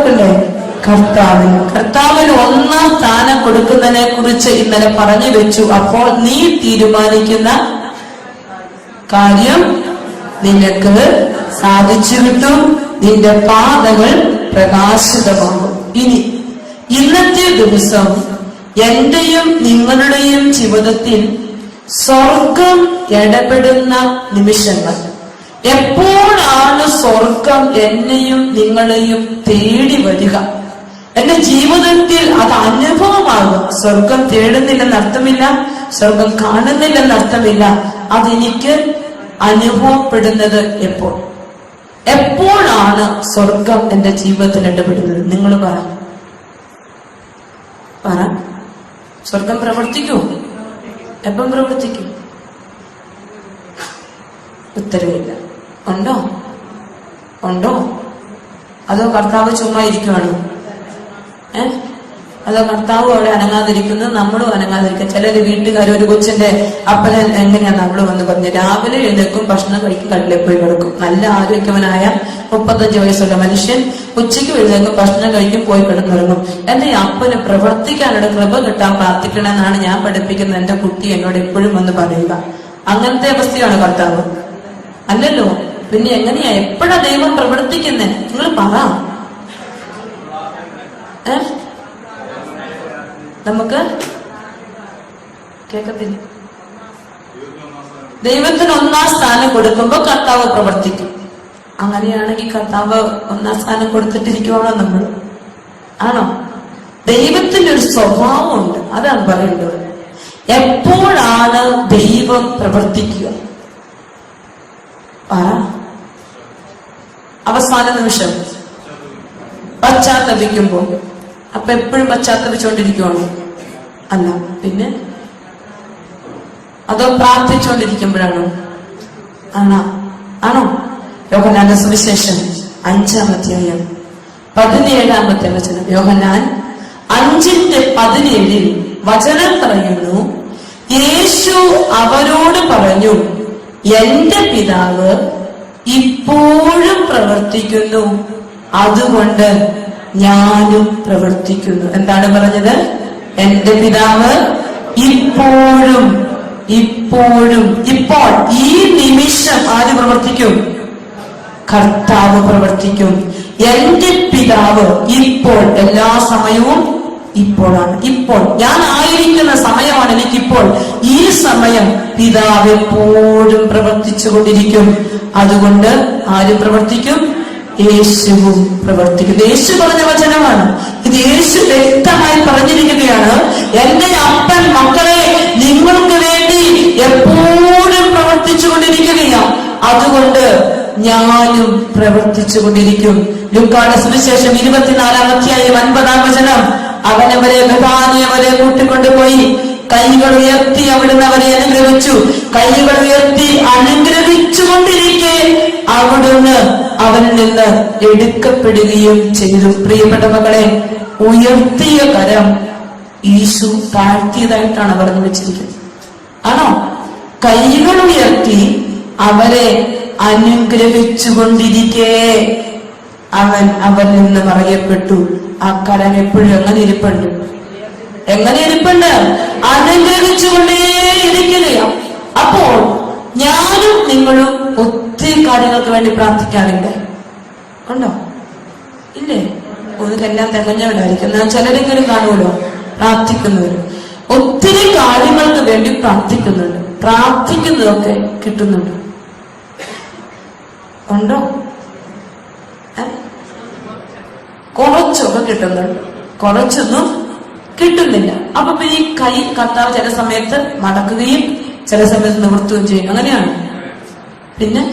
കൊടുക്കണ്ടേ? കർത്താവിന്. കർത്താവിന് ഒന്നാം സ്ഥാനം കൊടുക്കുന്നതിനെ കുറിച്ച് ഇന്നലെ പറഞ്ഞു വെച്ചു. അപ്പോൾ നീ തീരുമാനിക്കുന്ന കാര്യം നിനക്ക് സാധിച്ചു കിട്ടും. നിന്റെ പാതകൾ പ്രകാശിതമാകും. ഇനി ഇന്നത്തെ ദിവസം എന്റെയും നിങ്ങളുടെയും ജീവിതത്തിൽ സ്വർഗം ഇടപെടുന്ന നിമിഷങ്ങൾ. എപ്പോഴാണ് സ്വർഗം എന്നെയും നിങ്ങളെയും തേടി വരിക? എന്റെ ജീവിതത്തിൽ അത് അനുഭവമാകും. സ്വർഗം തേടുന്നില്ലെന്ന് അർത്ഥമില്ല, സ്വർഗം കാണുന്നില്ലെന്ന് അർത്ഥമില്ല. അതെനിക്ക് അനുഭവപ്പെടുന്നത് എപ്പോഴാണ് സ്വർഗം എന്റെ ജീവിതത്തിൽ ഇടപെടുന്നത്? നിങ്ങൾ പറ. സ്വർഗം പ്രവർത്തിക്കൂ? എപ്പം പ്രവർത്തിക്കും? ഉത്തരവില്ല. ഉണ്ടോ? അതോ കർത്താവ് ചുമ്മാ ഇരിക്കുവാണോ? അതോ കർത്താവ് അവിടെ അനങ്ങാതിരിക്കുന്നു, നമ്മളും അനങ്ങാതിരിക്കും? ചിലര് വീട്ടുകാർ ഒരു കൊച്ചിന്റെ അപ്പനൻ എങ്ങനെയാണ് നമ്മൾ വന്ന് പറഞ്ഞു, രാവിലെ എഴുന്നേക്കും, ഭക്ഷണം കഴിക്കും, കടലിൽ പോയി കിടക്കും. നല്ല ആരോഗ്യവനായ 35 വയസ്സുള്ള മനുഷ്യൻ ഉച്ചയ്ക്ക് എഴുന്നേക്കും, ഭക്ഷണം കഴിക്കും, പോയി കിടന്നിറങ്ങും. എന്റെ അപ്പന് പ്രവർത്തിക്കാനുള്ള കൃപ കിട്ടാൻ പ്രാർത്ഥിക്കണമെന്നാണ് ഞാൻ പഠിപ്പിക്കുന്നത്. എന്റെ കുട്ടി എന്നോട് എപ്പോഴും വന്ന് പറയുക. അങ്ങനത്തെ അവസ്ഥയാണ് കർത്താവ്? അല്ലല്ലോ. പിന്നെ എങ്ങനെയാ, എപ്പോഴാ ദൈവം പ്രവർത്തിക്കുന്നേ? നിങ്ങൾ പറ. നമുക്ക് കേൾക്കത്തില്ല. ദൈവത്തിന് ഒന്നാം സ്ഥാനം കൊടുക്കുമ്പോ കർത്താവ് പ്രവർത്തിക്കും. അങ്ങനെയാണെങ്കിൽ കർത്താവ് ഒന്നാം സ്ഥാനം കൊടുത്തിട്ടിരിക്കുവാണോ നമ്മൾ? ആണോ? ദൈവത്തിന്റെ ഒരു സ്വഭാവമുണ്ട്, അതാണ് പറയേണ്ടത്. എപ്പോഴാണ് ദൈവം പ്രവർത്തിക്കുക? അവസാന നിമിഷം പശ്ചാത്തപിക്കുമ്പോ. അപ്പൊ എപ്പോഴും പശ്ചാത്തപിച്ചുകൊണ്ടിരിക്കുവാണോ? അല്ല. പിന്നെ അതോ പ്രാർത്ഥിച്ചുകൊണ്ടിരിക്കുമ്പോഴാണോ? ആണോ? യോഹന്നാന്റെ സുവിശേഷം 5-ാം അധ്യായം 17-ാമത്തെ വചനം. യോഹന്നാൻ 5:17 വചനം പറയുന്നു, യേശു അവരോട് പറഞ്ഞു, എന്റെ പിതാവ് ഇപ്പോഴും പ്രവർത്തിക്കുന്നു, അതുകൊണ്ട് ഞാനും പ്രവർത്തിക്കുന്നു. എന്താണ് പറഞ്ഞത്? എന്റെ പിതാവ് ഇപ്പോഴും. ഇപ്പോൾ ഈ നിമിഷം ആര് പ്രവർത്തിക്കും? കർത്താവ് പ്രവർത്തിക്കും. എന്റെ പിതാവ് ഇപ്പോൾ. എല്ലാ സമയവും ഇപ്പോഴാണ്. ഇപ്പോൾ ഞാൻ ആയിരിക്കുന്ന സമയമാണ് എനിക്കിപ്പോൾ. ഈ സമയം പിതാവ് എപ്പോഴും പ്രവർത്തിച്ചു കൊണ്ടിരിക്കും. അതുകൊണ്ട് ആര് പ്രവർത്തിക്കും? യേശുവും പ്രവർത്തിക്കും. യേശു പറഞ്ഞ വചനമാണ് ഇത്. യേശു വ്യക്തമായി പറഞ്ഞിരിക്കുകയാണ്, എന്റെ അപ്പൻ മക്കളെ നിങ്ങൾക്ക് വേണ്ടി എപ്പോഴും പ്രവർത്തിച്ചു കൊണ്ടിരിക്കുകയാണ്, അതുകൊണ്ട് ഞാനും പ്രവർത്തിച്ചു കൊണ്ടിരിക്കും. ലൂക്കായുടെ സുവിശേഷം 24-ാം അധ്യായം 50-ാം വചനം. അവനവരെ ബഥാനിയ വരെ കൂട്ടിക്കൊണ്ടുപോയി കൈകൾ ഉയർത്തി അവിടുന്ന് അവരെ അനുഗ്രഹിച്ചു. കൈകൾ ഉയർത്തി അനുഗ്രഹിച്ചുകൊണ്ടിരിക്കെ അവിടുന്ന് അവനിൽ നിന്ന് എടുക്കപ്പെടുകയും ചെയ്തു. പ്രിയപ്പെട്ട മക്കളെ, ഉയർത്തിയ കരം യേശു താഴ്ത്തിയതായിട്ടാണ് പറഞ്ഞു വെച്ചിരിക്കുന്നത്. ആണോ? കൈകൾ ഉയർത്തി അവരെ അനുഗ്രഹിച്ചുകൊണ്ടിരിക്കെ അവൻ നിന്ന് പറയപ്പെട്ടു. ആ കരം എപ്പോഴും എങ്ങനെ ഇരിപ്പുണ്ട്? അനുഗ്രഹിച്ചുകൊണ്ടേ ഇരിക്കുകയാണ്. അപ്പോൾ ഞാനും നിങ്ങളും ഒത്തിരി കാര്യങ്ങൾക്ക് വേണ്ടി പ്രാർത്ഥിക്കാറുണ്ട്. ഉണ്ടോ? ഇല്ലേ? ഒന്നുകെല്ലാം തികഞ്ഞവരായിരിക്കും. ഞാൻ ചിലരെങ്കിലും കാണുമല്ലോ പ്രാർത്ഥിക്കുന്നവര്. ഒത്തിരി കാര്യങ്ങൾക്ക് വേണ്ടി പ്രാർത്ഥിക്കുന്നുണ്ട്. പ്രാർത്ഥിക്കുന്നതൊക്കെ കിട്ടുന്നുണ്ട്. ഉണ്ടോ? കുറച്ചൊക്കെ കിട്ടുന്നുണ്ട്, കുറച്ചൊന്നും കിട്ടുന്നില്ല. അപ്പൊ ഈ കൈ കർത്താവ് ചില സമയത്ത് മടക്കുകയും ചില സമയത്ത് നിവർത്തുകയും ചെയ്യും. അങ്ങനെയാണ്. പിന്നെ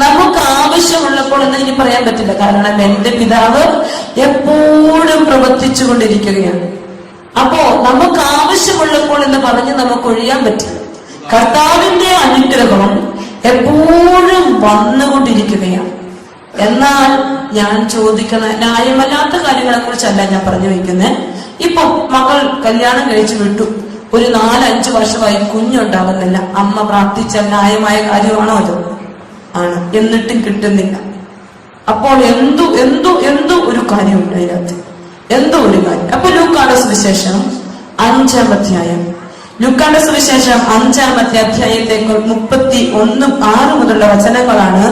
നമുക്ക് ആവശ്യമുള്ളപ്പോൾ എന്ന് എനിക്ക് പറയാൻ പറ്റില്ല. കാരണം എന്റെ പിതാവ് എപ്പോഴും പ്രവർത്തിച്ചു കൊണ്ടിരിക്കുകയാണ്. അപ്പോ നമുക്ക് ആവശ്യമുള്ളപ്പോൾ എന്ന് പറഞ്ഞ് നമുക്ക് ഒഴിയാൻ പറ്റില്ല. കർത്താവിന്റെ അനുഗ്രഹം എപ്പോഴും വന്നുകൊണ്ടിരിക്കുകയാണ്. എന്നാൽ ഞാൻ ചോദിക്കുന്ന ന്യായമല്ലാത്ത കാര്യങ്ങളെ കുറിച്ചല്ല ഞാൻ പറഞ്ഞു വയ്ക്കുന്നത്. ഇപ്പൊ മകൾ കല്യാണം കഴിച്ചു വിട്ടു, ഒരു 4-5 വർഷമായി കുഞ്ഞുണ്ടാകുന്നില്ല. അമ്മ പ്രാർത്ഥിച്ച ന്യായമായ കാര്യമാണോ അത്? ആണ്. എന്നിട്ടും കിട്ടുന്നില്ല. അപ്പോൾ എന്തോ ഒരു കാര്യമുണ്ട് അതിനകത്ത്, എന്തോ ഒരു കാര്യം. അപ്പൊ ലൂക്കായുടെ സുവിശേഷം 5-ാം അധ്യായം, ലൂക്കായുടെ സുവിശേഷം 5-ാമത്തെ അധ്യായത്തേക്ക് 31-6 മുതലുള്ള വചനങ്ങളാണ്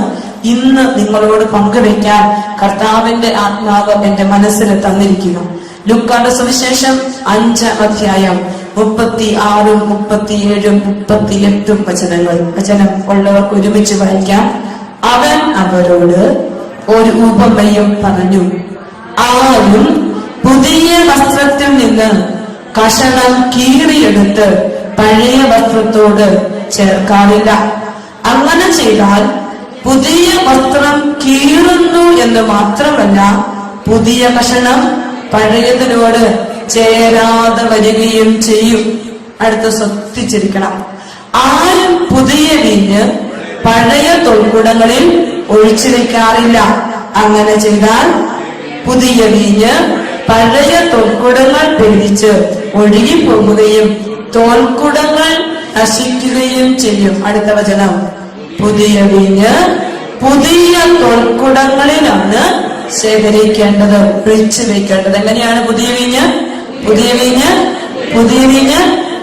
ഇന്ന് നിങ്ങളോട് പങ്കുവയ്ക്കാൻ കർത്താവിന്റെ ആത്മാവ് എന്റെ മനസ്സിൽ തന്നിരിക്കുക. ലൂക്കായുടെ സുവിശേഷം 5-ാം അധ്യായം 36, 37, 38 വചനം ഉള്ളവർക്ക് ഒരുമിച്ച് വായിക്കാം. അവൻ അവരോട് ഒരു ഉപമയും പറഞ്ഞു. ആരും പുതിയ വസ്ത്രത്തിൽ നിന്ന് കഷണം കീറിയെടുത്ത് പഴയ വസ്ത്രത്തോട് ചേർക്കാറില്ല. അങ്ങനെ ചെയ്താൽ പുതിയ വസ്ത്രം കീറുന്നു എന്ന് മാത്രമല്ല, പുതിയ കഷണം പഴയതിനോട് ചേരാതെ വരികയും ചെയ്യും. അടുത്ത് ശ്രദ്ധിച്ചിരിക്കണം. ആരും പുതിയ വീഞ്ഞ് പഴയ തോൽക്കുടങ്ങളിൽ ഒഴിച്ചു വെക്കാറില്ല. അങ്ങനെ ചെയ്താൽ പുതിയ വീഞ്ഞ് പഴയ തോൽക്കുടങ്ങൾ പിരിച്ച് ഒഴുകിപ്പോകുകയും തോൽക്കുടങ്ങൾ നശിക്കുകയും ചെയ്യും. അടുത്ത വചനം, പുതിയ വീഞ്ഞ് പുതിയ തോൽക്കുടങ്ങളിലാണ് ശേഖരിക്കേണ്ടത്, ഒഴിച്ചു വെക്കേണ്ടത്. എങ്ങനെയാണ് പുതിയ വീഞ്ഞ്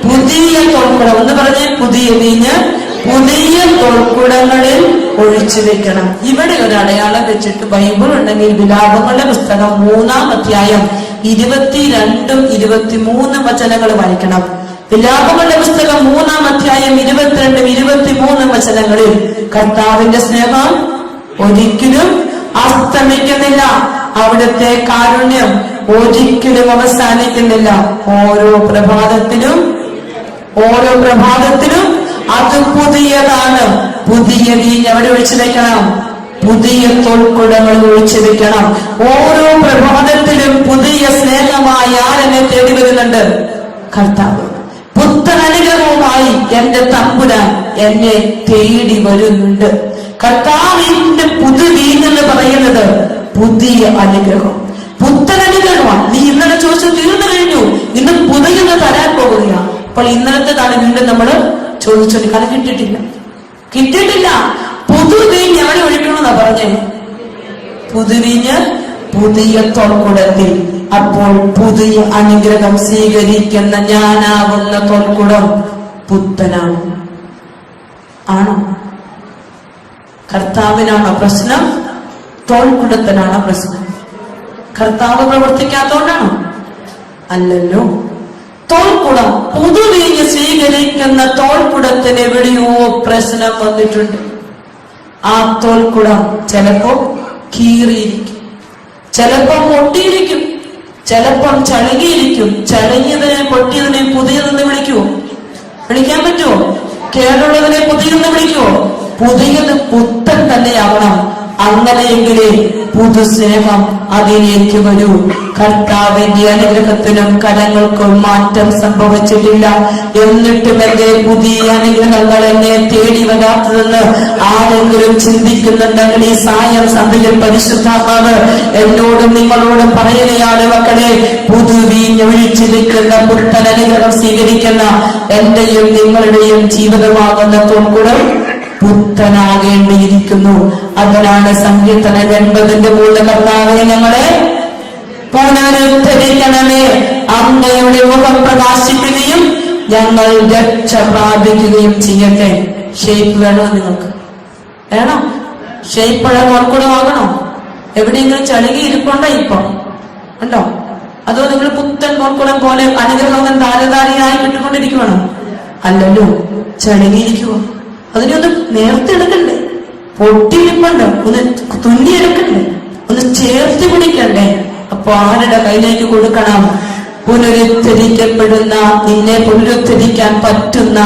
പുതിയ തോൽക്കുടം എന്ന് പറഞ്ഞ് പുതിയ വീഞ്ഞ് പുതിയ തോൽക്കുടങ്ങളിൽ ഒഴിച്ചു വെക്കണം. ഇവിടെ ഒരു അടയാളം വെച്ചിട്ട് ബൈബിൾ ഉണ്ടെങ്കിൽ വിലാപങ്ങളുടെ പുസ്തകം 3-ാം അധ്യായം 22, 23 വചനങ്ങൾ വായിക്കണം. വിലാപങ്ങളുടെ പുസ്തകം 3-ാം അധ്യായം 22, 23 വചനങ്ങളിൽ കർത്താവിന്റെ സ്നേഹം ഒരിക്കലും അസ്തമിക്കുന്നില്ല, അവിടുത്തെ കാരുണ്യം ഒരിക്കലും അവസാനിക്കുന്നില്ല. ഓരോ പ്രഭാതത്തിലും അത് പുതിയതാണ്. പുതിയ വീഞ്ഞ് അവിടെ ഒഴിച്ചു വെക്കണം, പുതിയ തോൽക്കുടങ്ങൾ ഒഴിച്ചു വെക്കണം. ഓരോ പ്രഭാതത്തിലും പുതിയ സ്നേഹമായി ആരെന്നെ തേടി വരുന്നുണ്ട്? കർത്താവ്. പുത്തൻ അനുഗ്രഹവുമായി എന്റെ തമ്പുരാൻ എന്നെ തേടി വരുന്നുണ്ട്. കർത്താവിന്റെ പുതുവീഞ്ഞെന്ന് പറയുന്നത് പുതിയ അനുഗ്രഹം, പുത്തൻ അനുഗ്രഹമാണ്. നീ ഇന്നലെ ചോദിച്ചു തീർന്നു കഴിഞ്ഞു, ഇന്ന് പുതിയത് തരാൻ പോകുകയാണ്. അപ്പോൾ ഇന്നലത്തേതാണ് വീണ്ടും നമ്മൾ ചോദിച്ചോണ്ട് കാരണം കിട്ടിയിട്ടില്ല. പുതുവീഞ്ഞ് എവിടെ ഒഴിക്കണമെന്നാ പറഞ്ഞേ? പുതുവീഞ്ഞ് പുതിയ തോൽക്കുടത്തിൽ. അപ്പോൾ പുതിയ അനുഗ്രഹം സ്വീകരിക്കുന്ന ഞാനാവുന്ന തോൽക്കുടം പുത്തനാണ്. ആണോ? കർത്താവിനാണോ പ്രശ്നം? തോൽക്കുടത്തിനാണോ പ്രശ്നം? കർത്താവ് പ്രവർത്തിക്കാത്തോണ്ടാണോ? അല്ലല്ലോ. തോൽക്കുടം, പുതുവീഞ്ഞ് സ്വീകരിക്കുന്ന തോൽക്കുടത്തിന് എവിടെയോ പ്രശ്നം വന്നിട്ടുണ്ട്. ആ തോൽക്കുടം ചിലപ്പോ കീറിയിരിക്കും, ചിലപ്പോ പൊട്ടിയിരിക്കും, ചിലപ്പം ചളുകിയിരിക്കും. ചളുങ്ങിയതിനെ പൊട്ടിയതിനെ പുതിയതെന്ന് വിളിക്കുവോ? വിളിക്കാൻ പറ്റുമോ? കേടുള്ളതിനെ പുതിയതെന്ന് വിളിക്കുവോ? പുതിയത് പുത്തൻ തന്നെയാവണം. അങ്ങനെയെങ്കിലേ പുതുസ്നേഹം അതിലേക്ക് വരൂ. കർത്താവിന്റെ അനുഗ്രഹത്തിനും കരങ്ങൾക്കും മാറ്റം സംഭവിച്ചിട്ടില്ല. എന്നിട്ടും എന്റെ പുതിയ അനുഗ്രഹങ്ങൾ എന്നെ തേടി വരാത്തതെന്ന് ആരെങ്കിലും ചിന്തിക്കുന്നുണ്ടെങ്കിൽ ഈ സായം സന്ധ്യയിൽ പരിശുദ്ധാത്മാവ് എന്നോടും നിങ്ങളോടും പറയുകയാണ്, മക്കളെ, പുതുവീഞ്ഞ് ഒഴിച്ചു നിൽക്കുന്ന പുത്തൻ അനുഗ്രഹം സ്വീകരിക്കുന്ന എന്റെയും നിങ്ങളുടെയും ജീവിതമാകുന്ന തോൽക്കുടം പുത്തനാകേണ്ടിയിരിക്കുന്നു. അതിനാണ് സങ്കീർത്തനം 80 കർത്താവേ ഞങ്ങളെ പുനരുദ്ധരിക്കണമേ, അങ്ങയുടെ മുഖം പ്രകാശിക്കുകയും ഞങ്ങൾ രക്ഷ പ്രാപിക്കുകയും ചെയ്യട്ടെ. ഷേപ്പ് വേണോ? നിങ്ങൾക്ക് വേണോ? ഷേപ്പുള്ള തോൽക്കുടമാകണോ? എവിടെയെങ്കിലും ചളുകി ഇരിപ്പുണ്ടോ? ഇപ്പൊ ഉണ്ടോ? അതോ നിങ്ങൾ പുത്തൻ തോൽക്കുടം പോലെ അനുഗ്രഹം താരതാരിയായി കിട്ടിക്കൊണ്ടിരിക്കുവാണോ? അല്ലല്ലോ, ചളുകിയിരിക്കുവോ? അതിനൊന്ന് നേരത്തെ എടുക്കണ്ടേ? പൊട്ടിയിരിപ്പുണ്ട്, ഒന്ന് തുന്നിയെടുക്കണ്ടേ? ഒന്ന് ചേർത്ത് പിടിക്കണ്ടേ? അപ്പൊ ആരുടെ കയ്യിലേക്ക് കൊടുക്കണം? പുനരുദ്ധരിക്കപ്പെടുന്ന, നിന്നെ പുനരുദ്ധരിക്കാൻ പറ്റുന്ന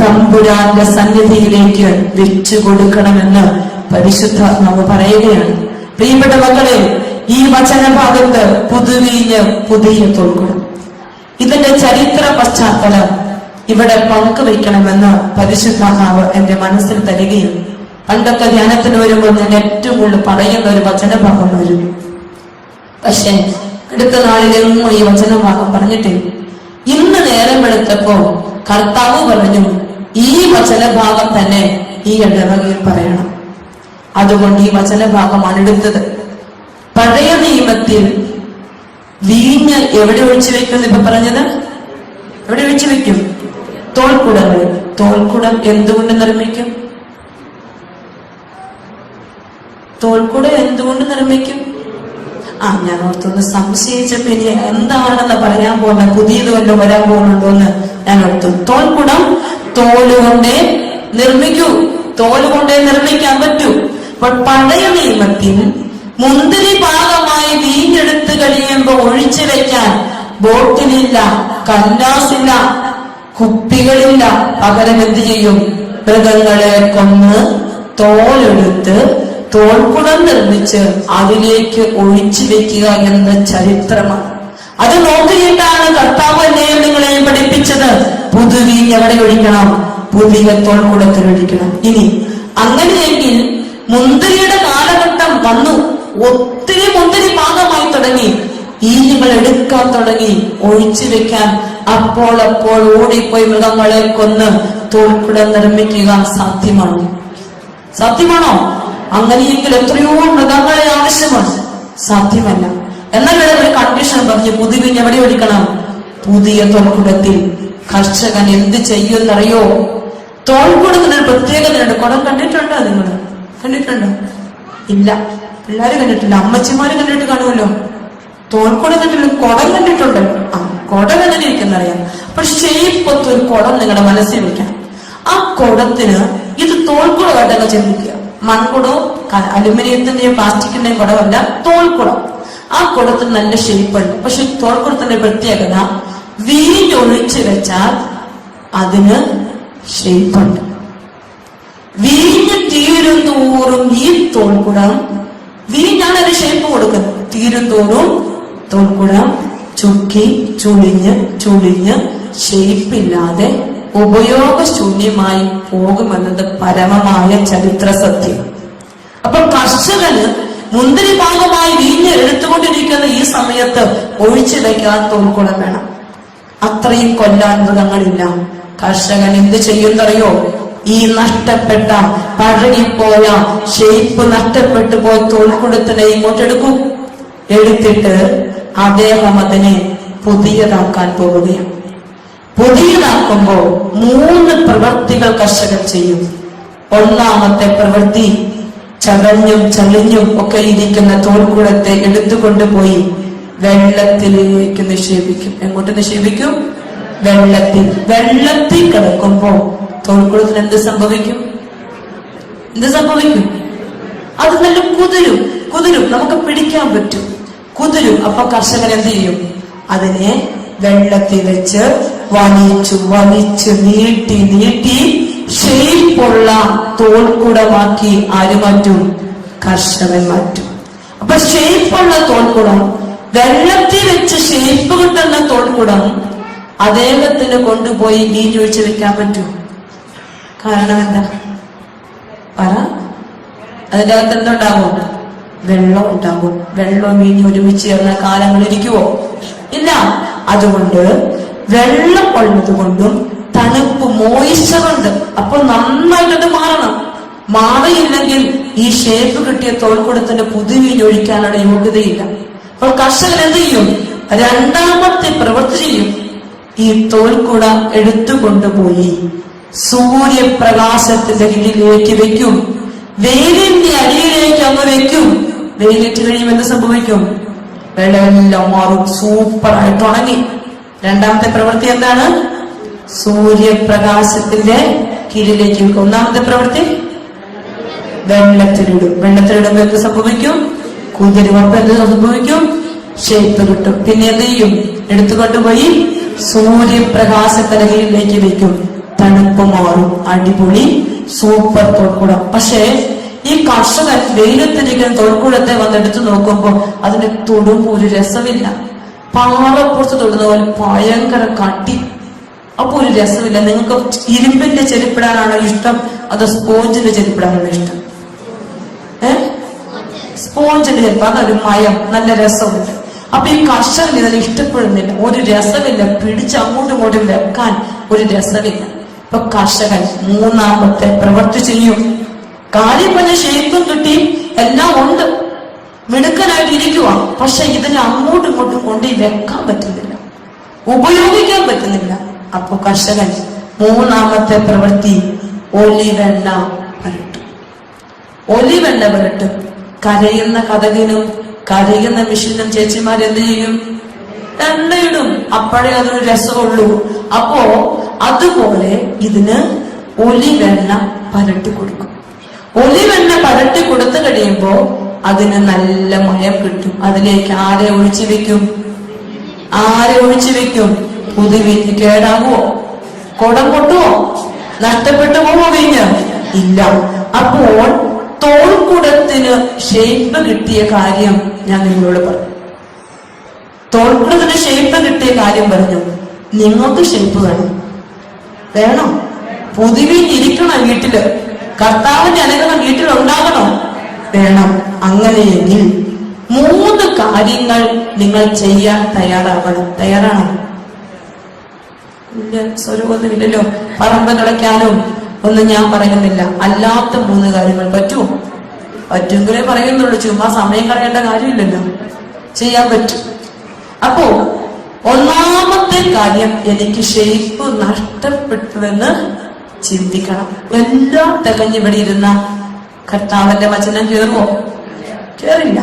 തമ്പുരാന്റെ സന്നിധിയിലേക്ക് വെച്ചു കൊടുക്കണമെന്ന് പരിശുദ്ധാത്മാവ് പറയുകയാണ്. പ്രിയപ്പെട്ട മക്കളെ, ഈ വചനഭാഗത്ത് പുതുവീഞ്ഞ് പുതിയ തോൽക്കുടം, ഇതിന്റെ ചരിത്ര പശ്ചാത്തലം ഇവിടെ പങ്കുവയ്ക്കണമെന്ന് പരിശുദ്ധാത്മാവ് എന്റെ മനസ്സിൽ തരികയും പണ്ടൊക്കെ ധ്യാനത്തിന് വരുമ്പോൾ ഞാൻ ഏറ്റവും കൂടുതൽ പറയുന്ന ഒരു വചനഭാഗം വരും. പക്ഷെ അടുത്ത നാളിലെങ്ങും ഈ വചനഭാഗം പറഞ്ഞിട്ടില്ല. ഇന്ന് നേരം വെളുത്തപ്പോ കർത്താവ് പറഞ്ഞു, ഈ വചനഭാഗം തന്നെ ഈ ഇടവകയിൽ പറയണം. അതുകൊണ്ട് ഈ വചനഭാഗമാണ് എടുത്തത്. പഴയ നിയമത്തിൽ വീഞ്ഞ് എവിടെ ഒഴിച്ചു വെക്കും ഇപ്പൊ പറഞ്ഞത്? എവിടെ ഒഴിച്ചു വെക്കും? തോൽക്കുടങ്ങളിൽ. തോൽക്കുടം എന്തുകൊണ്ട് നിർമ്മിക്കും? തോൽക്കുടം എന്തുകൊണ്ട് നിർമ്മിക്കും? ഞാൻ ഓർത്തൊന്ന് സംശയിച്ചപ്പോ ഇനി എന്താണെന്ന് പറയാൻ പോകുന്ന പുതിയത് വല്ലതും വരാൻ പോകുന്നുണ്ടോ എന്ന് ഞാൻ ഓർത്തു. തോൽക്കുടം തോലുകൊണ്ടേ നിർമ്മിക്കൂ, തോലുകൊണ്ടേ നിർമ്മിക്കാൻ പറ്റൂ. അപ്പോൾ പഴയ നിയമത്തിൽ മുന്തിരി ഭാഗമായി വീഞ്ഞെടുത്ത് കഴിയുമ്പോ ഒഴിച്ചു വെക്കാൻ ബോട്ടിലില്ല, കന്നാസില്ല, കുപ്പികളില്ല. പകരം എന്ത് ചെയ്യും? മൃഗങ്ങളെ കൊന്ന് തോലെടുത്ത് തോൽക്കുടം നിർമ്മിച്ച് അതിലേക്ക് ഒഴിച്ചു വെക്കുക എന്ന ചരിത്രമാണ്. അത് നോക്കിയിട്ടാണ് കർത്താവ് എന്നെയും നിങ്ങളെയും പഠിപ്പിച്ചത്. പുതുവീഞ്ഞ് എവിടെ ഒഴിക്കണം? പുതിയ തോൽക്കുടത്തിൽ ഒഴിക്കണം. ഇനി അങ്ങനെയെങ്കിൽ മുന്തിരിയുടെ കാലഘട്ടം വന്നു. ഒത്തിരി മുന്തിരി പാകമായി തുടങ്ങി, ഈഞ്ഞുകൾ എടുക്കാൻ തുടങ്ങി, ഒഴിച്ചു വെക്കാൻ. അപ്പോൾ ഓടിപ്പോയി മൃഗങ്ങളെ കൊന്ന് തോൽക്കുടം നിർമ്മിക്കുക സാധ്യമാണോ? സാധ്യമാണോ? അങ്ങനെയെങ്കിൽ എത്രയോ മൃഗങ്ങളെ ആവശ്യമാണ്. സാധ്യമല്ല. എന്നാൽ ഒരു കണ്ടീഷൻ പറഞ്ഞു, പുതുവീഞ്ഞ് എവിടെ ഒഴിക്കണം? പുതിയ തോൽക്കുടത്തിൽ. കർഷകൻ എന്ത് ചെയ്യുന്നറിയോ? തോൽക്കുടത്തിനൊരു പ്രത്യേകതയുണ്ട്. കുടം കണ്ടിട്ടുണ്ടോ? നിങ്ങൾ കണ്ടിട്ടുണ്ടോ? ഇല്ല, പിള്ളേര് കണ്ടിട്ടില്ല, അമ്മച്ചിമാര് കണ്ടിട്ട് കാണുമല്ലോ. തോൽക്കുടം കണ്ടിട്ടില്ല, കുടം കണ്ടിട്ടുണ്ടല്ലോ. കുടം എങ്ങനെ ഇരിക്കുന്നറിയാം. പക്ഷെ ഷെയ്പ്പത്ത് ഒരു കുടം നിങ്ങളുടെ മനസ്സിൽ വെക്കാം. ആ കുടത്തിന് ഇത് തോൽക്കുടമായിട്ടൊക്കെ ചിന്തിക്കുക. മൺകുടവും അലുമിനിയത്തിന്റെയും പ്ലാസ്റ്റിക്കിന്റെയും കുടമല്ല, തോൽക്കുടം. ആ കുടത്തിന് നല്ല ഷേപ്പുണ്ട്. പക്ഷെ തോൽക്കുടത്തിന്റെ പ്രത്യേകത, വീഞ്ഞൊഴിച്ചു വെച്ചാൽ അതിന് ഷേപ്പുണ്ട്. വീഞ്ഞ് തീരും തോറും ഈ തോൽക്കുടം, വീഞ്ഞാണ് ഒരു ഷേപ്പ് കൊടുക്കുന്നത്, തീരും തോറും തോൽക്കുടം ചുക്കി ചുളിഞ്ഞ് ഷേപ്പില്ലാതെ ഉപയോഗശൂന്യമായി പോകുമെന്നത് പരമമായ ചരിത്ര സത്യം. അപ്പൊ കർഷകന് മുന്തിരി ഭാഗമായി വീഞ്ഞ് എടുത്തുകൊണ്ടിരിക്കുന്ന ഈ സമയത്ത് ഒഴിച്ചു വയ്ക്കാൻ തോൽക്കുടം വേണം. അത്രയും കൊല്ലാൻ മൃഗങ്ങളില്ല. കർഷകൻ എന്ത് ചെയ്യുന്നറിയോ? ഈ നഷ്ടപ്പെട്ട, പഴകിപ്പോയ, ഷേപ്പ് നഷ്ടപ്പെട്ടു പോയ തോൽക്കുടത്തിനെ ഇങ്ങോട്ടെടുക്കും. എടുത്തിട്ട് അദ്ദേഹം അതിനെ പുതിയതാക്കാൻ പോവുകയാണ്. പുതിയതാക്കുമ്പോ 3 പ്രവൃത്തികൾ കർഷകൻ ചെയ്യും. ഒന്നാമത്തെ പ്രവൃത്തി, ചതഞ്ഞും ചളിഞ്ഞും ഒക്കെ ഇരിക്കുന്ന തോൽക്കുടത്തെ എടുത്തുകൊണ്ടുപോയി വെള്ളത്തിലേക്ക് നിക്ഷേപിക്കും. എങ്ങോട്ട് നിക്ഷേപിക്കും? വെള്ളത്തിൽ. വെള്ളത്തിൽ കിടക്കുമ്പോ തോൽക്കുടത്തിന് എന്ത് സംഭവിക്കും? അത് നല്ല കുതിരും, നമുക്ക് പിടിക്കാൻ പറ്റും, കുതിരും. അപ്പൊ കർഷകൻ എന്ത് ചെയ്യും? അതിനെ വെള്ളത്തിൽ വെച്ച് വലിച്ച് നീട്ടി ഷേപ്പുള്ള തോൽക്കുടമാക്കി ആര് മാറ്റും? കർഷകൻ മാറ്റും. അപ്പൊ ഷേപ്പുള്ള തോൽക്കുടം, വെള്ളത്തിൽ വെച്ച് ഷേപ്പ് കിട്ടുന്ന തോൽക്കുടം അദ്ദേഹത്തിന് കൊണ്ടുപോയി വീഞ്ഞൊഴിച്ച് വെക്കാൻ പറ്റും. കാരണം എന്താ? പറ. അതിന്റെ അകത്ത് എന്തുണ്ടാകും? വെള്ളം ഉണ്ടാകും. വെള്ളം വീഞ്ഞ് ഒരുമിച്ച് ചേർന്ന കാലങ്ങൾ ഇരിക്കുവോ? ഇല്ല. അതുകൊണ്ട് വെള്ളം ഉള്ളത് കൊണ്ടും തണുപ്പ്, മോയിസ്ചറുണ്ട്. അപ്പൊ നന്നായിട്ടത് മാറണം. മാറിയില്ലെങ്കിൽ ഈ ഷേപ്പ് കിട്ടിയ തോൽക്കുടത്തിന്റെ പുതുവീഞ്ഞ് ഒഴിക്കാനുള്ള യോഗ്യതയില്ല. അപ്പോൾ കർഷകൻ എന്ത് ചെയ്യും? രണ്ടാമത്തെ പ്രവൃത്തി ചെയ്യും. ഈ തോൽക്കുട എടുത്തുകൊണ്ടുപോയി സൂര്യപ്രകാശത്തിന്റെ കീഴിലേക്ക് വെക്കും. വെയിലിന്റെ അടിയിലേക്ക് അങ്ങ് വെക്കും. വെയിലിട്ട് കഴിയുമ്പോൾ എന്ത് സംഭവിക്കും? വെള്ളമെല്ലാം മാറും, സൂപ്പറായിട്ട് ഉണങ്ങി. രണ്ടാമത്തെ പ്രവൃത്തി എന്താണ്? സൂര്യപ്രകാശത്തിന്റെ കീഴിലേക്ക് വെക്കും. ഒന്നാമത്തെ പ്രവൃത്തി വെള്ളത്തിലിടും. വെള്ളത്തിലിടുമ്പോ എന്ത് സംഭവിക്കും? കുതിരും. അപ്പൊ എന്ത് സംഭവിക്കും? ഷേപ്പ് കിട്ടും. പിന്നെ എന്ത് ചെയ്യും? എടുത്തുകൊണ്ടുപോയി സൂര്യപ്രകാശത്തിന്റെ കീഴിലേക്ക് വെക്കും. തണുപ്പ് മാറും. അടിപൊളി, സൂപ്പർ തോൽക്കുടം. പക്ഷേ ഈ കർഷകൻ വെയിലത്തിരിക്കുന്ന തോൽക്കുടത്തെ വന്നെടുത്ത് നോക്കുമ്പോ അതിന് തൊടുമ്പോ ഒരു രസമില്ല. പാറപ്പുറത്ത് തൊടുന്ന പോലെ ഭയങ്കര കട്ടി. അപ്പൊ ഒരു രസമില്ല. നിങ്ങൾക്ക് ഇരുമ്പിന്റെ ചെരുപ്പിടാനാണോ ഇഷ്ടം, അതോ സ്പോഞ്ചിന്റെ ചെരുപ്പിടാനാണോ ഇഷ്ടം? സ്പോഞ്ചിന്റെ ചെരുപ്പ്, അതൊരു മയം, നല്ല രസമുണ്ട്. അപ്പൊ ഈ കർഷകൻ ഇതിനെ ഇഷ്ടപ്പെടുന്നില്ല. ഒരു രസമില്ല. പിടിച്ച് അങ്ങോട്ടും ഇങ്ങോട്ടും വെക്കാൻ ഒരു രസമില്ല. ഇപ്പൊ കർഷകൻ മൂന്നാമത്തെ പ്രവൃത്തി ചെയ്യും. കാര്യം പറഞ്ഞ ഷേപ്പും കിട്ടി, എല്ലാം ഉണ്ട്, മിടുക്കനായിട്ട് ഇരിക്കുക. പക്ഷെ ഇതിനെ അങ്ങോട്ടും ഇങ്ങോട്ടും കൊണ്ട് വെക്കാൻ പറ്റുന്നില്ല, ഉപയോഗിക്കാൻ പറ്റുന്നില്ല. അപ്പൊ കർഷകൻ മൂന്നാമത്തെ പ്രവൃത്തി ഒലിവെണ്ണ പുരട്ടും. ഒലിവെണ്ണ പുരട്ടും. കരയുന്ന കഥകിനും കരയുന്ന മെഷീനും ചേച്ചിമാരെന്ത് ചെയ്യും? എണ്ണയിടും. അപ്പോഴേ അതൊരു രസമുള്ളൂ. അപ്പോ അതുപോലെ ഇതിന് ഒലിവെണ്ണ പരട്ടി കൊടുക്കും. ഒലിവെണ്ണ പരട്ടി കൊടുത്തു കഴിയുമ്പോ അതിന് നല്ല മയം കിട്ടും. അതിലേക്ക് ആരെ ഒഴിച്ചു വെക്കും? ആരെ ഒഴിച്ചു വെക്കും? പുതുവീഞ്ഞ് കേടാകുവോ? കുടം പൊട്ടുവോ? നഷ്ടപ്പെട്ടു പോവോ വീഞ്ഞ്? ഇല്ല. അപ്പോൾ തോൾക്കുടത്തിന് ഷേപ്പ് കിട്ടിയ കാര്യം ഞാൻ നിങ്ങളോട് പറഞ്ഞു. തോൾക്കുടത്തിന് ഷേപ്പ് കിട്ടിയ കാര്യം പറഞ്ഞു. നിങ്ങൾക്ക് ഷേപ്പ് വേണം. പുതുവീഞ്ഞ് ഇരിക്കണം വീട്ടില്. കർത്താവിന്റെ അനുഗ്രഹം വീട്ടിലുണ്ടാകണം, വേണം. അങ്ങനെയെങ്കിൽ 3 കാര്യങ്ങൾ നിങ്ങൾ ചെയ്യാൻ തയ്യാറാവണം. തയ്യാറാണോ? ഇല്ല, സ്വരമൊന്നുമില്ലല്ലോ. പറമ്പ് കിടക്കാനും ഒന്നും ഞാൻ പറയുന്നില്ല. അല്ലാത്ത 3 കാര്യങ്ങൾ പറ്റുമോ? പറ്റുമെങ്കിലേ പറയുന്നുള്ളൂ. ചുമ്മാ സമയം കളയേണ്ട കാര്യമില്ലല്ലോ, ചെയ്യാൻ പറ്റും. അപ്പോ ഒന്നാമത്തെ കാര്യം, എനിക്ക് ഷേപ്പ് നഷ്ടപ്പെട്ടുവെന്ന് ചിന്തിക്കണം. എല്ലാം തികഞ്ഞിവിടെ ഇരുന്ന കർത്താവിന്റെ വചനം കേറുമോ? കേറില്ല.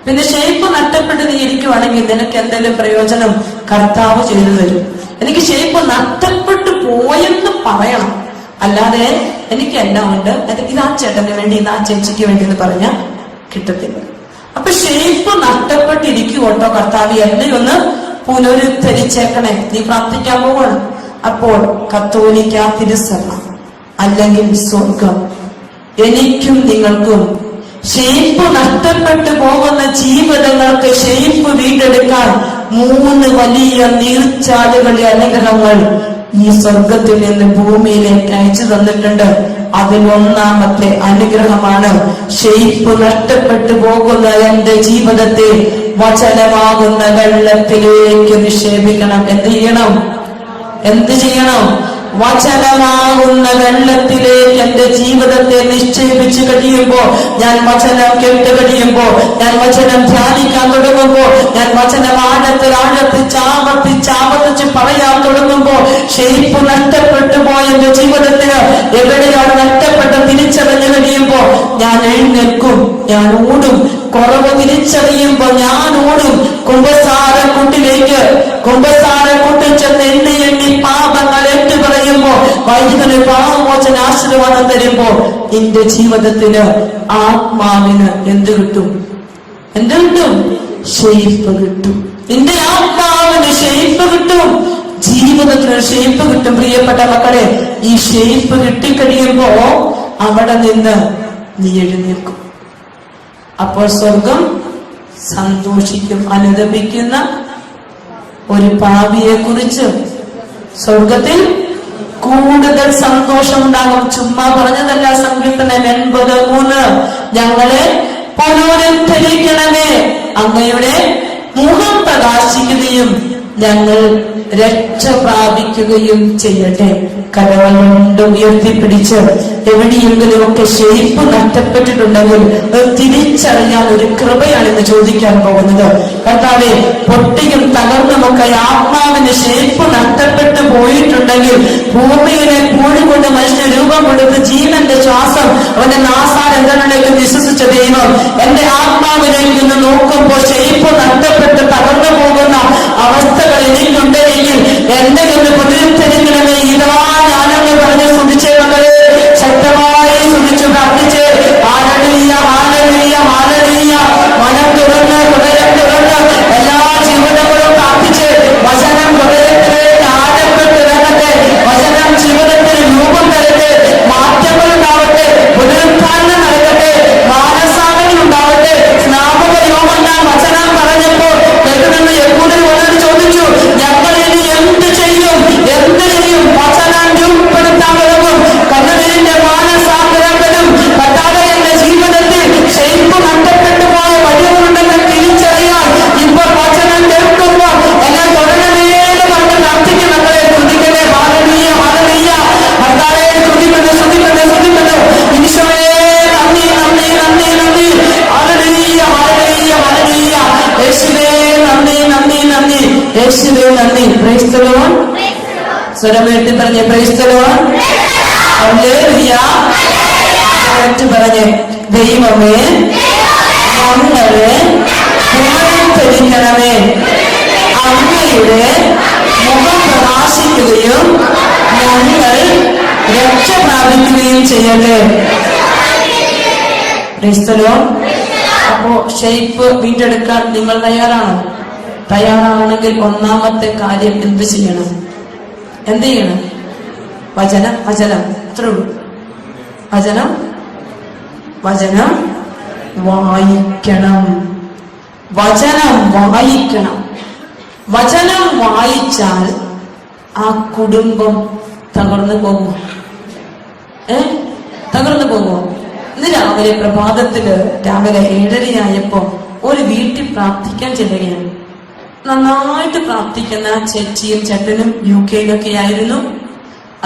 പിന്നെ ഷേപ്പ് നഷ്ടപ്പെട്ട് നീ ഇരിക്കുവാണെങ്കിൽ നിനക്ക് എന്തെങ്കിലും പ്രയോജനം കർത്താവ് ചെയ്തു തരും. എനിക്ക് ഷേപ്പ് നഷ്ടപ്പെട്ടു പോയെന്ന് പറയണം. അല്ലാതെ എനിക്ക് എല്ലാം ഉണ്ട്, ഇത് ആ ചേട്ടന് വേണ്ടി, ഇത് ആ ചേച്ചിക്ക് വേണ്ടി എന്ന് പറഞ്ഞാൽ കിട്ടത്തില്ല. അപ്പൊ ഷേപ്പ് നഷ്ടപ്പെട്ടിരിക്കുകൊണ്ടോ കർത്താവ് എന്നെ ഒന്ന് പുനരുദ്ധരിച്ചേക്കണേ. നീ പ്രാർത്ഥിക്കാൻ പോകണം. അപ്പോൾ കത്തോലിക്ക തിരുസഭ അല്ലെങ്കിൽ സ്വർഗം എനിക്കും നിങ്ങൾക്കും ഷേപ്പ് നഷ്ടപ്പെട്ടു പോകുന്ന ജീവിതങ്ങൾക്ക് ഷേപ്പ് വീണ്ടെടുക്കാൻ 3 വലിയ നീർച്ചാലുകളുടെ അനുഗ്രഹങ്ങൾ ഈ സ്വർഗത്തിൽ നിന്ന് ഭൂമിയിലേക്ക് അയച്ചു തന്നിട്ടുണ്ട്. അതിൽ ഒന്നാമത്തെ അനുഗ്രഹമാണ് ഷേപ്പ് നഷ്ടപ്പെട്ടു പോകുന്ന എന്റെ ജീവിതത്തെ വചനമാകുന്ന വെള്ളത്തിലേക്ക് നിക്ഷേപിക്കണം. എന്ത് ചെയ്യണം? എന്ത് ചെയ്യണം? വചനമാകുന്ന വെള്ളത്തിലേക്ക് എന്റെ ജീവിതത്തെ നിക്ഷേപിച്ചു കഴിയുമ്പോ, ഞാൻ വചനം കേട്ട് കഴിയുമ്പോ, ഞാൻ വചനം ധ്യാനിക്കാൻ തുടങ്ങുമ്പോ, ഞാൻ വചനം ആവർത്തിച്ച് പറയാൻ തുടങ്ങുമ്പോ, ഷേപ്പ് നഷ്ടപ്പെട്ടു പോയ എന്റെ ജീവിതത്തിന് എവിടെയാണ് നഷ്ടപ്പെട്ട തിരിച്ചറിഞ്ഞു കഴിയുമ്പോ ഞാൻ എഴുന്നേൽക്കും, ഞാൻ ഓടും. കുറവ് തിരിച്ചറിയുമ്പോ ഞാൻ ഓടും. കുമ്പസാരക്കൂട്ടിലേക്ക്, കുമ്പസാരക്കൂട്ടിൽ ചെന്ന് എണ്ണി പാപങ്ങൾ ഏറ്റു പറയുമ്പോ, വൈദ്യുതന് പാപമോചന ആശീർവാദം തരുമ്പോ എന്റെ ജീവിതത്തിന്, ആത്മാവിന് എന്ത് കിട്ടും? എന്ത് കിട്ടും? ഷേപ്പ് കിട്ടും. എന്റെ ആത്മാവിന് ഷേപ്പ് കിട്ടും. ജീവിതത്തിന് ഷേപ്പ് കിട്ടും. പ്രിയപ്പെട്ട മക്കളെ, ഈ ഷേപ്പ് കിട്ടിക്കഴിയുമ്പോ അവിടെ നിന്ന് നീ എഴുന്നേൽക്കും. അപ്പോൾ സ്വർഗം സന്തോഷിക്കും. അനുദപിക്കുന്ന ഒരു പാപിയെ കുറിച്ച് സ്വർഗത്തിൽ കൂടുതൽ സന്തോഷം ഉണ്ടാകും. ചുമ്മാ പറഞ്ഞതല്ല. സങ്കീർത്തനം 83, ഞങ്ങളെ പുനരുദ്ധരിക്കണമേ, അങ്ങയുടെ മുഖം പ്രകാശിക്കുകയും ഞങ്ങൾ രക്ഷ പ്രാപിക്കുകയും ചെയ്യട്ടെ. കരങ്ങൾ കൊണ്ട് ഉയർത്തിപ്പിടിച്ച് എവിടെയെങ്കിലും ഒക്കെ ഷേപ്പ് നഷ്ടപ്പെട്ടിട്ടുണ്ടെങ്കിൽ തിരിച്ചറിയാൻ ഒരു കൃപയാണ് ഇന്ന് ചോദിക്കാൻ പോകുന്നത്. കർത്താവേ, പൊട്ടിയും തകർന്നുമൊക്കെ ആത്മാവിന് ഷേപ്പ് നഷ്ടപ്പെട്ടു പോയിട്ടുണ്ടെങ്കിൽ, ഭൂമിയിലെ പൂഴി കൊണ്ട് മനുഷ്യ രൂപം കൊടുത്ത് ജീവന്റെ ശ്വാസം അവന്റെ നാസാരംഗങ്ങളിലേക്ക് വിശ്വസിച്ച ദൈവം എന്റെ ആത്മാവിലേക്ക് നിന്ന് നോക്കുമ്പോൾ ഷേപ്പ് നഷ്ടപ്പെട്ട് തകർന്നു പോകുന്ന അവസ്ഥകൾ എനിക്കുണ്ടെങ്കിൽ എന്നെ ഒന്ന് പുനരുദ്ധരിക്കണമേ. ഇതാ ഞാനൊന്ന് പറഞ്ഞ് സ്തുതിച്ചേ മകളെ, ശക്തമായി സ്തുതിച്ചു പ്രാർത്ഥിച്ച് ഹല്ലേലൂയ, ഹല്ലേലൂയ, ഹല്ലേലൂയ. മനം തുറന്ന്, ഹൃദയം തുറന്ന് എല്ലാ ജീവിതങ്ങളും പ്രാർത്ഥിച്ച് വചനം ഹൃദയത്തിലേക്ക് ആഴപ്പെട്ട് ഇറങ്ങട്ടെ. വചനം ജീവിതത്തിൽ രൂപം തരട്ടെ, മാറ്റങ്ങൾ ഉണ്ടാവട്ടെ, പുനരുദ്ധാരണം നടക്കട്ടെ, മാനസാന്തരം ഉണ്ടാവട്ടെ. സ്നാപക യോഗം സ്വരമേറ്റി പറഞ്ഞേ പ്രൈസ് ദി ലോർഡ്. ഹല്ലേലൂയ. പറഞ്ഞേ ദൈവമേ ഞങ്ങളെ ഭയപ്പെടിക്കണമേ, അങ്ങയുടെ മുഖം പ്രകാശിക്കുകയും ഞങ്ങൾ രക്ഷ പ്രാപിക്കുകയും ചെയ്യട്ടെ. Praise the Lord. അപ്പോ ഷേപ്പ് വീണ്ടെടുക്കാൻ നിങ്ങൾ തയ്യാറാണോ? തയ്യാറാണെങ്കിൽ ഒന്നാമത്തെ കാര്യം എന്ത് ചെയ്യണം? എന്ത് ചെയ്യണം? വചനം വചനം അത്രേ ഉള്ളൂ. വചനം വചനം വായിക്കണം. വചനം വായിക്കണം. വചനം വായിച്ചാൽ ആ കുടുംബം തകർന്നു പോകുമോ? തകർന്നു പോകുമോ? ഇന്ന് രാവിലെ പ്രഭാതത്തില് രാവിലെ 7:30 ഒരു വീട്ടിൽ പ്രാർത്ഥിക്കാൻ ചെല്ലുകയാണ്. നന്നായിട്ട് പ്രാർത്ഥിക്കുന്ന ചേച്ചിയും ചേട്ടനും UK ആയിരുന്നു.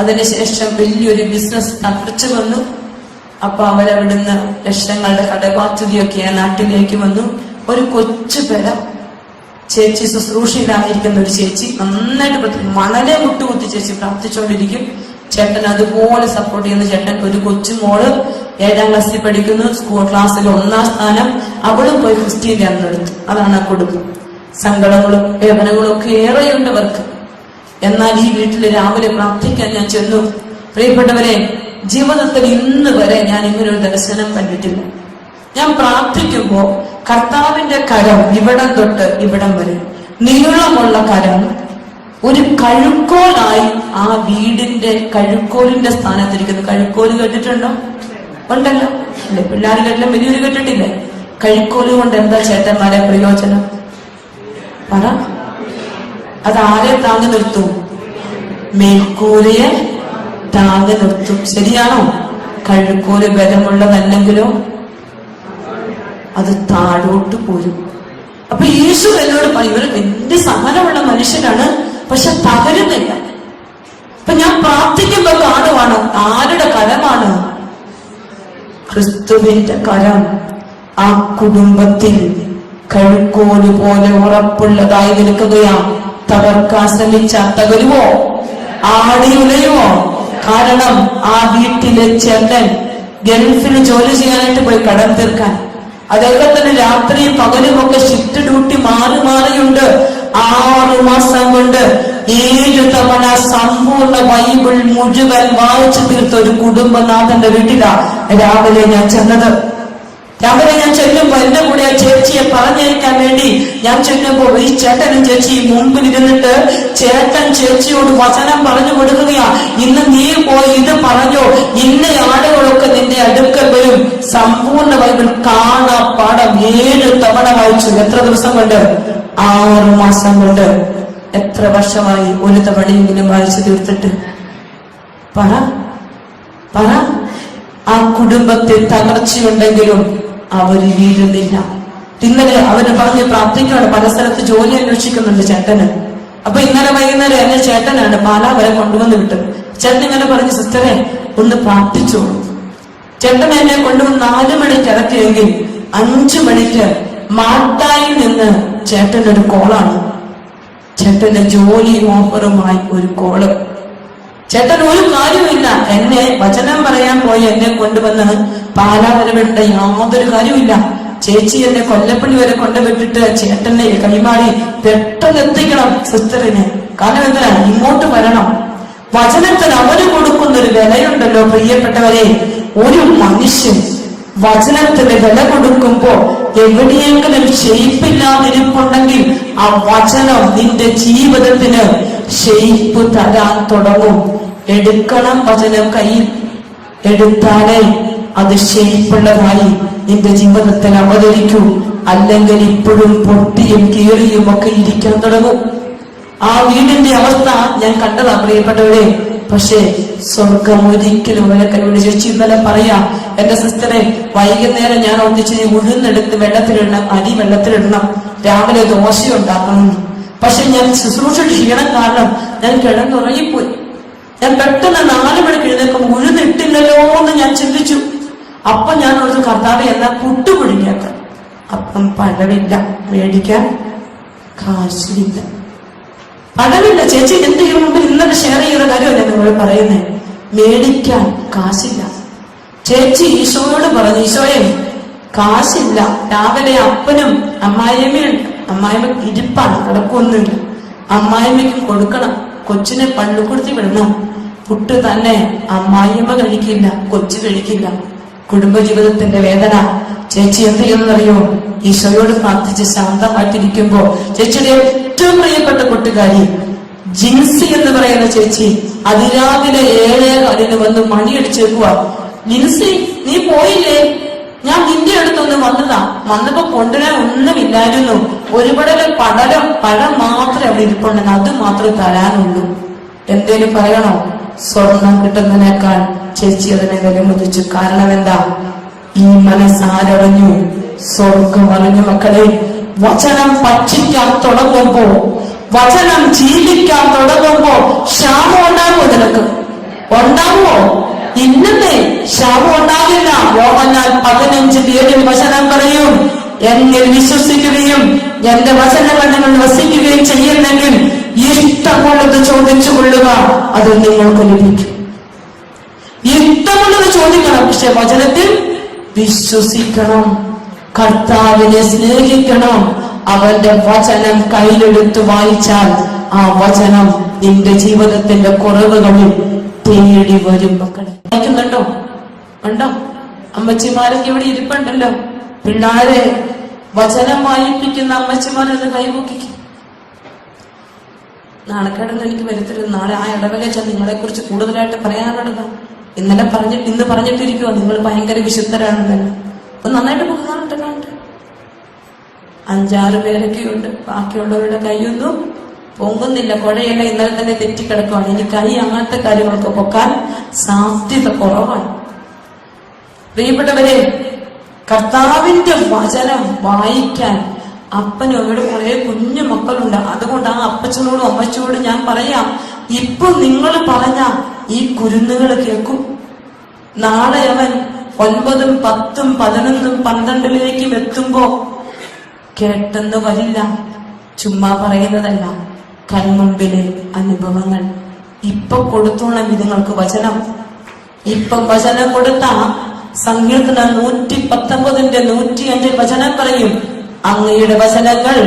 അതിനുശേഷം വലിയൊരു ബിസിനസ് തകർച്ച വന്നു. അപ്പൊ അവരവിടുന്ന് ലക്ഷങ്ങളുടെ കടബാധ്യതയൊക്കെ നാട്ടിലേക്ക് വന്നു. ഒരു കൊച്ചു പേര ചേച്ചി ശുശ്രൂഷയിലായിരിക്കുന്ന ഒരു ചേച്ചി നന്നായിട്ട് മണലെ മുട്ടുകുത്തി ചേച്ചി പ്രാർത്ഥിച്ചുകൊണ്ടിരിക്കും. ചേട്ടൻ അതുപോലെ സപ്പോർട്ട് ചെയ്യുന്ന ചേട്ടൻ. ഒരു കൊച്ചു മോള് 7ാം ക്ലാസ്സിൽ പഠിക്കുന്നു. സ്കൂൾ ക്ലാസ്സിൽ 1ാം സ്ഥാനം. അവളും പോയി ക്രിസ്ത്യൻ അന്നെടുത്തു. അതാണ് ആ കുടുംബം. സങ്കടങ്ങളും വേദനകളും ഒക്കെ ഏറെയുണ്ട് അവർക്ക്. എന്നാൽ ഈ വീട്ടിൽ രാവിലെ പ്രാർത്ഥിക്കാൻ ഞാൻ ചെന്നു. പ്രിയപ്പെട്ടവരെ, ജീവിതത്തിൽ ഇന്ന് വരെ ഞാൻ ഇങ്ങനൊരു ദർശനം കണ്ടിട്ടില്ല. ഞാൻ പ്രാർത്ഥിക്കുമ്പോ കർത്താവിന്റെ കരം ഇവിടം തൊട്ട് ഇവിടം വരെ നീളമുള്ള കരം ഒരു കഴുക്കോലായി ആ വീടിന്റെ കഴുക്കോലിന്റെ സ്ഥാനത്തിരിക്കുന്നു. കഴുക്കോല് കേട്ടിട്ടുണ്ടോ? ഉണ്ടല്ലോ അല്ലെ? പിള്ളേർ കേട്ടില്ല, വലിയൊരു കേട്ടിട്ടില്ലേ? കഴുക്കോല് കൊണ്ട് എന്താ ചേട്ടന്മാരെ പ്രയോജനം? പറ. അതാരെ താങ്ങി നിർത്തും? മേൽക്കൂരയെ താങ്ങി നിർത്തും. ശരിയാണോ? കഴുക്കോല് ബലമുള്ളതല്ലെങ്കിലോ അത് താഴോട്ട് പോരും. അപ്പൊ യേശു എന്നോട് പറയും, ഇവർ വലിയ സഹനമുള്ള മനുഷ്യരാണ്, പക്ഷെ തകരുന്നില്ല. അപ്പൊ ഞാൻ പ്രാർത്ഥിക്കുമ്പോ കാണുവാണ് ആരുടെ കരമാണ്? ക്രിസ്തുവിന്റെ കരം ആ കുടുംബത്തിൽ കഴുക്കോല് പോലെ ഉറപ്പുള്ളതായി നിൽക്കുകയാ. തകർക്കാൻ ശ്രമിച്ചാൽ തകരുവോ? ആടിയുലയുവോ? കാരണം ആ വീട്ടിലെ ചേട്ടൻ ഗൾഫിൽ ജോലി ചെയ്യാനായിട്ട് പോയി കടം തീർക്കാൻ. അദ്ദേഹത്തിന് രാത്രിയും പകലുമൊക്കെ ഷിഫ്റ്റ് ഡ്യൂട്ടി മാറി മാറിയുണ്ട്. 6 മാസം കൊണ്ട് 7 തവണ സമ്പൂർണ്ണ ബൈബിൾ മുഴുവൻ വായിച്ചു തീർത്ത ഒരു കുടുംബനാഥന്റെ വീട്ടിലാ രാവിലെ ഞാൻ ചെന്നത്. രാവിലെ ഞാൻ ചെല്ലുമ്പോ എന്റെ കൂടെ ആ ചേച്ചിയെ പറഞ്ഞയക്കാൻ വേണ്ടി ഞാൻ ചെല്ലുമ്പോ ഈ ചേട്ടനും ചേച്ചിയും മുമ്പിൽ ഇരുന്നിട്ട് ചേട്ടൻ ചേച്ചിയോട് വചനം പറഞ്ഞു കൊടുക്കുകയാ. ഇന്ന് നീ പോയി ഇത് പറഞ്ഞോ, ഇന്ന ആളുകളൊക്കെ നിന്റെ അടുക്കൽ വരും. സമ്പൂർണ്ണ ബൈബിൾ കാണാപ്പാഠം 7 തവണ വായിച്ചു. എത്ര ദിവസം കൊണ്ട്? 6 മാസം കൊണ്ട്. എത്ര വർഷമായി ഒരു തവണയെങ്കിലും വായിച്ചു തീർത്തിട്ട്? പറ പറ. ആ കുടുംബത്തിൽ തകർച്ചയുണ്ടെങ്കിലും അവര് വീഴുന്നില്ല. ഇന്നലെ അവര് പറഞ്ഞ് പ്രാർത്ഥിക്കുകയാണ്. പല സ്ഥലത്ത് ജോലി അന്വേഷിക്കുന്നുണ്ട് ചേട്ടന്. അപ്പൊ ഇന്നലെ വൈകുന്നേരം എന്നെ ചേട്ടനാണ് പാലാ വരെ കൊണ്ടുവന്ന് വിട്ടത്. ചേട്ടൻ ഇങ്ങനെ പറഞ്ഞു, സിസ്റ്ററെ ഒന്ന് പ്രാർത്ഥിച്ചോളൂ. ചേട്ടൻ എന്നെ കൊണ്ടുവന്ന് 4 മണിക്ക് ഇറക്കിയെങ്കിൽ 5 മണിക്ക് മാട്ടായിൽ നിന്ന് ചേട്ടനൊരു കോളാണ്. ചേട്ടന്റെ ജോലി ഓഫറുമായി ഒരു കോള്. ചേട്ടൻ ഒരു കാര്യമില്ല, എന്നെ വചനം പറയാൻ പോയി എന്നെ കൊണ്ടുവന്ന് പാലാ വരെ വിടേണ്ട യാതൊരു കാര്യമില്ല. ചേച്ചി എന്നെ കൊല്ലപ്പള്ളി വരെ കൊണ്ടുവിട്ടിട്ട് ചേട്ടനെ കൈമാറി പെട്ടെന്ന് എത്തിക്കണം സിസ്റ്ററിനെ. കാരണം എന്തിനാ? ഇങ്ങോട്ട് വരണം. വചനത്തിന് അവര് കൊടുക്കുന്നൊരു വിലയുണ്ടല്ലോ പ്രിയപ്പെട്ടവരെ. ഒരു മനുഷ്യൻ വചനത്തിന് വില കൊടുക്കുമ്പോ എവിടെയെങ്കിലും ഷെയ്പ്പില്ലാതിരിപ്പുണ്ടെങ്കിൽ ആ വചനം നിന്റെ ജീവിതത്തിന് ഷെയ്പ്പ് തരാൻ തുടങ്ങും. എടുക്കണം വചനം കയ്യിൽ. എടുത്താലേ അത് ഷെയ്പ്പുള്ളതായി നിന്റെ ജീവിതത്തിൽ അവതരിക്കൂ. അല്ലെങ്കിൽ ഇപ്പോഴും പൊട്ടിയും കീറിയും ഒക്കെ ഇരിക്കാൻ തുടങ്ങും. ആ വീടിന്റെ അവസ്ഥ ഞാൻ കണ്ടതാ പ്രിയപ്പെട്ടവരെ. പക്ഷേ സ്വർഗം ഒരിക്കലും അവരെ കൈവിട്. ചേച്ചി ഇന്നലെ പറയാ, എന്റെ സിസ്റ്ററെ വൈകുന്നേരം ഞാൻ ഒന്നിച്ചിരി ഉഴുന്നെടുത്ത് വെള്ളത്തിലിടണം, അരി വെള്ളത്തിലിടണം, രാവിലെ ദോശ ഉണ്ടാക്കണം. പക്ഷെ ഞാൻ ശുശ്രൂഷ ക്ഷീണം കാരണം ഞാൻ കിടന്നുറങ്ങിപ്പോയി. ഞാൻ പെട്ടെന്ന് 4 മണിക്ക് എഴുന്നേൽക്കും ഉഴുന്നിട്ടില്ലല്ലോ എന്ന് ഞാൻ ചിന്തിച്ചു. അപ്പൊ ഞാൻ ഒരു കർത്താവ് എന്നാ പുട്ടുപിടിക്കാത്ത അപ്പം പഴവില്ല, മേടിക്കാൻ കാശില്ല. പണമില്ല. ചേച്ചി എന്റെ ഈ മുമ്പിൽ ഇന്നലെ ഷെയർ ചെയ്ത കാര്യമല്ല നിങ്ങൾ പറയുന്നത്. മേടിക്കാൻ കാശില്ല. ചേച്ചി ഈശോയോട് പറഞ്ഞു, ഈശോയെ കാശില്ല, രാവിലെ അപ്പനും അമ്മായിയമ്മയുണ്ട്, അമ്മായിമ്മ ഇരിപ്പാണ്, കിടക്കൊന്നുമില്ല, അമ്മായിമ്മയ്ക്ക് കൊടുക്കണം, കൊച്ചിനെ പള്ളിക്കൂടത്തിൽ വിടണം, പുട്ട് തന്നെ അമ്മായിയമ്മ കഴിക്കില്ല, കൊച്ചു കഴിക്കില്ല, കുടുംബജീവിതത്തിന്റെ വേദന. ചേച്ചി എന്ത് ചെയ്യുന്നറിയോ? ഈശോയോട് പ്രാർത്ഥിച്ച് ശാന്തമായിട്ടിരിക്കുമ്പോ ചേച്ചിയുടെ ഏറ്റവും പ്രിയപ്പെട്ട കൂട്ടുകാരി ജിൻസി എന്ന് പറയുന്ന ചേച്ചി അതിരാവിലെ 7:15 വന്ന് മണിയടിച്ചേക്കുക. ജിൻസി, നീ പോയില്ലേ? ഞാൻ നിന്റെ അടുത്തൊന്ന് വന്നതാ. വന്നപ്പോ കൊണ്ടുവരാൻ ഒന്നുമില്ലായിരുന്നു. ഒരുപാട് പഴം മാത്രമേ അവിടെ ഇരിപ്പുണ്ടെന്ന്, അത് മാത്രമേ തരാനുള്ളൂ. എന്തേലും പറയണോ? സ്വർണം കിട്ടുന്നതിനേക്കാൾ ചേച്ചി അതിനെ വിലമതിച്ചു. കാരണം എന്താ? ഈ മനസ്സാരറിഞ്ഞു, സ്വർഗം അറിഞ്ഞു. മക്കളെ, വചനം ഭക്ഷിക്കാൻ തുടങ്ങുമ്പോ, വചനം ജീവിക്കാൻ തുടങ്ങുമ്പോ ക്ഷാമം ഉണ്ടാകുമോ? നിനക്ക് ഉണ്ടാവുമോ? ഇന്നത്തെ ക്ഷാമം ഉണ്ടാകില്ല. യോഹന്നാൻ 15:7 വചനം പറയും, എന്നിൽ വിശ്വസിക്കുകയും എന്റെ വചനങ്ങൾ നിങ്ങൾ വസിക്കുകയും ചെയ്യുന്നെങ്കിൽ ഇഷ്ടമുള്ളത് ചോദിച്ചു കൊള്ളുക, അത് നിങ്ങൾക്ക് ലഭിക്കും. ഇഷ്ടമുള്ളത് ചോദിക്കണം, പക്ഷെ വചനത്തിൽ വിശ്വസിക്കണം. കർത്താവിനെ സ്നേഹിക്കണം. അവന്റെ വചനം കയ്യിലെടുത്ത് വായിച്ചാൽ ആ വചനം നിന്റെ ജീവിതത്തിന്റെ കുറവുകളിൽ തേടി വരും. മക്കളെ വായിക്കുന്നുണ്ടോ? ഉണ്ടോ? അമ്മച്ചിമാരൊക്കെ ഇവിടെ ഇരിപ്പുണ്ടല്ലോ. പിള്ളാരെ വചനം വായിപ്പിക്കുന്ന അമ്മച്ചിമാരെന്ന് കൈപൊക്കിക്കും. നാണക്കേടൊന്നും എനിക്ക് വരുത്തരുത്. നാളെ ആ ഇടവകച്ച നിങ്ങളെ കുറിച്ച് കൂടുതലായിട്ട് പറയാനുള്ളത്. ഇന്ന് പറഞ്ഞിട്ടിരിക്കുവോ നിങ്ങൾ ഭയങ്കര വിശുദ്ധരാണെന്ന്. അപ്പൊ നന്നായിട്ട് പോകുന്നുണ്ട്. 5-6 പേരൊക്കെ ഉണ്ട്. ബാക്കിയുള്ളവരുടെ കൈയൊന്നും പൊങ്ങുന്നില്ല. കുഴയല്ല, ഇന്നലെ തന്നെ തെറ്റിക്കിടക്കുവാണ്. ഇനി കൈ അങ്ങനത്തെ കാര്യങ്ങളൊക്കെ പൊക്കാൻ സാധ്യത കുറവാണ്. പ്രിയപ്പെട്ടവരെ, കർത്താവിന്റെ വചനം വായിക്കാൻ അപ്പനും അമ്മയുടെ കുറെ കുഞ്ഞു മക്കളുണ്ട്. അതുകൊണ്ട് ആ അപ്പച്ചനോടും അമ്മച്ചോടും ഞാൻ പറയാം, ഇപ്പൊ നിങ്ങൾ പറഞ്ഞ ഈ കുരുന്നുകൾ കേൾക്കും. നാളെ അവൻ 9, 10, 11, 12 എത്തുമ്പോ കേട്ടെന്ന് വരില്ല. ചുമ്മാ പറയുന്നതല്ല, കൺമുമ്പിലെ അനുഭവങ്ങൾ. ഇപ്പൊ കൊടുത്തോളം ഇതുങ്ങൾക്ക് വചനം. ഇപ്പൊ വചനം കൊടുത്ത സങ്കീർത്തനം 119:105 വചനം പറയും, അങ്ങയുടെ വചനങ്ങൾ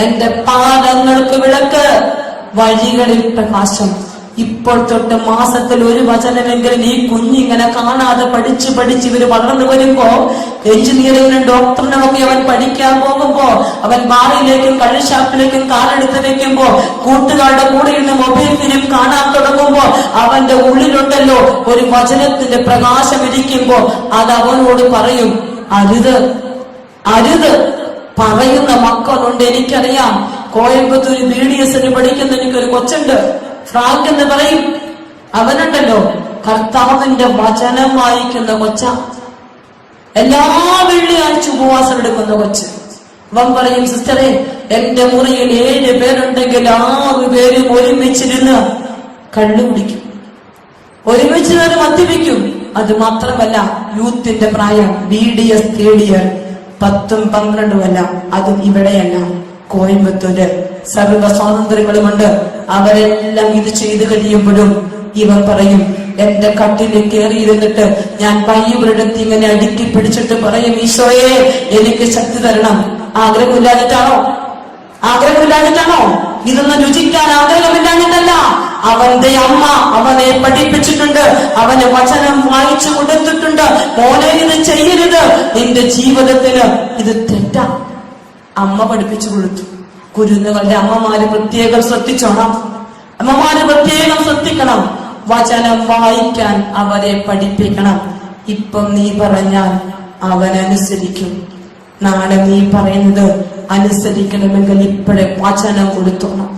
എന്റെ പാദങ്ങൾക്ക് വിളക്ക്, വഴികളിൽ പ്രകാശം. ഇപ്പോൾ തൊട്ട് മാസത്തിൽ ഒരു വചനമെങ്കിലും ഈ കുഞ്ഞിങ്ങനെ കാണാതെ പഠിച്ച് ഇവര് വളർന്നു വരുമ്പോ, എഞ്ചിനീയറിംഗിനും ഡോക്ടറിനും ഒക്കെ അവൻ പഠിക്കാൻ പോകുമ്പോ, അവൻ ബാറിലേക്കും കള്ളുഷാപ്പിലേക്കും കാലെടുത്ത് വെക്കുമ്പോ, കൂട്ടുകാരുടെ കൂടെ ഇരുന്ന് മൊബൈൽ ഫിലിം കാണാൻ തുടങ്ങുമ്പോ, അവന്റെ ഉള്ളിലുണ്ടല്ലോ ഒരു വചനത്തിന്റെ പ്രകാശം ഇരിക്കുമ്പോ അത് അവനോട് പറയും, അരുത് പറയുന്ന മക്കളുണ്ട്. എനിക്കറിയാം, കോയമ്പത്തൂർ BDSന് പഠിക്കുന്ന എനിക്കൊരു കൊച്ചുണ്ട്, ഫ്രാങ്ക് എന്ന് പറയും. അവനുണ്ടല്ലോ കർത്താവിന്റെ വചനം വായിക്കുന്ന കൊച്ച. എല്ലാ വെള്ളിയാഴ്ച ഉപവാസം എടുക്കുന്ന കൊച്ച്. അവൻ പറയും, സിസ്റ്ററെ, എന്റെ മുറിയിൽ 7 പേരുണ്ടെങ്കിൽ 6 പേരും ഒരുമിച്ചിരുന്ന് കള്ളു കുടിക്കും, ഒരുമിച്ചിരുന്ന് മദ്യപിക്കും. അത് മാത്രമല്ല, യൂത്തിന്റെ പ്രായം BDS തേടിയ 10ഉം 12ഉം അല്ല, അതും ഇവിടെയല്ല, കോയമ്പത്തൂര്. സർവ സ്വാതന്ത്ര്യങ്ങളുമുണ്ട്. അവരെല്ലാം ഇത് ചെയ്തു കഴിയുമ്പോഴും ഇവൻ പറയും, എന്റെ കട്ടിലിൽ കയറിയിരുന്നിട്ട് ഞാൻ ബൈബിളെടുത്ത് ഇങ്ങനെ അടുക്കി പിടിച്ചിട്ട് പറയും, ഈശോയെ എനിക്ക് ശക്തി തരണം. ആഗ്രഹമില്ലാഞ്ഞിട്ടാണോ? ഇതൊന്നും രുചിക്കാൻ ആഗ്രഹമില്ലാഞ്ഞിട്ടല്ല. അവന്റെ അമ്മ അവനെ പഠിപ്പിച്ചിട്ടുണ്ട്, അവന് വചനം വായിച്ചു കൊടുത്തിട്ടുണ്ട്. മോനെ, ഇത് ചെയ്യരുത്, നിന്റെ ജീവിതത്തിന് ഇത് തെറ്റാ. അമ്മ പഠിപ്പിച്ചു കൊടുത്തു. കുരുന്നുകളുടെ അമ്മമാര് പ്രത്യേകം ശ്രദ്ധിച്ചോണം. അമ്മമാര് പ്രത്യേകം ശ്രദ്ധിക്കണം. വചനം വായിക്കാൻ അവരെ പഠിപ്പിക്കണം. ഇപ്പം നീ പറഞ്ഞാൽ അവനനുസരിക്കും. നാളെ നീ പറയുന്നത് അനുസരിക്കണമെങ്കിൽ ഇപ്പോഴേ വചനം കൊടുത്തോണം.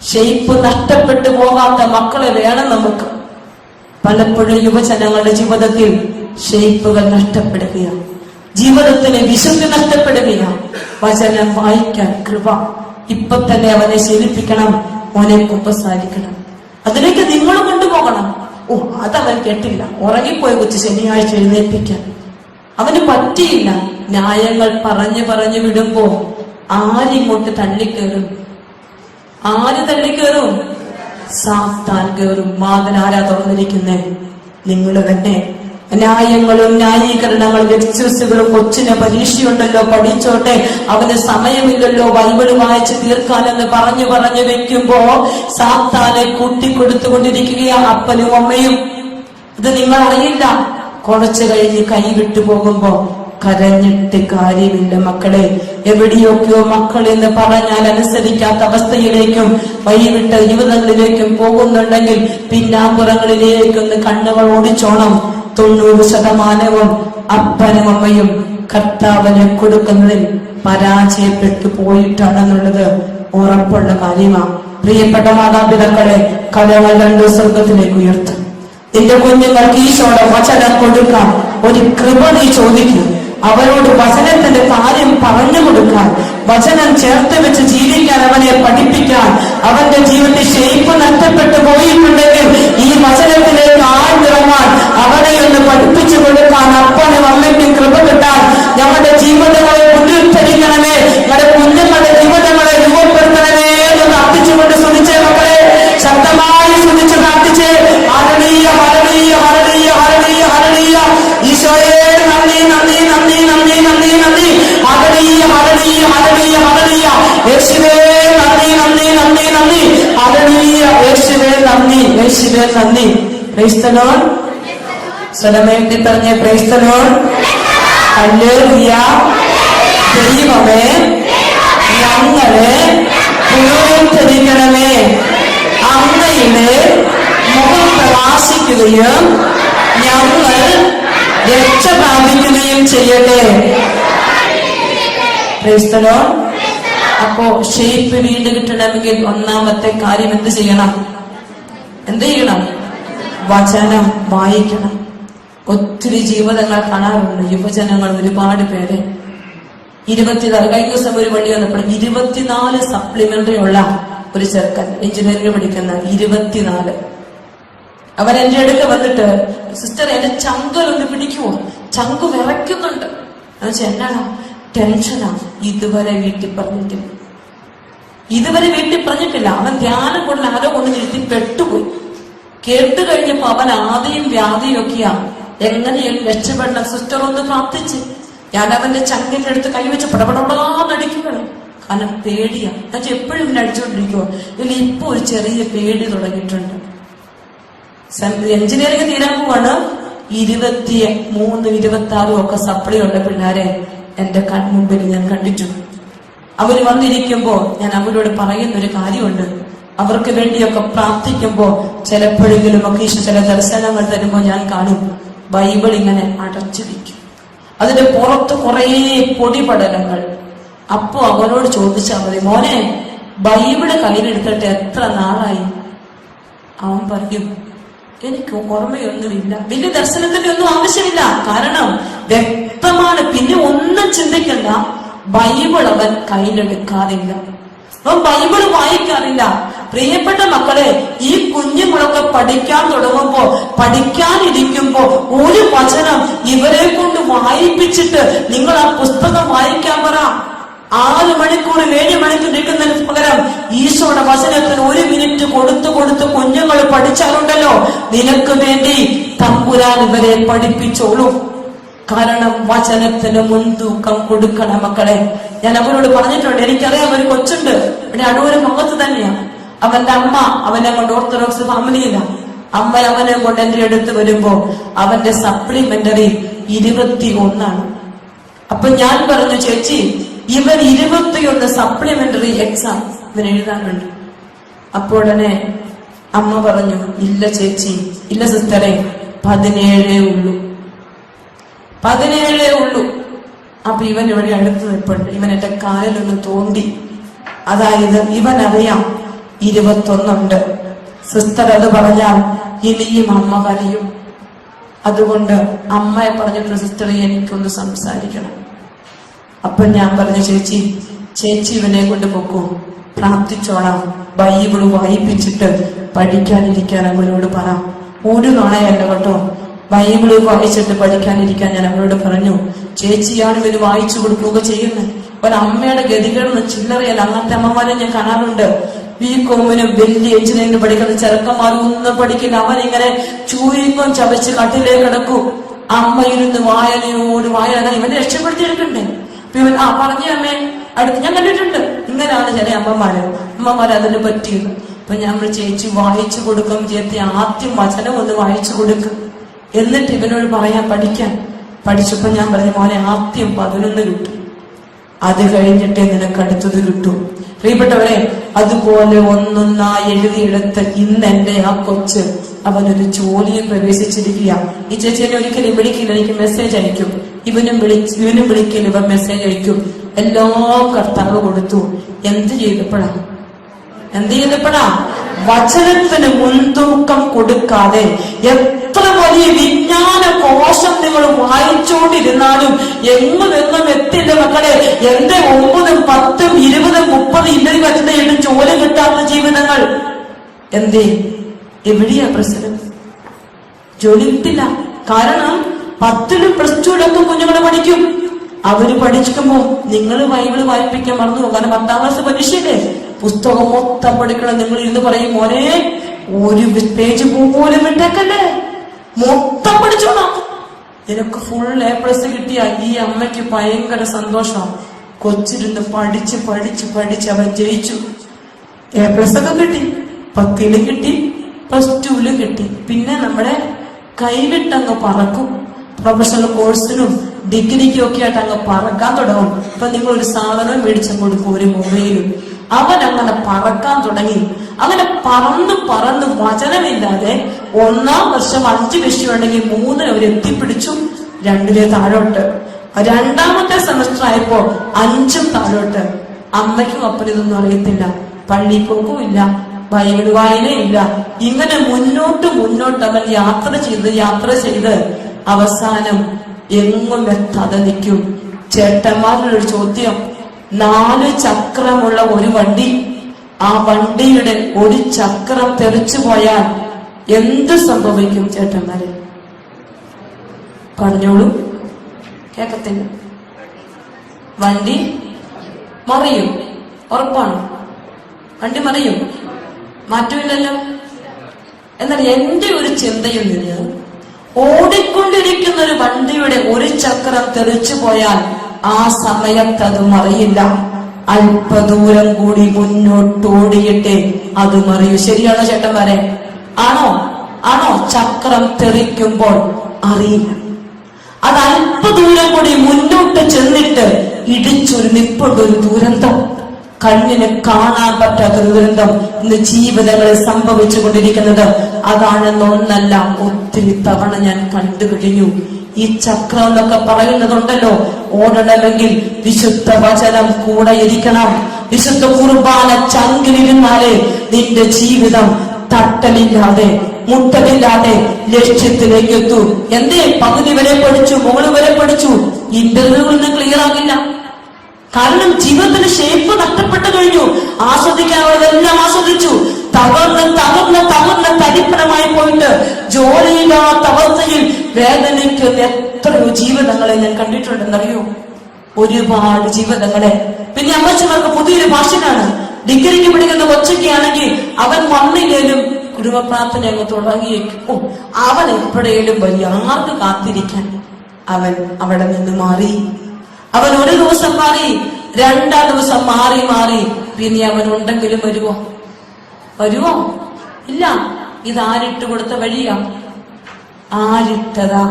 ഷെയ്പ്പ് നഷ്ടപ്പെട്ടു പോകാത്ത മക്കളെ വേണം നമുക്ക്. പലപ്പോഴും യുവജനങ്ങളുടെ ജീവിതത്തിൽ ഷെയ്പ്പുകൾ നഷ്ടപ്പെടുകയാണ്, ജീവിതത്തിന് വിശുദ്ധി നഷ്ടപ്പെടുകയാണ്. വചനം വായിക്കാൻ കൃപ. ഇപ്പൊ തന്നെ അവനെ ശീലിപ്പിക്കണം, മോനെ കുമ്പസാരിക്കണം. അതിലേക്ക് നിങ്ങൾ കൊണ്ടുപോകണം. അതവൻ കേട്ടില്ല, ഉറങ്ങിപ്പോയി കൊച്ചു, ശനിയാഴ്ച എഴുന്നേൽപ്പിക്കാൻ അവന് പറ്റിയില്ല. ന്യായങ്ങൾ പറഞ്ഞു വിടുമ്പോ ആരിങ്ങോട്ട് തള്ളിക്കേറും, ആര് തള്ളി കയറും? സാത്താൻ കയറും. വാതിലാരാ തുറന്നിരിക്കുന്നേ? നിങ്ങൾ തന്നെ. ന്യായങ്ങളും ന്യായീകരണങ്ങളും എക്സ്ക്യൂസുകളും, കൊച്ചിന് പരീക്ഷയുണ്ടല്ലോ പഠിച്ചോട്ടെ, അവന് സമയമില്ലല്ലോ ബൈബിള് വായിച്ച് തീർക്കാനെന്ന് പറഞ്ഞു വെക്കുമ്പോ സാത്താനെ കൂട്ടിക്കൊടുത്തുകൊണ്ടിരിക്കുകയാ അപ്പനും അമ്മയും. ഇത് നിങ്ങൾ അറിയില്ല. കുറച്ചു കഴിഞ്ഞ് കൈ വിട്ടു പോകുമ്പോ കരഞ്ഞിട്ട് കാര്യമില്ല മക്കളെ. എവിടെയൊക്കെയോ മക്കൾ എന്ന് പറഞ്ഞാൽ അനുസരിക്കാത്ത അവസ്ഥയിലേക്കും വഴിവിട്ട ജീവിതങ്ങളിലേക്കും പോകുന്നുണ്ടെങ്കിൽ പിന്നാമ്പുറങ്ങളിലേക്കൊന്ന് കണ്ണുകൾ ഓടിച്ചോണം. 90% അപ്പനും അമ്മയും കർത്താവിനെ കൊടുക്കുന്നതിൽ പരാജയപ്പെട്ടു പോയിട്ടാണെന്നുള്ളത് ഉറപ്പുള്ള കാര്യമാണ്. പ്രിയപ്പെട്ട മാതാപിതാക്കളെ, കലകൾ 2 സ്വർഗത്തിലേക്ക് ഉയർത്തും. നിന്റെ കുഞ്ഞുങ്ങൾക്ക് ഈശോയുടെ വചനം കൊടുക്കാൻ ഒരു കൃപ നീ ചോദിക്കും. അവരോട് വചനത്തിന്റെ കാര്യം പറഞ്ഞു കൊടുക്കാൻ, വചനം ചേർത്ത് വെച്ച് ജീവിക്കാൻ അവനെ പഠിപ്പിക്കാൻ. അവന്റെ ജീവിതത്തിൽ ഷേപ്പ് നഷ്ടപ്പെട്ടു പോയിട്ടുണ്ടെങ്കിൽ ഈ വചനത്തിലേക്ക് ആഴ്ന്നിറങ്ങാൻ അവനെ ഒന്ന് പഠിപ്പിച്ചു കൊടുക്കാൻ അപ്പനും അമ്മയ്ക്കും കൃപ കിട്ടാൻ ഞങ്ങളുടെ ജീവിതങ്ങളെ പുനരുദ്ധരിക്കണമേ. ഞങ്ങളുടെ കുഞ്ഞുങ്ങളുടെ ജീവിതങ്ങളെ രൂപപ്പെടുത്തണമേ എന്ന് പ്രാർത്ഥിച്ചുകൊണ്ട് ശ്രമിച്ചേ മക്കളെ. ശക്തമായി ശ്രമിച്ച് പ്രാർത്ഥിച്ചേ. ഹല്ലേലൂയ, ഹല്ലേലൂയ, ഹല്ലേലൂയ, ഹല്ലേലൂയ, ഹല്ലേലൂയ. ഈശോയെ നന്ദി, നന്ദി, നന്ദി, നന്ദി, നന്ദി, നന്ദി. ഹല്ലേലൂയ, ഹല്ലേലൂയ, ഹല്ലേലൂയ, ഹല്ലേലൂയ. യേശുവേ നന്ദി, നന്ദി, നന്ദി, നന്ദി. ഹല്ലേലൂയ. യേശുവേ നന്ദി, യേശുവേ നന്ദി. Praise the Lord. സ്വരമേറ്റി പറഞ്ഞേ പ്രൈസ് ദി ലോർഡ്. ഹല്ലേലൂയ. ദൈവമേ ഞങ്ങളെ പുനരുദ്ധരിക്കണമേ. അങ്ങയുടെ മുഖം പ്രകാശിക്കുകയും ഞങ്ങൾ രക്ഷ പ്രാപിക്കുകയും ചെയ്യട്ടെ. Praise the Lord. അപ്പോ ഷേപ്പ് വീണ്ടും കിട്ടണമെങ്കിൽ ഒന്നാമത്തെ കാര്യം എന്ത് ചെയ്യണം? വചനം വായിക്കണം. ഒത്തിരി ജീവിതങ്ങൾ കാണാറുണ്ട്. യുവജനങ്ങൾ ഒരുപാട് പേര് 24 കഴിഞ്ഞ ദിവസം ഒരു വഴി വന്നപ്പോൾ 24 സപ്ലിമെന്ററി ഉള്ള ഒരു ചെറുക്കൻ എഞ്ചിനീയറിംഗ് പഠിക്കുന്ന 24. അവൻ എന്റെ അടുക്ക വന്നിട്ട്, സിസ്റ്റർ എന്റെ ചങ്കൊന്ന് പിടിക്കുമോ? ചങ്ക് വിറയ്ക്കുന്നുണ്ട്. എന്നുവെച്ചാൽ എന്നാണ്? ടെൻഷനാ. ഇതുവരെ വീട്ടിൽ പറഞ്ഞിട്ടില്ല. അവൻ ധ്യാനം കൊണ്ട് ആരോ കൊണ്ട് നിർത്തി പെട്ടുപോയി. കേട്ടു കഴിഞ്ഞപ്പോ അവൻ ആദ്യം വ്യാധിയും ഒക്കെയാ. എങ്ങനെയും രക്ഷപ്പെടണം സിസ്റ്റർ ഒന്ന് പ്രാർത്ഥിച്ച്. ഞാൻ അവന്റെ ചങ്കിന്റെ അടുത്ത് കൈവച്ച് പടപടാന്നടിക്കുകയാണ്. കാരണം പേടിയാ. എന്നുവെച്ചാൽ എപ്പോഴും ഇങ്ങനെ അടിച്ചുകൊണ്ടിരിക്കുവോ. ഇതിൽ ഇപ്പൊ ഒരു ചെറിയ പേടി തുടങ്ങിയിട്ടുണ്ട്. എഞ്ചിനീയറിംഗ് തീരാൻ പോവാണ്. 23, 26 ഒക്കെ സപ്ലി ഉള്ള പിള്ളേരെ എന്റെ കൺമുമ്പിൽ ഞാൻ കണ്ടിട്ടുണ്ട്. അവര് വന്നിരിക്കുമ്പോ ഞാൻ അവരോട് പറയുന്നൊരു കാര്യമുണ്ട്. അവർക്ക് വേണ്ടിയൊക്കെ പ്രാർത്ഥിക്കുമ്പോ ചിലപ്പോഴെങ്കിലും ഒക്കെ ഈശോ ചില ദർശനങ്ങൾ തരുമ്പോ ഞാൻ കാണും ബൈബിൾ ഇങ്ങനെ അടച്ചിരിക്കും. അതിന്റെ പുറത്ത് കുറേ പൊടിപടലങ്ങൾ. അപ്പോ അവനോട് ചോദിച്ചാൽ മതി, മോനെ ബൈബിള് കയ്യിലെടുത്തിട്ട് എത്ര നാളായി? അവൻ പറയും, എനിക്ക് ഓർമ്മയൊന്നുമില്ല. വലിയ ദർശനത്തിന്റെ ഒന്നും ആവശ്യമില്ല. കാരണം വ്യക്തമാണ്. പിന്നെ ഒന്നും ചിന്തിക്കണ്ട. ബൈബിൾ അവൻ കയ്യിലെടുക്കാറില്ല. അവൻ ബൈബിള് വായിക്കാറില്ല. പ്രിയപ്പെട്ട മക്കളെ, ഈ കുഞ്ഞുങ്ങളൊക്കെ പഠിക്കാൻ തുടങ്ങുമ്പോ, പഠിക്കാനിരിക്കുമ്പോ ഒരു വചനം ഇവരെ കൊണ്ട് വായിപ്പിച്ചിട്ട് നിങ്ങൾ ആ പുസ്തകം വായിക്കാൻ പറ. 6 മണിക്കൂർ 7 മണിക്കൂർ ഇരിക്കുന്നതിന് പകരം ഈശോയുടെ വചനത്തിന് 1 മിനിറ്റ് കൊടുത്ത് കുഞ്ഞുങ്ങൾ പഠിച്ചാലുണ്ടല്ലോ, നിനക്ക് വേണ്ടി തമ്പുരാൻ ഇവരെ പഠിപ്പിച്ചോളൂ. കാരണം വചനത്തിന് മുൻതൂക്കം കൊടുക്കണം മക്കളെ. ഞാൻ അവരോട് പറഞ്ഞിട്ടുണ്ട്. എനിക്കറിയാം ഒരു കൊച്ചുണ്ട് ഇവിടെ അടൂര് മുഖത്ത് തന്നെയാണ്. അവന്റെ അമ്മ അവനെ കൊണ്ട് ഓർത്തഡോക്സ് ഫാമിലിയിലാണ്. അമ്മ അവനെ കൊണ്ട് എന്റെ അടുത്ത് വരുമ്പോ അവന്റെ സപ്ലിമെന്ററി 21. അപ്പൊ ഞാൻ പറഞ്ഞു, ചേച്ചി ഇവൻ 21 സപ്ലിമെന്ററി എക്സാം ഇവൻ എഴുതാനുണ്ട്. അപ്പോൾ ഉടനെ അമ്മ പറഞ്ഞു, ഇല്ല ചേച്ചി, ഇല്ല സിസ്റ്ററെ, 17 ഉള്ളൂ. അപ്പൊ ഇവൻ ഇവിടെ അടുത്ത് നിൽപ്പുണ്ട്. ഇവൻ എന്റെ കാലിലൊന്ന് തോണ്ടി. അതായത് ഇവനറിയാം 21 ഉണ്ട്. സിസ്റ്റർ അത് പറഞ്ഞാൽ ഇനിയും അമ്മ കരയും. അതുകൊണ്ട് അമ്മയെ പറഞ്ഞിട്ട് സിസ്റ്റർ എനിക്കൊന്ന് സംസാരിക്കണം. അപ്പൊ ഞാൻ പറഞ്ഞു, ചേച്ചി ഇവനെ കൊണ്ട് പൊക്കൂ, പ്രാർത്ഥിച്ചോളാം, ബൈബിള് വായിപ്പിച്ചിട്ട് പഠിക്കാനിരിക്കാൻ അവനോട് പറ. ഒരു നുണയല്ല കേട്ടോ. ബൈബിള് വായിച്ചിട്ട് പഠിക്കാനിരിക്കാൻ ഞാൻ അവരോട് പറഞ്ഞു. ചേച്ചിയാണ് ഇവര് വായിച്ചു കൊടുക്കുകയൊക്കെ ചെയ്യുന്നത്. ഒരമ്മയുടെ ഗതികളൊന്നും ചില്ലറയല്ല. അങ്ങനത്തെ അമ്മമാരെ ഞാൻ കാണാറുണ്ട്. ബികോമിനും വലിയ എഞ്ചിനീയറിംഗ് പഠിക്കുന്ന ചെറുക്കന്മാരൊന്നും പഠിക്കില്ല. അവനിങ്ങനെ ചൂരിക്കും ചവച്ച് കട്ടിലേക്ക് കിടക്കും. അമ്മയിരുന്ന് വായനയോട് വായന ഇവനെ രക്ഷപ്പെടുത്തിയെടുക്കണ്ടേ. അപ്പൊ ഇവൻ പറഞ്ഞ അമ്മേ അടുത്ത് ഞാൻ കണ്ടിട്ടുണ്ട്. ഇങ്ങനെയാണ് ചില അമ്മമാര് അതിന് പറ്റിയത്. അപ്പൊ ഞങ്ങൾ ചേച്ചി വായിച്ചു കൊടുക്കും. ചേച്ചി ആദ്യം വചനം ഒന്ന് വായിച്ചു കൊടുക്കും, എന്നിട്ട് ഇവനോട് പറയാൻ പഠിക്കാൻ. പഠിച്ചപ്പോ ഞാൻ പറഞ്ഞു, മോനെ ആദ്യം 11 കിട്ടും, അത് കഴിഞ്ഞിട്ടേ നിനക്ക് അടുത്തത് കിട്ടൂ. പ്രിയപ്പെട്ടവരെ, അതുപോലെ ഒന്നൊന്നായി എഴുതിയെടുത്ത് ഇന്ന് എന്റെ ആ കൊച്ച് അവനൊരു ജോലിയിൽ പ്രവേശിച്ചിരിക്കുക. ഈ ചേച്ചിനെ ഒരിക്കലും വിളിക്കില്ല, എനിക്ക് മെസ്സേജ് അയക്കും. ഇവനും വിളിക്കില്ല, ഇവൻ മെസ്സേജ് അയക്കും. എല്ലാം കർത്താവ് കൊടുത്തു. എന്ത് ചെയ്തപ്പോഴാ വചനത്തിന് മുൻതൂക്കം കൊടുക്കാതെ എത്ര വലിയ വിജ്ഞാന കോശം നിങ്ങൾ വായിച്ചുകൊണ്ടിരുന്നാലും എങ്ങും എത്തില്ല മക്കളെ. എന്റെ 9, 10, 20, 30 ഇന്റർവ്യൂ അറ്റൻഡ് ജോലി കിട്ടാത്ത ജീവിതങ്ങൾ എന്തേ? എവിടെയാ പ്രശ്നം? ജോലി കിട്ടില്ല. കാരണം 10ലും +2 കുഞ്ഞുങ്ങളെ പഠിക്കും. അവര് പഠിക്കുമ്പോ നിങ്ങൾ ബൈബിള് വായിപ്പിക്കാൻ മറന്നു പോകും. കാരണം 10ാം ക്ലാസ് പരീക്ഷയില്ലേ, പുസ്തകം മൊത്തം പഠിക്കണം. നിങ്ങൾ ഇരുന്ന് പറയും, മോനെ ഒരു പേജ് പോലും വിട്ടേക്കല്ലേ, മൊത്തം പഠിച്ചോളാം. നിനക്ക് ഫുൾ A+ കിട്ടിയ ഈ അമ്മയ്ക്ക് ഭയങ്കര സന്തോഷം. കൊച്ചിരുന്ന് പഠിച്ച് പഠിച്ച് പഠിച്ച് അവൻ ജയിച്ചു. A+ ഒക്കെ കിട്ടി, 10ലും കിട്ടി, +2ലും കിട്ടി. പിന്നെ നമ്മുടെ കൈവിട്ടങ്ങ് പറക്കും. പ്രൊഫഷണൽ കോഴ്സിനും ഡിഗ്രിക്കും ഒക്കെ ആയിട്ട് അങ്ങ് പറക്കാൻ തുടങ്ങും. ഇപ്പൊ നിങ്ങൾ ഒരു സാധനം മേടിച്ചു കൊടുക്കും, ഒരു മൊബൈലും. അവൻ അങ്ങനെ പറക്കാൻ തുടങ്ങി. അങ്ങനെ പറന്ന് വചനമില്ലാതെ 1ാം വർഷം 5 വിഷയമുണ്ടെങ്കിൽ 3 അവർ എത്തിപ്പിടിച്ചു, 2 താഴോട്ട്. 2ാമത്തെ സെമസ്റ്റർ ആയപ്പോ 5 താഴോട്ട്. അമ്മയ്ക്കും അപ്പനും ഇതൊന്നും അറിയത്തില്ല, പള്ളി പോക്കും ഇല്ല, ബൈബിൾ വായനയില്ല. ഇങ്ങനെ മുന്നോട്ട് അവൻ യാത്ര ചെയ്ത് അവസാനം എങ്ങും എത്താതെ നിൽക്കും. ചേട്ടന്മാരുടെ ചോദ്യം, 4 ചക്രമുള്ള ഒരു വണ്ടി, ആ വണ്ടിയുടെ ഒരു ചക്രം തെറിച്ചു പോയാൽ എന്ത് സംഭവിക്കും ചേട്ടന്മാരെ? പറഞ്ഞോളൂ. കേക്കത്തില്ല. വണ്ടി മറിയും, ഉറപ്പാണ്. വണ്ടി മറിയും, മാറ്റമില്ലല്ലോ. എന്നാൽ എന്റെ ഒരു ചിന്തയിൽ നിന്ന്, ഓടിക്കൊണ്ടിരിക്കുന്ന ഒരു വണ്ടിയുടെ ഒരു ചക്രം തെറിച്ചു പോയാൽ ആ സമയത്ത് അത് മറിയില്ല. അല്പദൂരം കൂടി മുന്നോട്ട് ഓടിയിട്ടേ അത് മറിയൂ. ശരിയാണോ ചേട്ടന്മാരെ? ആണോ? ചക്രം തെറിക്കുമ്പോൾ അറിയില്ല. അത് അല്പദൂരം കൂടി മുന്നോട്ട് ചെന്നിട്ട് ഇടിച്ചൊരു നിപ്പുണ്ട്, ഒരു ദുരന്തം, കണ്ണിന് കാണാൻ പറ്റാത്തൊരു ദുരന്തം ഇന്ന് ജീവിതങ്ങളിൽ സംഭവിച്ചു കൊണ്ടിരിക്കുന്നത്. അതാണെന്നൊന്നല്ല, ഒത്തിരി തവണ ഞാൻ കണ്ടു കഴിഞ്ഞു. ഈ ചക്രം എന്നൊക്കെ പറയുന്നതുണ്ടല്ലോ, ഓടണമെങ്കിൽ വിശുദ്ധ വചനം കൂടെ ഇരിക്കണം. വിശുദ്ധ കുർബാന ചങ്കിലിരുന്നാലേ നിന്റെ ജീവിതം തട്ടലില്ലാതെ മുട്ടലില്ലാതെ ലക്ഷ്യത്തിലേക്ക് എത്തൂ. എന്തേ? പകുതി വരെ പഠിച്ചു, മുകളിൽ വരെ പഠിച്ചു, ഇന്റർവ്യൂവിൽ ക്ലിയർ ആകില്ല. കാരണം ജീവിതത്തിന് ഷേപ്പ് നഷ്ടപ്പെട്ടു കഴിഞ്ഞു. ആസ്വദിക്കാനുള്ളതെല്ലാം ആസ്വദിച്ചു, തകർന്ന് തരിപ്പണമായി പോയിട്ട് ജോലിയില്ലാത്ത അവസ്ഥയിൽ വേദനിക്കുന്ന എത്രയോ ജീവിതങ്ങളെ ഞാൻ കണ്ടിട്ടുണ്ടെന്നറിയോ? ഒരുപാട് ജീവിതങ്ങളെ. പിന്നെ അമ്മച്ചമാർക്ക് പുതിയൊരു ഭാഷനാണ്. ഡിഗ്രിക്ക് പഠിക്കുന്ന കൊച്ചൊക്കെയാണെങ്കിൽ അവൻ വന്നില്ലേലും കുടുംബ പ്രാർത്ഥന അങ്ങ് തുടങ്ങിയേക്കും. അവൻ എപ്പോഴേലും വലിയ ആർക്ക് കാത്തിരിക്കാൻ അവൻ അവിടെ നിന്ന് മാറി. അവൻ ഒരു ദിവസം മാറി, 2ാം ദിവസം മാറി. പിന്നെ അവൻ ഉണ്ടെങ്കിലും വരുവോ? ഇല്ല. ഇതാരിട്ട് കൊടുത്ത വഴിയാ? ആരിട്ടതാ?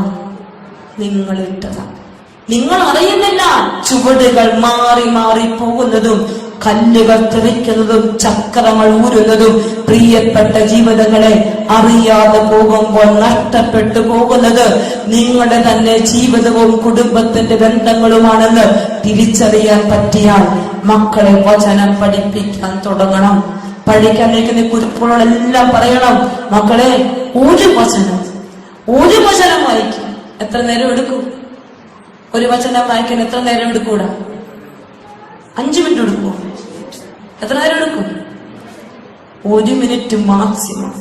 നിങ്ങളിട്ടതാ. നിങ്ങൾ അറിയുന്നില്ല. ചുവടുകൾ മാറി പോകുന്നതും, കല്ലുകൾ തെറിക്കുന്നതും, ചക്രങ്ങൾ ഊരുന്നതും പ്രിയപ്പെട്ട ജീവിതങ്ങളെ അറിയാതെ പോകുമ്പോൾ നഷ്ടപ്പെട്ടു പോകുന്നത് നിങ്ങളുടെ തന്നെ ജീവിതവും കുടുംബത്തിന്റെ ബന്ധങ്ങളുമാണെന്ന് തിരിച്ചറിയാൻ പറ്റിയാൽ മക്കളെ വചനം പഠിപ്പിക്കാൻ തുടങ്ങണം. പഠിക്കാൻ നിൽക്കുന്ന കുരുക്കളോടെല്ലാം പറയണം, മക്കളെ ഒരു വചനം വായിക്കും. എത്ര നേരം എടുക്കും? ഒരു വചനം വായിക്കാൻ എത്ര നേരം എടുക്കൂടാ? 5 മിനിറ്റ് എടുക്കുമോ? എത്ര നേരം എടുക്കും? 1 മിനിറ്റ് മാക്സിമം.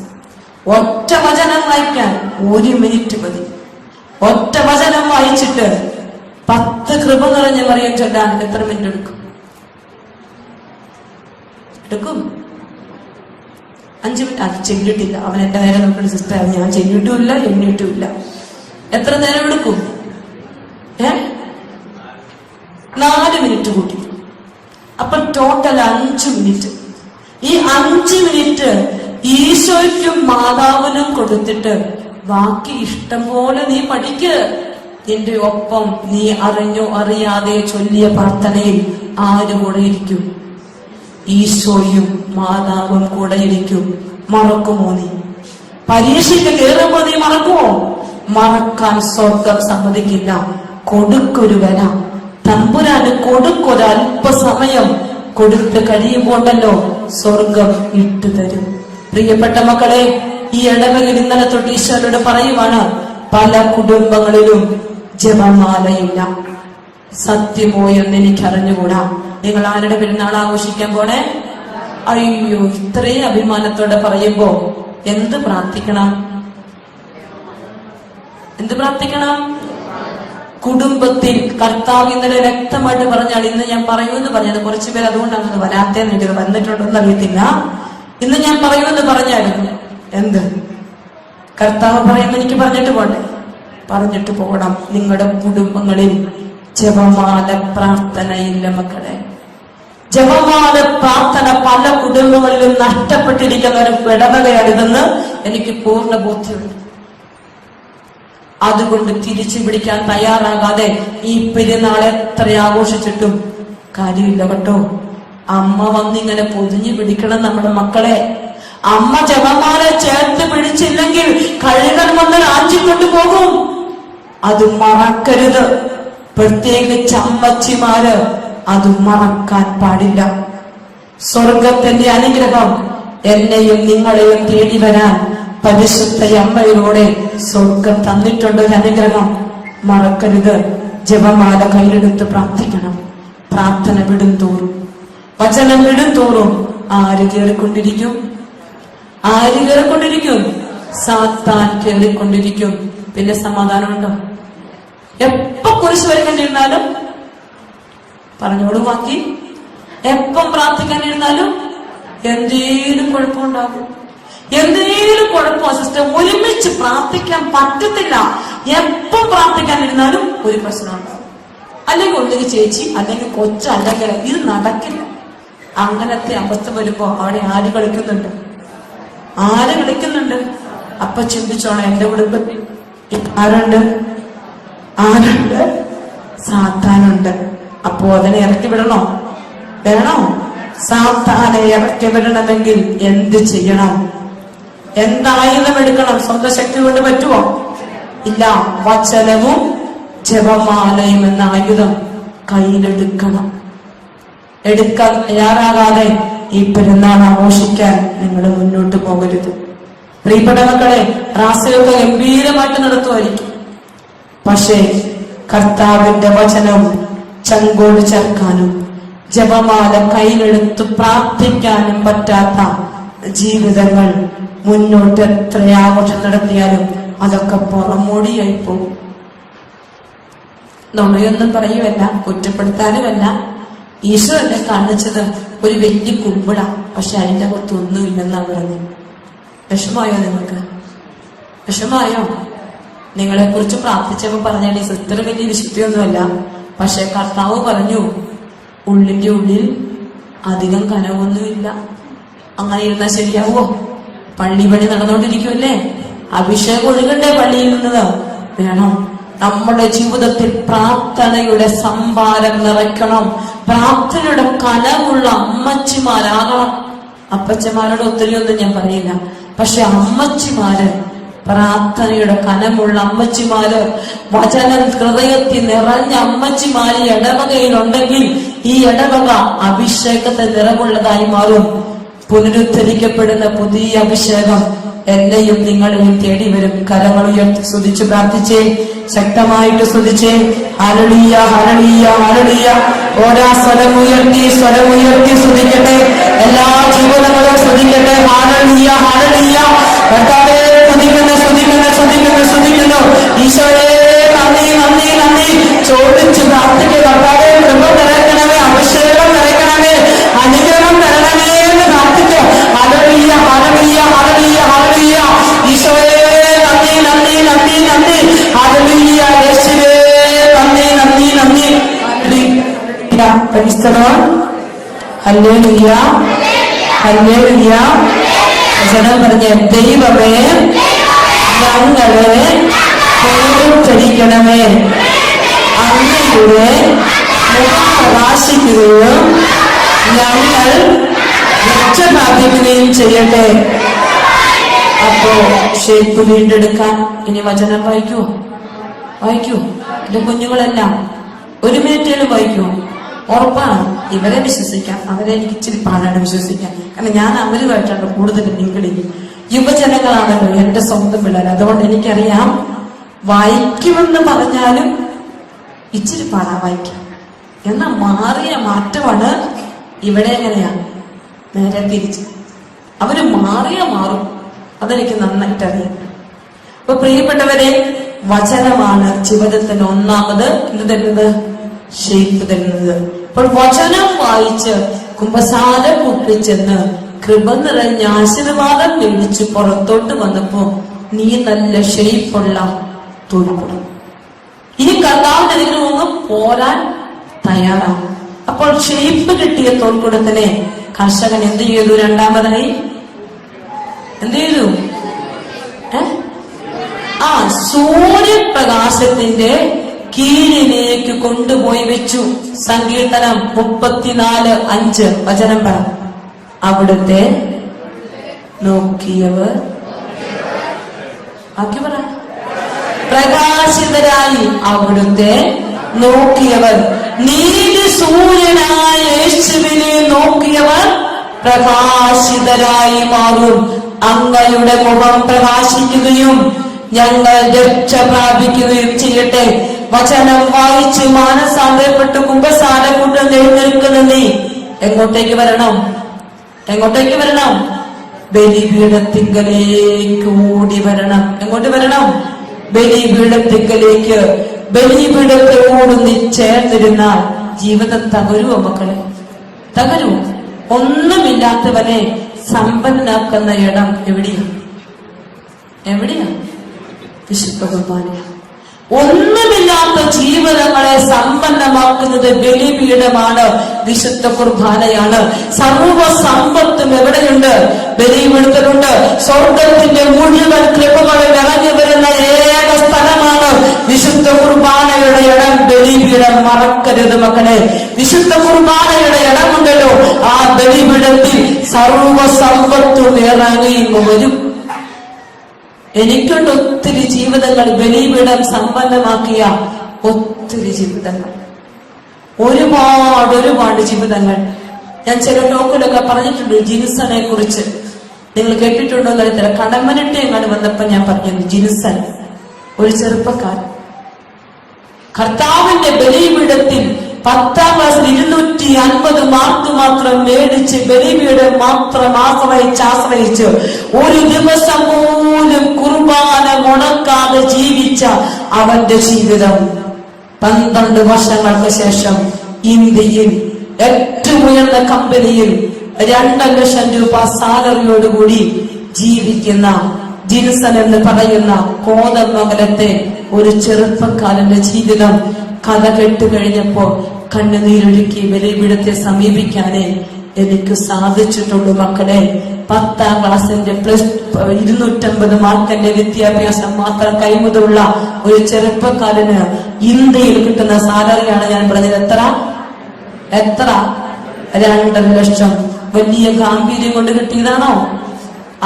ഒറ്റ വചനം വായിക്കാൻ 1 മിനിറ്റ് മതി. ഒറ്റ വചനം വായിച്ചിട്ട് 10 കൃപ നിറഞ്ഞ മറിയം ചൊല്ലാൻ എത്ര മിനിറ്റ് എടുക്കും? 5 മിനിറ്റ് അത് ചെല്ലിട്ടില്ല. അവൻ എന്റെ നേരെ നോക്കുന്ന സിസ്റ്റർ, ഞാൻ ചെല്ലിട്ടുമില്ല എണ്ണിട്ടുമില്ല. എത്ര നേരം എടുക്കും? 4 മിനിറ്റ് കൂട്ടി. അപ്പൊ ടോട്ടൽ 5 മിനിറ്റ്. ഈ 5 മിനിറ്റ് ഈശോയ്ക്കും മാതാവിനും കൊടുത്തിട്ട് ബാക്കി ഇഷ്ടം പോലെ നീ പഠിക്ക്. നിന്റെ ഒപ്പം നീ അറിഞ്ഞോ അറിയാതെ ചൊല്ലിയ പ്രാർത്ഥനയിൽ ആര് കൂടെ ഇരിക്കും? ഈശോയും മാതാവും കൂടെ ഇരിക്കും. മറക്കുമോ നീ? പരീക്ഷയ്ക്ക് കയറുമ്പോ നീ മറക്കുമോ? മറക്കാൻ സ്വർഗം സമ്മതിക്കില്ല. കൊടുക്കൊരു വില തമ്പുരാന്, കൊടുക്കൊരല്പസമയം കൊടുത്ത് കഴിയുമ്പോണ്ടല്ലോ സ്വർഗം ഇട്ടുതരും. പ്രിയപ്പെട്ട മക്കളെ, ഈ ഇടവകയിൽ ഇന്നലെ തൊട്ട് ഈശോയോട് പറയുവാണ്, പല കുടുംബങ്ങളിലും ജപമാലയില്ല. സത്യമോ എന്ന് എനിക്ക് അറിഞ്ഞുകൂടാ. നിങ്ങൾ ആരുടെ പെരുന്നാൾ ആഘോഷിക്കാൻ പോണേ? അയ്യോ, ഇത്രയും അഭിമാനത്തോടെ പറയുമ്പോ എന്ത് പ്രാർത്ഥിക്കണം? എന്ത് പ്രാർത്ഥിക്കണം? കുടുംബത്തിൽ കർത്താവ് ഇന്നലെ വ്യക്തമായിട്ട് പറഞ്ഞാൽ, ഇന്ന് ഞാൻ പറയൂന്ന് പറഞ്ഞത് കുറച്ചു പേര് അതുകൊണ്ടാണ് അത് വരാത്തേന്ന് എനിക്ക് വന്നിട്ടുണ്ടോന്ന് അറിയത്തില്ല. ഇന്ന് ഞാൻ പറയൂന്ന് പറഞ്ഞായിരുന്നു. എന്ത് കർത്താവ് പറയുമ്പോ എനിക്ക് പറഞ്ഞിട്ട് പോട്ടെ, പറഞ്ഞിട്ട് പോകണം. നിങ്ങളുടെ കുടുംബങ്ങളിൽ ജപമാല പ്രാർത്ഥനയില്ല മക്കളെ. ജപമാല പ്രാർത്ഥന പല കുടുംബങ്ങളിലും നഷ്ടപ്പെട്ടിരിക്കുന്ന ഒരു ഇടവകയാണിതെന്ന് എനിക്ക് പൂർണ്ണ ബോധ്യമുണ്ട്. അതുകൊണ്ട് തിരിച്ചു പിടിക്കാൻ തയ്യാറാകാതെ ഈ പെരുന്നാൾ എത്ര ആഘോഷിച്ചിട്ടും കാര്യമില്ല കേട്ടോ. അമ്മ വന്നിങ്ങനെ പൊതിഞ്ഞു പിടിക്കണം നമ്മുടെ മക്കളെ. അമ്മ ജപമാല ചേർത്ത് പിടിച്ചില്ലെങ്കിൽ കഴുകൻ വന്ന് രാജിക്കൊണ്ടു പോകും. അത് മറക്കരുത്. പ്രത്യേകിച്ച് അമ്മച്ചിമാര് അത് മറക്കാൻ പാടില്ല. സ്വർഗത്തിന്റെ അനുഗ്രഹം എന്നെയും നിങ്ങളെയും തേടി വരാൻ പരിശുദ്ധ അമ്മയിലൂടെ സ്വർഗം തന്നിട്ടുണ്ട്. ഒരു അനുഗ്രഹം മറക്കരുത്. ജപമാല കയ്യിലെടുത്ത് പ്രാർത്ഥിക്കണം. പ്രാർത്ഥന വിടും തോറും, വചനം വിടും തോറും ആര് കയറിക്കൊണ്ടിരിക്കും? ആര് കയറിക്കൊണ്ടിരിക്കും? സാത്താൻ കയറിക്കൊണ്ടിരിക്കും. പിന്നെ സമാധാനമുണ്ടോ? എപ്പോ കുരിശ് വരേണ്ടിരുന്നാലും പറഞ്ഞോളൂ ബാക്കി. എപ്പം പ്രാർത്ഥിക്കാനിരുന്നാലും എന്തേലും കുഴപ്പമുണ്ടാകും. എന്തേലും കുഴപ്പം സിസ്റ്റർ, ഒരുമിച്ച് പ്രാർത്ഥിക്കാൻ പറ്റത്തില്ല. എപ്പം പ്രാർത്ഥിക്കാനിരുന്നാലും ഒരു പ്രശ്നം ഉണ്ടാകും. അല്ലെങ്കിൽ ഒന്നുകിൽ ചേച്ചി, അല്ലെങ്കിൽ കൊച്ചു, അല്ലെങ്കിൽ ഇത് നടക്കില്ല. അങ്ങനത്തെ അവസ്ഥ വരുമ്പോ അവിടെ ആര് കളിക്കുന്നുണ്ട്? ആര് കളിക്കുന്നുണ്ട്? അപ്പൊ ചിന്തിച്ചോണം, എന്റെ കുടുംബത്തിൽ ആരുണ്ട്? ആരുണ്ട്? സാത്താനുണ്ട്. അപ്പോ അതിനെ ഇറക്കി വിടണോ? വേണോ? സാത്താനെ ഇറക്കി വിടണമെങ്കിൽ എന്ത് ചെയ്യണം? എന്തായുധം എടുക്കണം? സ്വന്തം ശക്തി കൊണ്ട് പറ്റുമോ? ഇല്ല. വചനവും ജപമാലയും എന്ന ആയുധം കയ്യിലെടുക്കണം. എടുക്കാൻ തയ്യാറാകാതെ ഈ പെരുന്നാൾ ആഘോഷിക്കാൻ നിങ്ങൾ മുന്നോട്ട് പോകരുത്. പ്രിയപ്പെട്ട മക്കളെ, റാസയൊക്കെ ഗംഭീരമായിട്ട് നടത്തുമായിരിക്കും. പക്ഷേ കർത്താവിന്റെ വചനം ചങ്കോട് ചേർക്കാനും ജപമാല കയ്യിലെടുത്ത് പ്രാർത്ഥിക്കാനും പറ്റാത്ത ജീവിതങ്ങൾ മുന്നോട്ട് എത്ര ആഘോഷം നടത്തിയാലും അതൊക്കെ പുറമോടിയായി പോകും. നുണയൊന്നും പറയുമല്ല, കുറ്റപ്പെടുത്താനുമല്ല. ഈശോ എന്നെ കാണിച്ചത് ഒരു വലിയ കുമ്പിട, പക്ഷെ അതിന്റെ പുറത്ത് ഒന്നുമില്ലെന്നാ പറഞ്ഞു. വിഷമായോ നിങ്ങൾക്ക്? വിഷമായോ? നിങ്ങളെ കുറിച്ച് പ്രാർത്ഥിച്ചപ്പോ പറഞ്ഞാൽ ഈ സിസ്റ്റർ വലിയ വിശുദ്ധിയൊന്നുമല്ല, പക്ഷെ കർത്താവ് പറഞ്ഞു ഉള്ളിന്റെ ഉള്ളിൽ അധികം കനവൊന്നുമില്ല. അങ്ങനെ ഇരുന്നാൽ ശരിയാവോ? പള്ളി പണി നടന്നുകൊണ്ടിരിക്കുമല്ലേ? അഭിഷേകം ഒഴുകണ്ടേ പള്ളിയിൽ നിന്നത്? വേണം. നമ്മുടെ ജീവിതത്തിൽ പ്രാർത്ഥനയുടെ സംഭാരം നിറയ്ക്കണം. പ്രാർത്ഥനയുടെ കനവുള്ള അമ്മച്ചിമാരാകണം. അപ്പച്ചമാരോട് ഒത്തിരി ഒന്നും ഞാൻ പറയില്ല, പക്ഷെ അമ്മച്ചിമാര്, പ്രാർത്ഥനയുടെ കനമുള്ള അമ്മച്ചിമാര്, വചനം ഹൃദയത്തിൽ നിറഞ്ഞ അമ്മച്ചിമാര് ഇടവകയിലുണ്ടെങ്കിൽ ഈ ഇടവക അഭിഷേകത്തെ നിറവുള്ളതായി മാറും. പുനരുദ്ധരിക്കപ്പെടുന്ന പുതിയ അഭിഷേകം എന്നെയും നിങ്ങളെയും തേടി വരും. കരങ്ങൾ ഉയർത്തി സ്തുതിച്ച് പ്രാർത്ഥിച്ചേ, ശക്തമായിട്ട് സ്തുതിച്ചേ. ഹല്ലേലൂയ, ഹല്ലേലൂയ, ഹല്ലേലൂയ. ഓരോ സ്വരമുയർത്തി സ്തുതിക്കട്ടെ. എല്ലാ ജീവിതങ്ങളും സ്തുതിക്കട്ടെ. ഹല്ലേലൂയ, ഹല്ലേലൂയ. കർത്താവേ, സ്തുതിക്കുന്നു. ഈശോയെ, നന്ദി, നന്ദി, നന്ദി. ചോദിച്ച് പ്രാർത്ഥിക്കുക. കർത്താവേ, കൃപ നിറയ്ക്കണമേ, അഭിഷേകം നിറയ്ക്കണമേ, അനുഗ്രഹം തരണമേ എന്ന് പ്രാർത്ഥിക്കുക. ഹല്ലേലൂയ, ഹല്ലേലൂയ. ഹല്ലേലൂയ, ഹല്ലേലൂയ. വചനം പറഞ്ഞ ദൈവമേ ഞങ്ങളെ പൂർത്തരിക്കണമേ, അങ്ങയുടെ മുഖം പ്രകാശിക്കുകയും ഞങ്ങൾ രക്ഷ പ്രാപിക്കുകയും ചെയ്യട്ടെ. അപ്പോ ഷേപ്പ് വീണ്ടെടുക്കാൻ ഇനി വചനം വായിക്കുവോ? എന്റെ കുഞ്ഞുങ്ങളെല്ലാം ഒരു മിനിറ്റേലും വായിക്കുവോ? ഉറപ്പാണ്. ഇവരെ വിശ്വസിക്കാം, അവരെ എനിക്ക് ഇച്ചിരി പാടാണ് വിശ്വസിക്കാൻ. കാരണം ഞാൻ അവരുമായിട്ടാണ് കൂടുതൽ ലിങ്കടിൽ. യുവജനങ്ങളാണല്ലോ എന്റെ സ്വന്തം പിള്ളേർ. അതുകൊണ്ട് എനിക്കറിയാം, വായിക്കുമെന്ന് പറഞ്ഞാലും ഇച്ചിരി പാടാ വായിക്കാം. എന്നാൽ മാറിയ മാറ്റമാണ്. ഇവിടെ എങ്ങനെയാണ്? നേരെ തിരിച്ച് അവര് മാറും. അതെനിക്ക് നന്നായിട്ട് അറിയാം. അപ്പൊ പ്രിയപ്പെട്ടവരെ, വചനമാണ് ജീവിതത്തിന് ഒന്നാമത് എന്ത് തരുന്നത്? ഷേപ്പ് തരുന്നത്. അപ്പോൾ വചനം വായിച്ച് കുമ്പസാര കുപ്പിച്ചെന്ന് കൃപ നിറഞ്ഞ ആശീർവാദം മേടിച്ച് പുറത്തോട്ട് വന്നപ്പോ നീ നല്ല ഷേപ്പുള്ള തോൽക്കുടം. ഇനി കർത്താവിന്റെ അതിലൊന്നും പോരാൻ തയ്യാറാണ്. അപ്പോൾ ഷേപ്പ് കിട്ടിയ തോൽക്കുടത്തിനെ കർഷകൻ എന്ത് ചെയ്തു? രണ്ടാമതായി എന്ത് ചെയ്തു? സൂര്യപ്രകാശത്തിന്റെ കീഴിലേക്ക് കൊണ്ടുപോയി വെച്ചു. സങ്കീർത്തനം 34:5 വചനം പറ. അവിടുത്തെ നോക്കിയവർ ആക്കി പറ. പ്രകാശിതരായി അവിടുത്തെ നോക്കിയവർ. നീതി സൂര്യനായ യേശുവിനെ നോക്കിയവർ പ്രകാശിതരായി മാറും. അങ്ങയുടെ മുഖം പ്രകാശിക്കുകയും ഞങ്ങൾ രക്ഷ പ്രാപിക്കുകയും ചെയ്യട്ടെ. വചനം വായിച്ച് മാനസാന്തരപ്പെട്ട് കുമ്പസാരക്കൂട്ടം എഴുന്നേൽക്കുന്ന നീ എങ്ങോട്ടേക്ക് വരണം? ബലിപീഠത്തിങ്കലേക്ക് ഓടി വരണം. എങ്ങോട്ട് വരണം? ബലിപീഠത്തിങ്കലേക്ക്. ബലിപീഠത്തോട് നീ ചേർന്നിരുന്നാൽ ജീവിതം തകരുവോ മക്കളെ? തകരുവോ? ഒന്നുമില്ലാത്തവനെ സമ്പന്നനാക്കുന്ന ഇടം എവിടെയാ? വിശുദ്ധ കുർബാനയാണ്. ഒന്നുമില്ലാത്ത ജീവിതങ്ങളെ സമ്പന്നമാക്കുന്നത് ബലിപീഠമാണ്, വിശുദ്ധ കുർബാനയാണ്. സർവ സമ്പത്തും എവിടെയുണ്ട്? ബലിപീഠത്തിലുണ്ട്. സ്വർഗത്തിന്റെ മുഴുവൻ കൃപകളിൽ ഇറങ്ങി വരുന്ന ഏക സ്ഥലമാണ് വിശുദ്ധ കുർബാനയുടെ ഇടം, ബലിപീഠം. മറക്കരുത് മക്കളെ. വിശുദ്ധ കുർബാനയുടെ ഇടമുണ്ടല്ലോ, ആ ബലിപീഠത്തിൽ സർവ സമ്പത്തും ഇറങ്ങി വരും. എനിക്കുണ്ട് ഒത്തിരി ജീവിതങ്ങൾ, ബലിപീഠം സമ്പന്നമാക്കിയ ഒത്തിരി ജീവിതങ്ങൾ, ഒരുപാട് ജീവിതങ്ങൾ. ഞാൻ ചില ടോക്കിലൊക്കെ പറഞ്ഞിട്ടുണ്ട് ജിൻസനെ കുറിച്ച്. നിങ്ങൾ കേട്ടിട്ടുണ്ടോ എന്നറിയത്തില്ല. കടമ്മനിട്ട് എങ്ങാണ്ട് വന്നപ്പോ ഞാൻ പറഞ്ഞു, ജിൻസൻ ഒരു ചെറുപ്പക്കാരൻ കർത്താവിന്റെ ബലിപീഠത്തിൽ 10ാം ക്ലാസ്സിൽ 250 മാർക്ക് മാത്രം മേടിച്ച് ബലിപീഠം മാത്രം ആശ്രയിച്ച് ഒരു ദിവസം പോലും കുർബാന മുടക്കാതെ ജീവിച്ച അവന്റെ ജീവിതം 12 വർഷങ്ങൾക്ക് ശേഷം ഇന്ത്യയിൽ ഏറ്റവും ഉയർന്ന കമ്പനിയിൽ 2 ലക്ഷം രൂപ സാലറിയോടുകൂടി ജീവിക്കുന്ന ജിൻസൺ എന്ന് പറയുന്ന കോതമംഗലത്തെ ഒരു ചെറുപ്പക്കാരന്റെ ജീവിതം കഥ കേട്ടുകഴിഞ്ഞപ്പോ കണ്ണുനീരൊഴുക്കി ബലിപീഠത്തെ സമീപിക്കാനേ എനിക്ക് സാധിച്ചിട്ടുള്ളൂ മക്കളെ. 10ാം ക്ലാസ്സിന്റെ 250 മാർക്കിന്റെ വിദ്യാഭ്യാസം മാത്രം കൈമുതലുള്ള ഒരു ചെറുപ്പക്കാരന് ഇന്ത്യയിൽ കിട്ടുന്ന സാലറിയാണ് ഞാൻ പറഞ്ഞത്. എത്ര? 2 ലക്ഷം. വലിയ ഗാംഭീര്യം കൊണ്ട് കിട്ടിയതാണോ?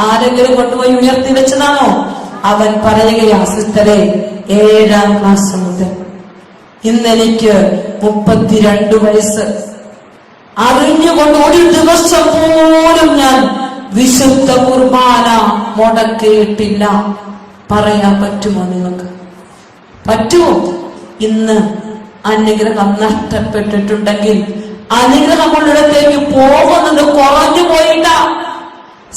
ആരെങ്കിലും കൊണ്ടുപോയി ഉയർത്തി വെച്ചതാണോ? അവൻ പറയുകയാ, സിസ്റ്ററെ, 7ാം ക്ലാസ് മുതൽ ഇന്നെനിക്ക് 32 വയസ്സ്. അറിഞ്ഞുകൊണ്ട് ഒരു ദിവസം പോലും ഞാൻ വിശുദ്ധ കുർബാന മുടക്കിയിട്ടില്ല. പറയാൻ പറ്റുമോ നിങ്ങൾക്ക്? പറ്റുമോ? ഇന്ന് അനുഗ്രഹം നഷ്ടപ്പെട്ടിട്ടുണ്ടെങ്കിൽ അനുഗ്രഹമുള്ളിടത്തേക്ക് പോകുന്നത് കുറഞ്ഞു പോയില്ല.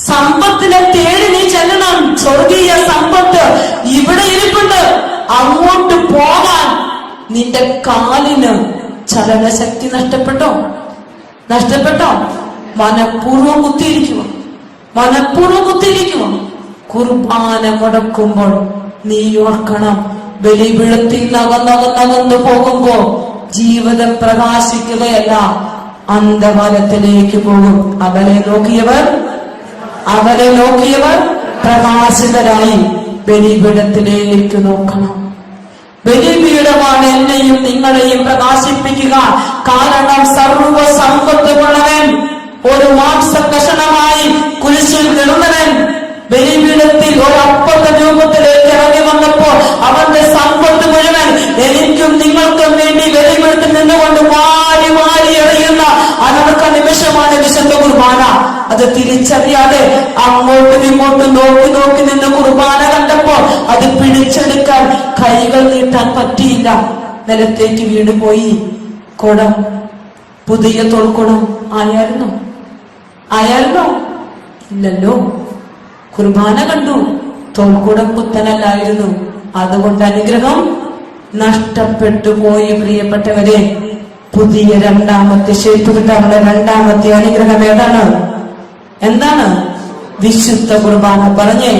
സമ്പത്തിനെ തേടി നീ ചെല്ലണം. സ്വർഗീയ സമ്പത്ത് ഇവിടെ ഇരിപ്പുണ്ട്. അങ്ങോട്ട് പോകാൻ നിന്റെ കാലിന് ചലനശക്തി നഷ്ടപ്പെട്ടോ? മനഃപൂർവ്വം കുത്തിയിരിക്കുമോ? കുർബാന മുടക്കുമ്പോൾ നീ ഓർക്കണം, ബലിപീഠത്തിൽ നകന്നു പോകുമ്പോ ജീവിതം പ്രകാശിക്കുകയല്ല, അന്ധകാരത്തിലേക്ക് പോകും. അവരെ നോക്കിയവർ പ്രകാശിതരായി ബലിപീഠത്തിലേക്ക് നോക്കണം. ബലിപീഠമാണ് എന്നെയും നിങ്ങളെയും പ്രകാശിപ്പിക്കുക. കാരണം സർവ സമ്പത്തുള്ളവൻ ഒരു മാംസ കഷണമായി കുരിശിൽ കിടന്നവൻ ബലിപീഠത്തിൽ ഒരപ്പത്തെ രൂപത്തിലേക്ക് ഇറങ്ങി വന്നപ്പോൾ അവന്റെ സമ്പത്ത് മുഴുവൻ എനിക്കും നിങ്ങൾക്കും വേണ്ടി ബലിപീഠത്തിൽ നിന്നുകൊണ്ട് വാരി വാരി എറിയുന്ന അനർക്ക നിമിഷമാണ് വിശുദ്ധ കുർബാന. അത് തിരിച്ചറിയാതെ അങ്ങോട്ടും ഇങ്ങോട്ടും നോക്കി നിന്ന് കുർബാന കണ്ടപ്പോൾ അത് പിടിച്ചെടുക്കാൻ കൈകൾ നീട്ടാൻ പറ്റിയില്ല. നിലത്തേക്ക് വീണുപോയി. കുടം, പുതിയ തോൾക്കുടം ആയായിരുന്നോ? ഇല്ലല്ലോ. കുർബാന കണ്ടു, തോൾക്കുടം പുത്തനല്ലായിരുന്നു. അതുകൊണ്ട് അനുഗ്രഹം നഷ്ടപ്പെട്ടു പോയി. പ്രിയപ്പെട്ടവരെ, പുതിയ രണ്ടാമത്തെ ഷേപ്പ് കിട്ടാനുള്ള രണ്ടാമത്തെ അനുഗ്രഹം എന്താണ്? വിശുദ്ധ കുർബാന. പറഞ്ഞേ,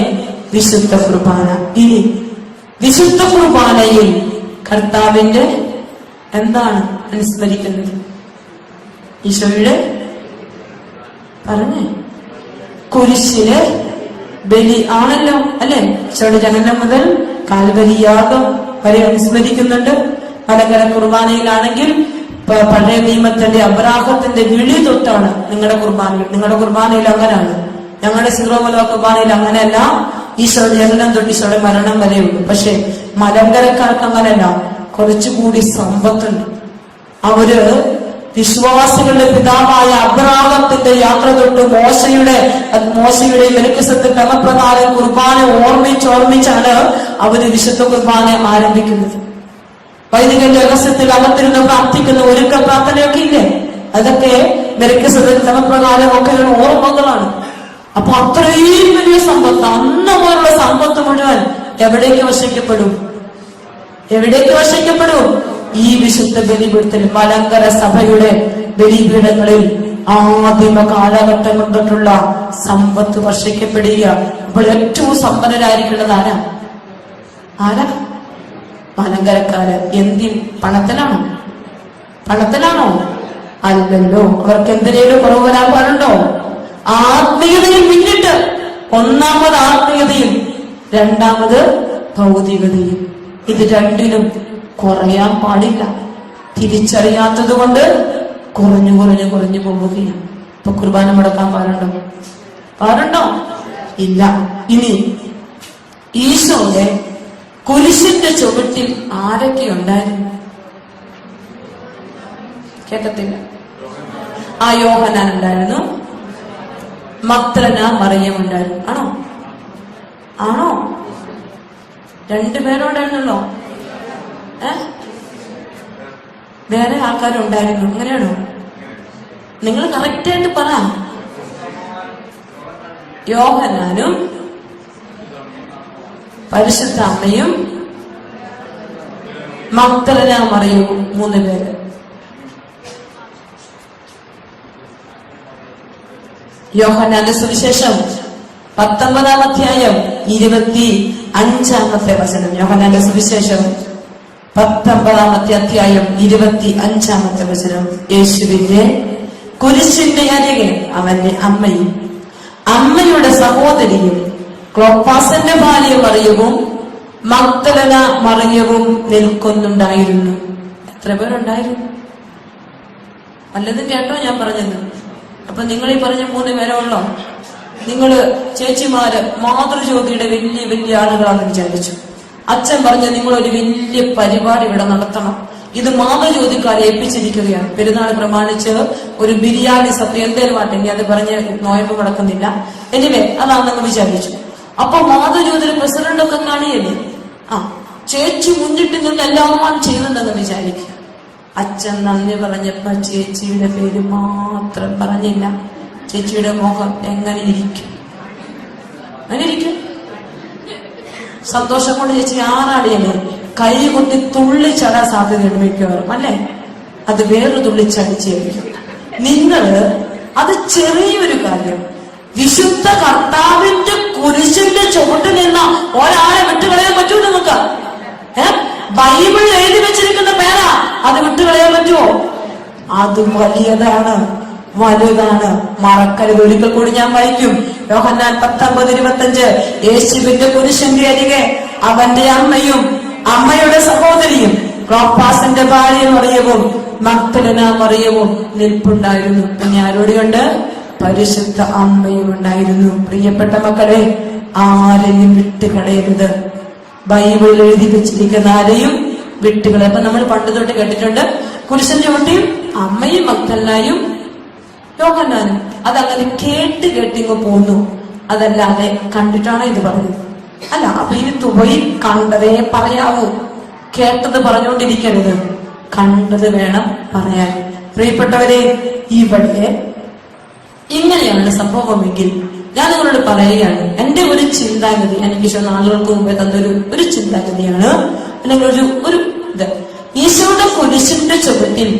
വിശുദ്ധ കുർബാന. ഇനി വിശുദ്ധ കുർബാനയിൽ കർത്താവിന്റെ എന്താണ് അനുസ്മരിക്കുന്നത്? ഈശോയുടെ പറഞ്ഞേ കുരിശിലെ ബലി ആണല്ലോ, അല്ലെ? ഈശോയുടെ ജനനം മുതൽ കാൽവരി യാഗം വരെ അനുസ്മരിക്കുന്നുണ്ട്. മലങ്കര കുർബാനയിലാണെങ്കിൽ പഴയ നിയമത്തിന്റെ അബ്രാഹത്തിന്റെ വിളി തൊട്ടാണ് നിങ്ങളുടെ കുർബാനയിൽ അങ്ങനെയാണ്. ഞങ്ങളുടെ സിറോമല കുർബാനയിൽ അങ്ങനെയല്ല. ഈശോയുടെ ജനനം തൊട്ട് ഈശോയുടെ മരണം വരെയുള്ളൂ. പക്ഷെ മലങ്കരക്കാർക്ക് അങ്ങനെയല്ല, കുറച്ചുകൂടി സമ്പത്തുണ്ട്. അവര് വിശ്വാസികളുടെ പിതാവായ അബ്രാഹത്തിന്റെ യാത്ര തൊട്ട് മോശയുടെ മെൽക്കിസെദെക്കിന്റെ ക്രമപ്രകാരം കുർബാന ഓർമ്മിച്ചാണ് അവര് വിശുദ്ധ കുർബാന ആരംഭിക്കുന്നത്. വൈദികന്റെ രഹസ്യത്തിൽ അകത്തിരുന്ന് പ്രാർത്ഥിക്കുന്ന ഒരുക്ക പ്രാർത്ഥനയൊക്കെ ഇല്ലേ? അതൊക്കെ മെൽക്കിസെദെക്കിന്റെ ക്രമപ്രകാരം ഒക്കെയുള്ള ഓർമ്മകളാണ്. അപ്പൊ അത്രയും വലിയ സമ്പത്ത്, അന്നപോലുള്ള സമ്പത്ത് മുഴുവൻ എവിടേക്ക് വശിക്കപ്പെടും? ഈ വിശുദ്ധ ബലിപീഠത്തിൽ, മലങ്കര സഭയുടെ ബലിപീഠങ്ങളിൽ ആദിമ കാലഘട്ടം കൊണ്ടിട്ടുള്ള സമ്പത്ത് വർഷിക്കപ്പെടുക. അപ്പോൾ ഏറ്റവും സമ്പന്നരായിരിക്കുന്നത് ആരാ? മലങ്കരക്കാര്. പണത്തിലാണോ? അല്ലല്ലോ. അവർക്ക് എന്തിനേലും കുറവ് വരാൻ പാടുണ്ടോ? ആത്മീയതയിൽ പിന്നിട്ട്, ഒന്നാമത് ആത്മീയതയും രണ്ടാമത് ഭൗതികതയും. ഇത് രണ്ടിലും കുറയാൻ പാടില്ല. തിരിച്ചറിയാത്തത് കൊണ്ട് കുറഞ്ഞു പോവുകയാണ്. ഇപ്പൊ കുർബാന മുടക്കാൻ പാടുണ്ടോ? ഇല്ല. ഇനി ഈശോയുടെ കുരിശിന്റെ ചുവട്ടിൽ ആരൊക്കെ ഉണ്ടായിരുന്നു? കേട്ടത്തില്ല. ആ യോഹന്നാൻ ഉണ്ടായിരുന്നു, മഗ്ദലന മറിയം ഉണ്ടായിരുന്നു. ആണോ? രണ്ടുപേരുണ്ടായിരുന്നല്ലോ. വേറെ ആൾക്കാരുണ്ടായിരുന്നു. അങ്ങനെയാണോ? നിങ്ങൾ കറക്റ്റായിട്ട് പറ. യോഹന്നാനും പരിശുദ്ധ അമ്മയും മഗ്ദലന മറിയവും 3 പേര്. യോഹന്നാന്റെ സുവിശേഷം 19-ാം അധ്യായം 25-ാമത്തെ വചനം. യോഹന്നാന്റെ സുവിശേഷം 19-ാമത്തെ അധ്യായം 25-ാമത്തെ വചനം. യേശുവിന്റെ കുരിശിന്റെ അരികെ അവന്റെ അമ്മയും അമ്മയുടെ സഹോദരിയും ക്ലോപ്പാസിന്റെ ഭാര്യ മറിയവും മഗ്ദലന മറിയവും നിൽക്കുന്നുണ്ടായിരുന്നു. എത്ര പേരുണ്ടായിരുന്നു? വല്ലതും കേട്ടോ ഞാൻ പറഞ്ഞത്? അപ്പൊ നിങ്ങൾ ഈ പറഞ്ഞ 3 പേരേ ഉള്ളോ? നിങ്ങള് ചേച്ചിമാര് മാതൃജ്യോതിയുടെ വലിയ ആളുകളാണെന്ന് വിചാരിച്ചു. അച്ഛൻ പറഞ്ഞ നിങ്ങളൊരു വലിയ പരിപാടി ഇവിടെ നടത്തണം. ഇത് മാതൃജ്യോതിക്കാരെ ഏൽപ്പിച്ചിരിക്കുകയാണ്. പെരുന്നാൾ പ്രമാണിച്ച് ഒരു ബിരിയാണി സത്യം എന്തേലും ആട്ടെ, അത് പറഞ്ഞ് നോയമ്പ് കിടക്കുന്നില്ല. എനിവേ അതാണെന്ന് വിചാരിച്ചു. അപ്പൊ മാതൃജ്യോതിയുടെ പ്രസിഡന്റൊക്കെ കാണിയല്ലേ? ചേച്ചി മുന്നിട്ട് നിന്ന് എല്ലാം ചെയ്യുന്നുണ്ടെന്ന് വിചാരിക്കുക. അച്ഛൻ നന്ദി പറഞ്ഞപ്പോ ചേച്ചിയുടെ പേര് മാത്രം പറഞ്ഞില്ല. ചേച്ചിയുടെ മുഖം എങ്ങനെ ഇരിക്കും? സന്തോഷം കൊണ്ട് ചേച്ചി ആറാടിയല്ലേ? കൈ കൊട്ടി തുള്ളിച്ചടാൻ സാധ്യതയുണ്ട് മിക്കവാറും, അല്ലേ? അത് വേറൊരു തുള്ളിച്ചടിച്ചായിരിക്കും. നിങ്ങള് അത് ചെറിയൊരു കാര്യം, വിശുദ്ധ കർത്താവിന്റെ കുരിശിന്റെ ചുവട്ടിൽ നിന്ന ഒരാളെ വിട്ടുകളയാൻ പറ്റൂ നിങ്ങൾക്ക്? ബൈബിളിൽ എഴുതി വെച്ചിരിക്കുന്ന പേരാ അത് വിട്ടുകളയാൻ പറ്റുമോ? അത് വലിയതാണ്, വലുതാണ്. മറക്കരുത്. ഒരിക്കൽ കൂടി ഞാൻ വായിക്കും. യോഹന്നാൻ 19:25. യേശുവിന്റെ കുരിശിന്റെ അരികെ അവന്റെ അമ്മയും അമ്മയുടെ സഹോദരിയും ക്ലോപ്പാസിന്റെ ഭാര്യ മറിയവും മഗ്ദലന മറിയവും നിൽപ്പുണ്ടായിരുന്നു. പിന്നെ ആരോടെയുണ്ട്? പരിശുദ്ധ അമ്മയും ഉണ്ടായിരുന്നു. പ്രിയപ്പെട്ട മക്കളെ, ആരെയും വിട്ടുകളയരുത്. ബൈബിളിൽ എഴുതി വെച്ചിരിക്കുന്ന ആരെയും വിട്ടുകളെ. അപ്പൊ നമ്മൾ പണ്ട് തൊട്ട് കേട്ടിട്ടുണ്ട്, കുരിശിന്റെ ചുവട്ടിൽ അമ്മയും മഗ്ദലനയും യോഹന്നാനും. അതങ്ങനെ കേട്ടിങ്ങ് പോന്നു. അതല്ലാതെ കണ്ടിട്ടാണോ ഇത് പറഞ്ഞത്? അല്ല. അപ്പൊ ഇനി പോയി കണ്ടതേ പറയാവൂ. കേട്ടത് പറഞ്ഞുകൊണ്ടിരിക്കരുത്, കണ്ടത് വേണം പറയാൻ. പ്രിയപ്പെട്ടവരെ, ഇവിടെ ഇങ്ങനെയാണ് സംഭവമെങ്കിൽ ഞാൻ നിങ്ങളോട് പറയുകയാണ്, എന്റെ ഒരു ചിന്താഗതി, എനിക്ക് ഈശോ നാളുകൾക്ക് മുമ്പേ തന്നൊരു ചിന്താഗതിയാണ്, അല്ലെങ്കിൽ ഒരു ഇത്. ഈശോയുടെ കുരിശിന്റെ ചുവട്ടിൽ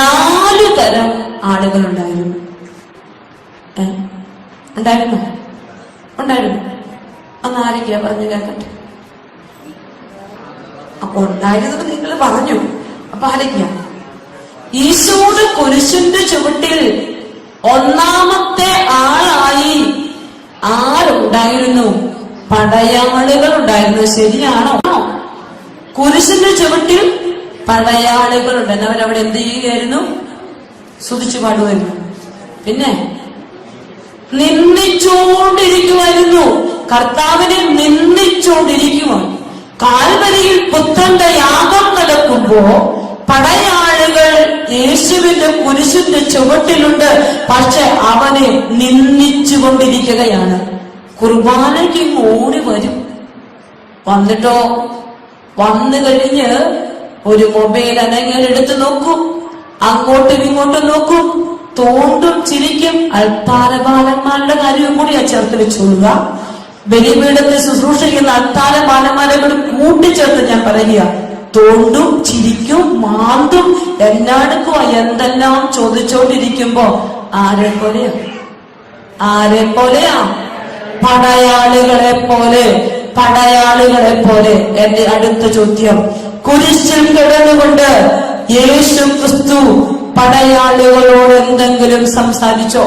4 തരം ആളുകൾ ഉണ്ടായിരുന്നു. ഉണ്ടായിരുന്നു. അന്ന് ആരൊക്കെയാ പറഞ്ഞു കേൾക്കട്ടെ? അപ്പൊ ഉണ്ടായിരുന്നത് നിങ്ങൾ പറഞ്ഞു. അപ്പൊ ആരൊക്കെയാ? ഈശോയുടെ കുരിശിന്റെ ചുവട്ടിൽ ഒന്നാമത്തെ ആളായി ആരുണ്ടായിരുന്നു? പടയാളികൾ ഉണ്ടായിരുന്നു. ശരിയാണോ? കുരിശിന്റെ ചുവട്ടിൽ പടയാളികൾ ഉണ്ടായിരുന്നു. അവരവിടെ എന്ത് ചെയ്യുകയായിരുന്നു? സ്തുതിച്ചു പാടുമായിരുന്നു. പിന്നെ നിന്ദിച്ചുകൊണ്ടിരിക്കുമായിരുന്നു. കർത്താവിനെ നിന്ദിച്ചുകൊണ്ടിരിക്കുവാൻ. കാൽവരിയിൽ പുത്രന്റെ യാഗം നടക്കുമ്പോ പടയാളികൾ യേശുവിന്റെ കുരിശിന്റെ ചുവട്ടിലുണ്ട്. പക്ഷെ അവനെ നിന്ദിച്ചുകൊണ്ടിരിക്കുകയാണ്. കുർബാനയ്ക്ക് ഓടി വരും. വന്നിട്ടോ, വന്നു കഴിഞ്ഞ് ഒരു മൊബൈൽ അനങ്ങൾ എടുത്ത് നോക്കും, അങ്ങോട്ടും ഇങ്ങോട്ടും നോക്കും, തോണ്ടും ചിരിക്കും. അൾത്താരബാലന്മാരുടെ കാര്യവും കൂടി ആ ചേർത്ത് വെച്ചുകൊള്ളുക. ബലിപീഠത്തെ ശുശ്രൂഷിക്കുന്ന അൾത്താരബാലന്മാരെ കൂടി കൂട്ടിച്ചേർത്ത് ഞാൻ പറയുക. തോണ്ടും ചിരിക്കും മാന്തും എല്ലാവർക്കും എന്തെല്ലാം ചോദിച്ചോണ്ടിരിക്കുമ്പോ ആരെ പോലെയാ? പടയാളികളെ പോലെ. എന്റെ അടുത്ത ചോദ്യം, കുരിശിൽ കിടന്നുകൊണ്ട് യേശു ക്രിസ്തു പടയാളികളോട് എന്തെങ്കിലും സംസാരിച്ചോ?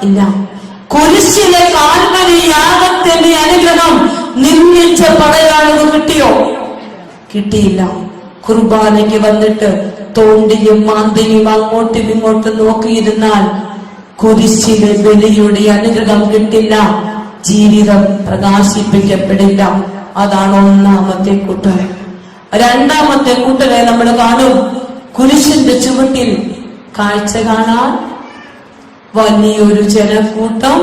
ഇല്ല. കുരിശിലെ കാൽവരി യാഗത്തിന്റെ അനുഗ്രഹം നിന്ദിച്ച പടയാളികൾ കിട്ടിയില്ല. കുർബാനയ്ക്ക് വന്നിട്ട് തോണ്ടിയും മാന്തിയും അങ്ങോട്ടും ഇങ്ങോട്ടും നോക്കിയിരുന്നാൽ കുരിശിലെ ബലിയുടെ അനുഗ്രഹം കിട്ടില്ല, ജീവിതം പ്രകാശിപ്പിക്കപ്പെടില്ല. അതാണ് ഒന്നാമത്തെ കൂട്ടർ. രണ്ടാമത്തെ കൂട്ടരെ നമ്മൾ കാണും. കുരിശിന്റെ ചുവട്ടിൽ കാഴ്ച കാണാൻ വലിയൊരു ജനക്കൂട്ടം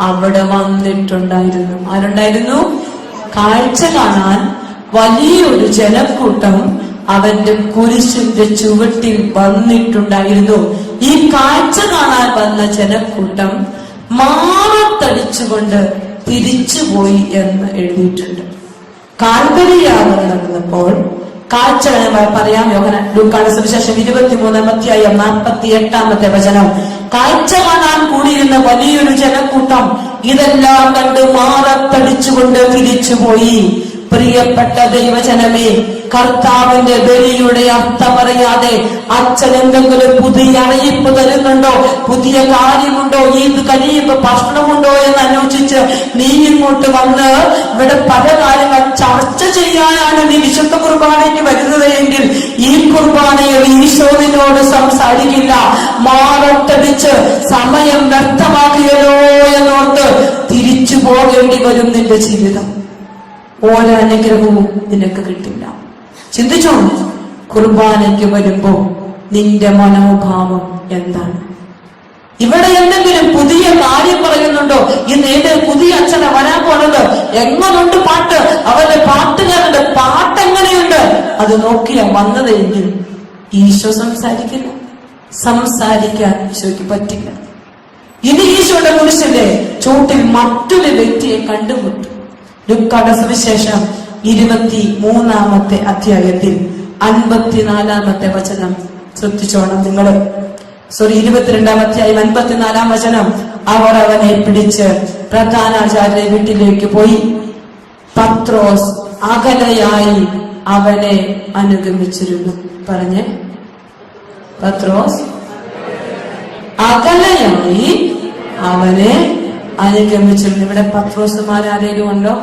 അവിടെ വന്നിട്ടുണ്ടായിരുന്നു. ആരുണ്ടായിരുന്നു? കാഴ്ച കാണാൻ വലിയൊരു ജനക്കൂട്ടം അവന്റെ കുരിശിന്റെ ചുവട്ടിൽ വന്നിട്ടുണ്ടായിരുന്നു. ഈ കാഴ്ച കാണാൻ വന്ന ജനക്കൂട്ടം മാറത്തടിച്ചുകൊണ്ട് തിരിച്ചുപോയി എന്ന് എഴുതിയിട്ടുണ്ട്. കാൽവരി യാഗം നടന്നപ്പോൾ കാഴ്ച പറയാം. ലൂക്കായുടെ സുവിശേഷം 23:48 വചനം. കാഴ്ച കാണാൻ കൂടിയിരുന്ന വലിയൊരു ജനക്കൂട്ടം ഇതെല്ലാം കണ്ട് മാറത്തടിച്ചുകൊണ്ട് തിരിച്ചുപോയി. പ്രിയപ്പെട്ട ദൈവജനമേ, കർത്താവിന്റെ ബലിയുടെ അർത്ഥമറിയാതെ അച്ഛൻ എന്തെങ്കിലും പുതിയ അറിയിപ്പ് തരുന്നുണ്ടോ, പുതിയ കാര്യമുണ്ടോ, ഇത് കഴിയുമ്പോ ഭക്ഷണമുണ്ടോ എന്ന് അന്വേഷിച്ച് നീ ഇങ്ങോട്ട് വന്ന് ഇവിടെ പല കാര്യങ്ങൾ ചർച്ച ചെയ്യാനാണ് നീ വിശുദ്ധ കുർബാനയ്ക്ക് വരുന്നത് എങ്കിൽ ഈ കുർബാനയിൽ ഈശോ നിന്നോട് സംസാരിക്കില്ല. മാറത്തടിച്ച് സമയം വ്യക്തമാക്കിയല്ലോ എന്നോർത്ത് തിരിച്ചു പോകേണ്ടി വരും നിന്റെ ജീവിതം. ഒരനുഗ്രഹവും നിനക്ക് കിട്ടില്ല. ചിന്തിച്ചോ, കുർബാനയ്ക്ക് വരുമ്പോ നിന്റെ മനോഭാവം എന്താണ്? ഇവിടെ എന്തെങ്കിലും പുതിയ കാര്യം പറയുന്നുണ്ടോ? ഇന്ന് ഏത് പുതിയ അച്ഛനെ വരാൻ പോണത്? എങ്ങനുണ്ട് പാട്ട്? അവരുടെ പാട്ടുകാരുടെ പാട്ടെങ്ങനെയുണ്ട്? അത് നോക്കിയാ വന്നതെങ്കിൽ ഈശോ സംസാരിക്കില്ല. സംസാരിക്കാൻ ഈശോയ്ക്ക് പറ്റില്ല. ഇത് ഈശോയുടെ കുരിശിലെ ചൂട്ടിൽ മറ്റൊരു വ്യക്തിയെ കണ്ടുമുട്ടും. ലൂക്കായുടെ സുവിശേഷം 23-ാമത്തെ അധ്യായത്തിൽ 54-ാമത്തെ വചനം ശ്രദ്ധിച്ചോണം നിങ്ങൾ. 22-ാം അധ്യായം 54-ാം വചനം. അവർ അവനെ പിടിച്ച് പ്രധാനാചാര്യ വീട്ടിലേക്ക് പോയി. പത്രോസ് അകലെയായി അവനെ അനുഗമിച്ചിരുന്നു. പറഞ്ഞേ, പത്രോസ് അകലെയായി അവനെ അനുഗമിച്ചിരുന്നു. ഇവിടെ പത്രോസുമാരാരേലും ഉണ്ടോ?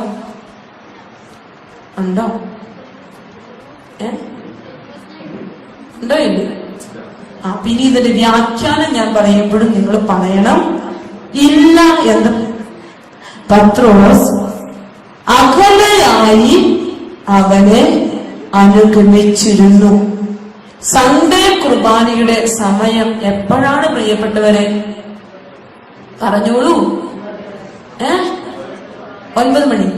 ഉണ്ടോ? ഉണ്ടോ? ഇല്ല. പിന്നെ ഇതിന്റെ വ്യാഖ്യാനം ഞാൻ പറയുമ്പോഴും നിങ്ങൾ പറയണം ഇല്ല എന്ന്. പത്രോസ് അകലെയായി അവനെ അനുഗമിച്ചിരുന്നു. സൺഡേ കുർബാനയുടെ സമയം എപ്പോഴാണ് പ്രിയപ്പെട്ടവരെ? പറഞ്ഞോളൂ. 9 മണി,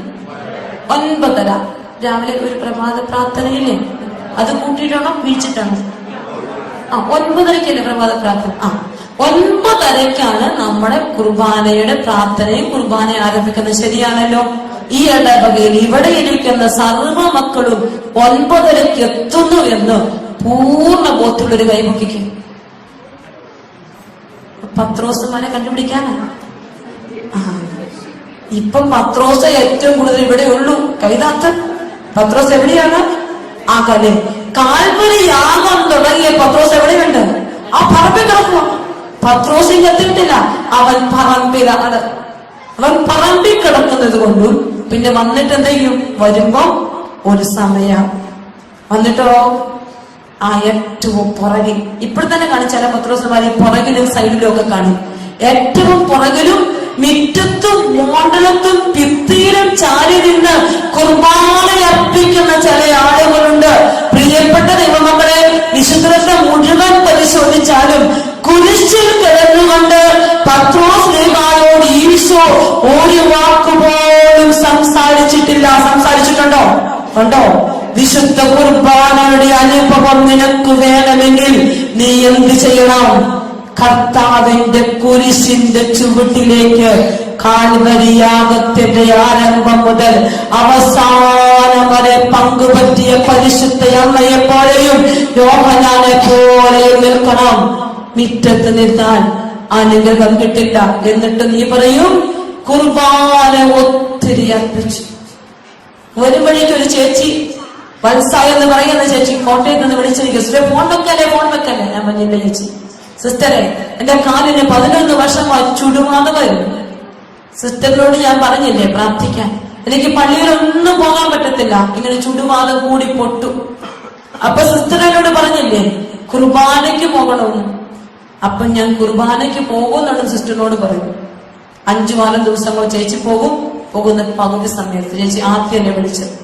9:30 രാവിലെ ഒരു പ്രഭാത പ്രാർത്ഥനയില്ലേ? അത് കൂട്ടിയിട്ടാണോ വീഴ്ചിട്ടാണോ? 9:30 പ്രഭാത പ്രാർത്ഥന. 9:30 നമ്മുടെ കുർബാനയുടെ പ്രാർത്ഥനയും കുർബാന ആരംഭിക്കുന്നത്. ശരിയാണല്ലോ. ഈ ഇടവകയിൽ ഇവിടെ ഇരിക്കുന്ന സർവ്വ മക്കളും 9:30 എത്തുന്നു എന്ന് പൂർണ്ണ ബോധമുള്ളൊരു കൈമുക്കിക്കും. പത്രോസുമാരെ കണ്ടുപിടിക്കാനാണ്. ഇപ്പം പത്രോസ് ഏറ്റവും കൂടുതൽ ഇവിടെ ഉള്ളൂ. കൈതാത്ത പത്രോസ് എവിടെയാണ്? അകലെ. കാൽവരി യാഗം തുടങ്ങിയ പത്രോസ് എവിടെയുണ്ട്? ആ പറമ്പിൽ കിടക്കുക. പത്രോസിന് എത്തിയിട്ടില്ല. അവൻ പറമ്പിലാണ്. അവൻ പറമ്പിൽ കിടക്കുന്നത് കൊണ്ടും പിന്നെ വന്നിട്ട് എന്തെങ്കിലും വരുമ്പോ ഒരു സമയം വന്നിട്ടോ ഏറ്റവും പുറകിൽ ഇപ്പോൾ തന്നെ കാണിച്ചാല പത്രോസുമാരി പുറകിലും സൈഡിലും ഒക്കെ കാണും. ഏറ്റവും പുറകിലും മിറ്റത്തും മോണ്ടലത്തും ഭിത്തിയിലും ചാരി നിന്ന് കുർബാന അർപ്പിക്കുന്ന ചില ആളുകളുണ്ട്. പ്രിയപ്പെട്ട ദൈവമക്കളെ, വിശുദ്ധത്തെ മുഴുവൻ പരിശോധിച്ചാലും കുരിശിൽ കിടന്നുകൊണ്ട് പത്രോസ് ലേഖായോട് ഈശോ ഒരു വാക്കുപോലും സംസാരിച്ചിട്ടില്ല. സംസാരിച്ചിട്ടുണ്ടോ? ഉണ്ടോ? വിശുദ്ധ കുർബാനയുടെ അനുഭവം നിനക്ക് വേണമെങ്കിൽ നീ എന്ത് ചെയ്യണം? കർത്താവിന്റെ കുരിശിന്റെ ചുവട്ടിലേക്ക് കാൽവരിയാഗത്തിന്റെ ആരംഭം മുതൽ അവസാനം വരെ പങ്കുപറ്റിയ പരിശുദ്ധ അമ്മയെ പോലെയും യോഹന്നാനെ പോലെയും നിൽക്കണം. മിറ്റത്ത് നിന്നാൽ അനുഗ്രഹം കിട്ടില്ല. എന്നിട്ട് നീ പറയും കുർബാന ഒത്തിരി അർപ്പിച്ചു. ഒരു വഴിക്ക് ഒരു ചേച്ചി വത്സായ എന്ന് പറയുന്ന ചേച്ചി കോട്ടയത്ത് നിന്ന് വിളിച്ചിരിക്കും. ഫോൺ വെക്കല്ലേ, ഫോൺ വെക്കല്ലേ. ഞാൻ പറഞ്ഞില്ല ചേച്ചി, സിസ്റ്ററെ എന്റെ കാലിന് 11 വർഷമായി ചുടുമാത വരുന്നു. സിസ്റ്ററിനോട് ഞാൻ പറഞ്ഞില്ലേ പ്രാർത്ഥിക്കാൻ. എനിക്ക് പള്ളിയിലൊന്നും പോകാൻ പറ്റത്തില്ല, ഇങ്ങനെ ചുടുമാത കൂടി പൊട്ടു. അപ്പൊ സിസ്റ്ററിനോട് പറഞ്ഞില്ലേ കുർബാനയ്ക്ക് പോകണമെന്ന്. അപ്പൊ ഞാൻ കുർബാനയ്ക്ക് പോകുമെന്നാണ് സിസ്റ്ററിനോട് പറയും. 5-6 ദിവസങ്ങൾ ചേച്ചി പോകുന്ന പകുതി സമയത്ത് ചേച്ചി ആദ്യം എന്നെ വിളിച്ചത്.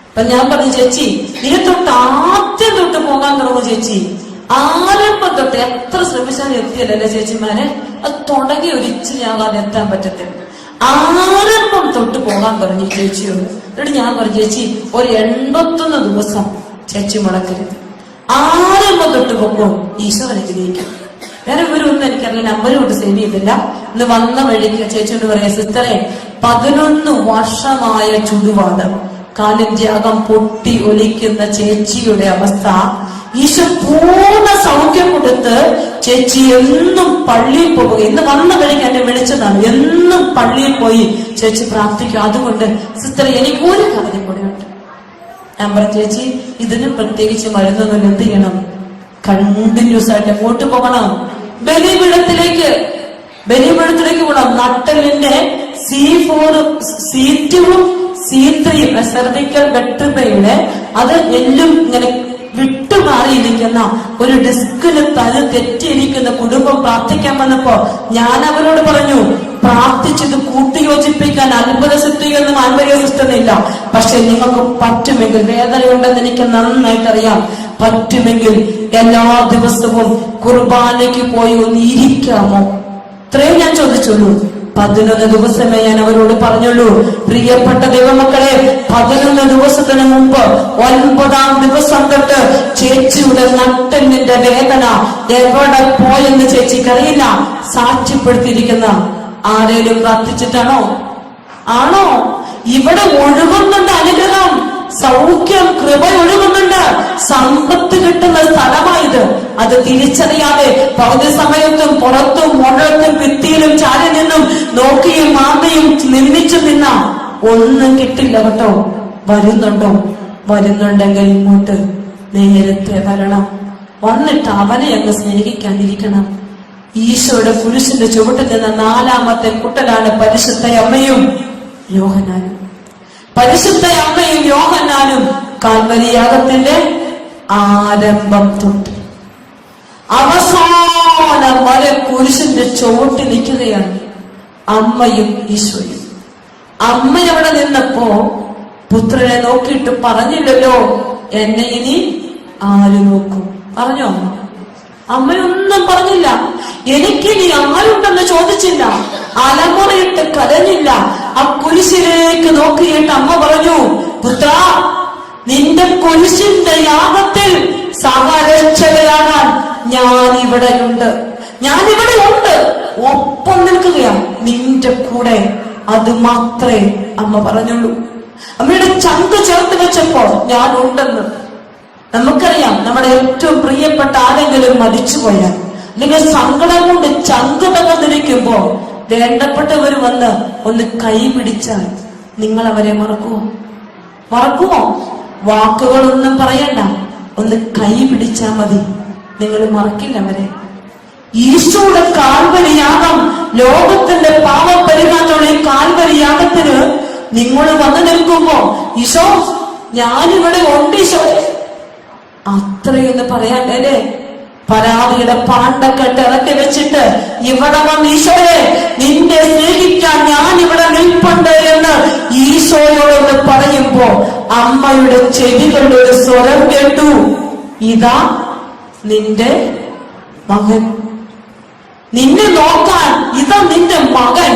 അപ്പൊ ഞാൻ പറഞ്ഞു ചേച്ചി ഇനി ആദ്യം തൊട്ട് പോകാൻ തുടങ്ങും ചേച്ചി. ആരംഭം തൊട്ട് എത്ര ശ്രമിച്ചാലും എത്തിയല്ലേ ചേച്ചിമാരെ? അത് തുടങ്ങി ഒരു ഇച്ചിരി ആകാതെ എത്താൻ പറ്റത്തില്ല. ആരംഭം തൊട്ട് പോകാൻ പറഞ്ഞു ചേച്ചിയോട്. എന്നിട്ട് ഞാൻ പറഞ്ഞു ചേച്ചി ഒരു 81 ദിവസം ചേച്ചി മുടക്കരുത്, ആരംഭം തൊട്ട് പോകും. ഈശോ അനുഗ്രഹിക്കും. വേറെ ഇവരൊന്നും എനിക്കറിയില്ല, നമ്പർ കൊണ്ട് സേവ് ചെയ്തില്ല. ഇന്ന് വന്ന വഴിക്ക് ചേച്ചിയോട് പറയാ സിസ്റ്ററെ 11 വർഷമായ ചുടുവാദം, കാലിന്റെ അകം പൊട്ടി ഒലിക്കുന്ന ചേച്ചിയുടെ അവസ്ഥ. ഈശോ പൂർണ്ണ സൗഖ്യം കൊടുത്ത് ചേച്ചി എന്നും പള്ളിയിൽ പോകുക. ഇന്ന് വന്ന വഴിക്ക് എന്നെ വിളിച്ചതാണ്. എന്നും പള്ളിയിൽ പോയി ചേച്ചി പ്രാർത്ഥിക്കും. അതുകൊണ്ട് സിസ്റ്റർ എനിക്ക് ഒരു കാര്യം കൂടെ ഉണ്ട്. ഞാൻ പറഞ്ഞു ചേച്ചി ഇതിന് പ്രത്യേകിച്ച് മരുന്നൊന്നും എന്ത് ചെയ്യണം? കണ്ടിന്യൂസ് ആയിട്ട് എങ്ങോട്ട് പോകണം? ബലിപീഠത്തിലേക്ക് പോകണം. നട്ടലിന്റെ C4 C2 C3 സെർവിക്കൽ വെർട്ടിബ്രയുടെ അത് എല്ലും ഇങ്ങനെ വിട്ടുമാറിയിരിക്കുന്ന ഒരു ഡിസ്കിന് തല തെറ്റിയിരിക്കുന്ന കുടുംബം പ്രാർത്ഥിക്കാൻ വന്നപ്പോ ഞാൻ അവരോട് പറഞ്ഞു പ്രാർത്ഥിച്ചത് കൂട്ടിയോജിപ്പിക്കാൻ അത്ഭുത സിദ്ധിയൊന്നും ആത്മീയ സിസ്റ്റമില്ല. പക്ഷെ നിങ്ങൾക്ക് പറ്റുമെങ്കിൽ, വേദനയുണ്ടെന്ന് എനിക്ക് നന്നായിട്ട് അറിയാം, പറ്റുമെങ്കിൽ എല്ലാ ദിവസവും കുർബാനയ്ക്ക് പോയി ഒന്ന് ഇരിക്കാമോ? ഇത്രയും ഞാൻ ചോദിച്ചുള്ളൂ. 11 ദിവസമേ ഞാൻ അവരോട് പറഞ്ഞുള്ളൂ. പ്രിയപ്പെട്ട ദൈവമക്കളെ, 11 ദിവസത്തിന് മുമ്പ് 9ാം ദിവസം തൊട്ട് ചേച്ചിയുടെ നട്ടലിന്റെ വേദന എവിടെ പോയെന്ന് ചേച്ചിക്കറിയില്ല. സാക്ഷ്യപ്പെടുത്തിയിരിക്കുന്ന ആരേലും പ്രാർത്ഥിച്ചിട്ടാണോ? ആണോ? ഇവിടെ ഒഴുകുന്നുണ്ട് അനുഗ്രഹം, സൗഖ്യം, കൃപ ഒഴുകുന്നുണ്ട്. സമ്പത്ത് കിട്ടുന്ന സ്ഥലമായത്. അത് തിരിച്ചറിയാതെ പകുതി സമയത്തും പുറത്തും മുഴത്തും ഭിത്തിയിലും ചാരി നിന്നും നോക്കിയും മാന്തയും നിന്ദിച്ചു നിന്ന ഒന്നും കിട്ടില്ല കേട്ടോ. വരുന്നുണ്ടോ? വരുന്നുണ്ടെങ്കിൽ ഇങ്ങോട്ട് നേരത്തെ വരണം. വന്നിട്ട് അവനെ അങ്ങ് സ്നേഹിക്കാതിരിക്കണം. ഈശോയുടെ കുരിശിന്റെ ചുവട്ടിൽ നിന്ന് 4ാമത്തെ കുട്ടനാണ് പരിശുദ്ധ അമ്മയും യോഹന്നാനും. പരിശുദ്ധ അമ്മയും യോഹന്നാനും കാൽവരി യാഗത്തിന്റെ ആരംഭം തൊട്ട് അവസാനം വരെ കുരിശിന്റെ ചുവട്ടിൽ നിൽക്കുകയാണ് അമ്മയും ഈശോയും. അമ്മ അവിടെ നിന്നപ്പോ പുത്രനെ നോക്കിയിട്ട് പറഞ്ഞില്ലല്ലോ, എന്നെ ഇനി ആര് നോക്കും? പറഞ്ഞോ? അമ്മയൊന്നും പറഞ്ഞില്ല. എനിക്കിനി ആരുണ്ടെന്ന് ചോദിച്ചില്ല. അലമുറയിട്ട് കരഞ്ഞില്ല. ആ കുരിശിലേക്ക് നോക്കിയിട്ട് അമ്മ പറഞ്ഞു, പുത്ര, നിന്റെ കുരിശിന്റെ യാഗത്തിൽ സഹരക്ഷകയാകാൻ ഞാനിവിടെയുണ്ട്. ഞാനിവിടെയുണ്ട്, ഒപ്പം നിൽക്കുകയാ നിന്റെ കൂടെ. അത് മാത്രമേ അമ്മ പറഞ്ഞുള്ളൂ. അമ്മയുടെ ചങ്ക് ചേർത്ത് വെച്ചപ്പോ ഞാൻ ഉണ്ടെന്ന്. നമുക്കറിയാം, നമ്മുടെ ഏറ്റവും പ്രിയപ്പെട്ട ആരെങ്കിലും മരിച്ചുപോയാൽ അല്ലെങ്കിൽ സങ്കടം കൊണ്ട് ചങ്ക് തകർന്നിരിക്കുമ്പോ വേണ്ടപ്പെട്ടവർ വന്ന് ഒന്ന് കൈ പിടിച്ചാൽ നിങ്ങൾ അവരെ മറക്കുമോ? മറക്കുമോ? വാക്കുകളൊന്നും പറയണ്ട, ഒന്ന് കൈ പിടിച്ചാൽ മതി, നിങ്ങൾ മറക്കില്ല അവരെ. ഈശോയുടെ കാൽവരി യാഗം, ലോകത്തിന്റെ പാപപരിഹാരമുള്ള ഈ കാൽവരി യാഗത്തിന് നിങ്ങൾ വന്നു നിൽക്കുമ്പോ ഈശോ ഞാനിവിടെ ഉണ്ട് ഈശോയെ, അത്രയൊന്ന് പറയാണ്ടേ. പരാതിയുടെ പാണ്ടക്കെട്ട് ഇറക്കി വെച്ചിട്ട് ഇവിടെ വന്ന് ഈശോയെ നിന്നെ സ്നേഹിക്കാൻ ഞാൻ ഇവിടെ നിൽപ്പുണ്ട് എന്ന് ഈശോയോടൊന്ന് പറയുമ്പോ അമ്മയുടെ ചെവികളുടെ ഒരു സ്വരം കേട്ടു, ഇതാ നിന്റെ മകൻ, നിന്നെ നോക്കാൻ ഇതാ നിന്റെ മകൻ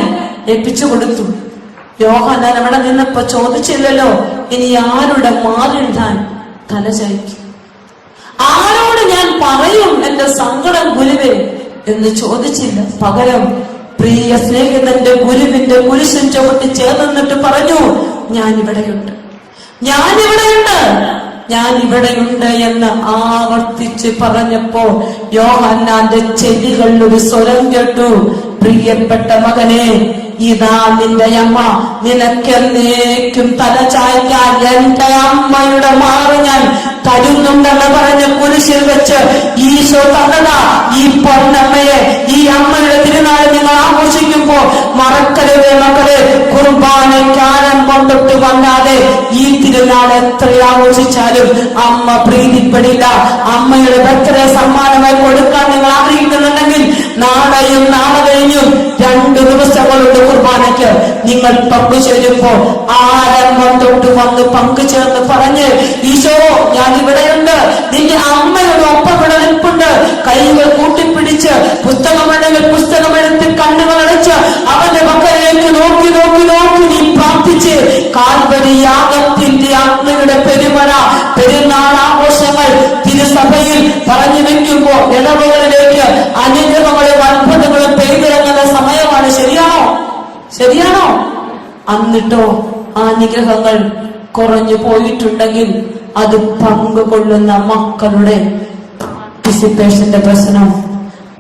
ഏൽപ്പിച്ചു കൊടുത്തു. യോഹന്നാൻ അവിടെ നിന്നപ്പോ ചോദിച്ചില്ലല്ലോ, ഇനി ആരുടെ മാറിടാൻ തലചായ്ക്കും, ആരോട് ഞാൻ പറയും എന്റെ സങ്കടം ഗുരുവേ എന്ന് ചോദിച്ചില്ല. പകരം പ്രിയ സ്നേഹിതന്റെ ഗുരുവിന്റെ കുരിശൻ ചുവട്ടി ചേർന്നിട്ട് പറഞ്ഞു, ഞാനിവിടെയുണ്ട്, ഞാനിവിടെയുണ്ട്, ഞാനിവിടെയുണ്ട് എന്ന് ആവർത്തിച്ച് പറഞ്ഞപ്പോ യോഹന്നാന്റെ ചെവികളിൽ ഒരു സ്വരം കേട്ടു, പ്രിയപ്പെട്ട മകനെ, ഇതാ നിന്റെ അമ്മ, നിനക്കെന്നേക്കും തല ചായ്ക്കാൻ എന്റെ അമ്മയുടെ മാറ് ഞാൻ തരുന്നുണ്ടെന്ന് പറഞ്ഞ് കുരിശിൽ വെച്ച് ഈശോ തന്നതാ ഈ പൊന്നമ്മയെ. ഈ അമ്മയുടെ തിരുനാൾ നിങ്ങൾ ആഘോഷിക്കുമ്പോ മറക്കരുതേ മക്കളെ, കുർബാനയ്ക്ക് ആരംഭം തൊട്ട് വന്നാതെ ഈ തിരുനാൾ എത്ര ആഘോഷിച്ചാലും അമ്മ പ്രീതിപ്പെടില്ല. അമ്മയുടെ ബർത്ത്ഡേ സമ്മാനമായി കൊടുക്കാൻ നിങ്ങൾ ആഗ്രഹിക്കുന്നുണ്ടെങ്കിൽ നാളെയും നാളെ കഴിഞ്ഞും 2 ദിവസങ്ങളുണ്ട് കുർബാനയ്ക്ക്. നിങ്ങൾ പങ്കുചേരുമ്പോ ആരംഭം തൊട്ട് വന്ന് പങ്കുചേർന്ന് പറഞ്ഞ്, ഈശോ ഞാൻ ഇവിടെയുണ്ട്, നിന്റെ അമ്മയുടെ ഒപ്പം ഇവിടെ നിൽപ്പുണ്ട്. കൈകൾ കൂട്ടിപ്പിടിച്ച് പുസ്തകമുണ്ടെങ്കിൽ പുസ്തകമെടുത്ത് കണ്ണുകൾ അടച്ച് അവന്റെ മക്കളിലേക്ക് നോക്കി നോക്കി നോക്കി നീ പ്രാർത്ഥിച്ച് കാൽവരി യാഗത്തിന്റെ അഗ്നിയുടെ പെരുമഴ, പെരുന്നാൾ ആഘോഷങ്ങൾ തിരുസഭയിൽ പറഞ്ഞു വെക്കുമ്പോ ഇടവകളിലേക്ക് അനുഗ്രഹങ്ങളും അത്ഭുതങ്ങളും പെയ്തിറങ്ങുന്ന സമയമാണ്. ശരിയാണോ? ശരിയാണോ? എന്നിട്ടോ ആ അനുഗ്രഹങ്ങൾ കുറഞ്ഞു പോയിട്ടുണ്ടെങ്കിൽ അത് പങ്കുകൊള്ളുന്ന മക്കളുടെ പാർട്ടിസിപ്പേഷന്റെ പ്രശ്നം,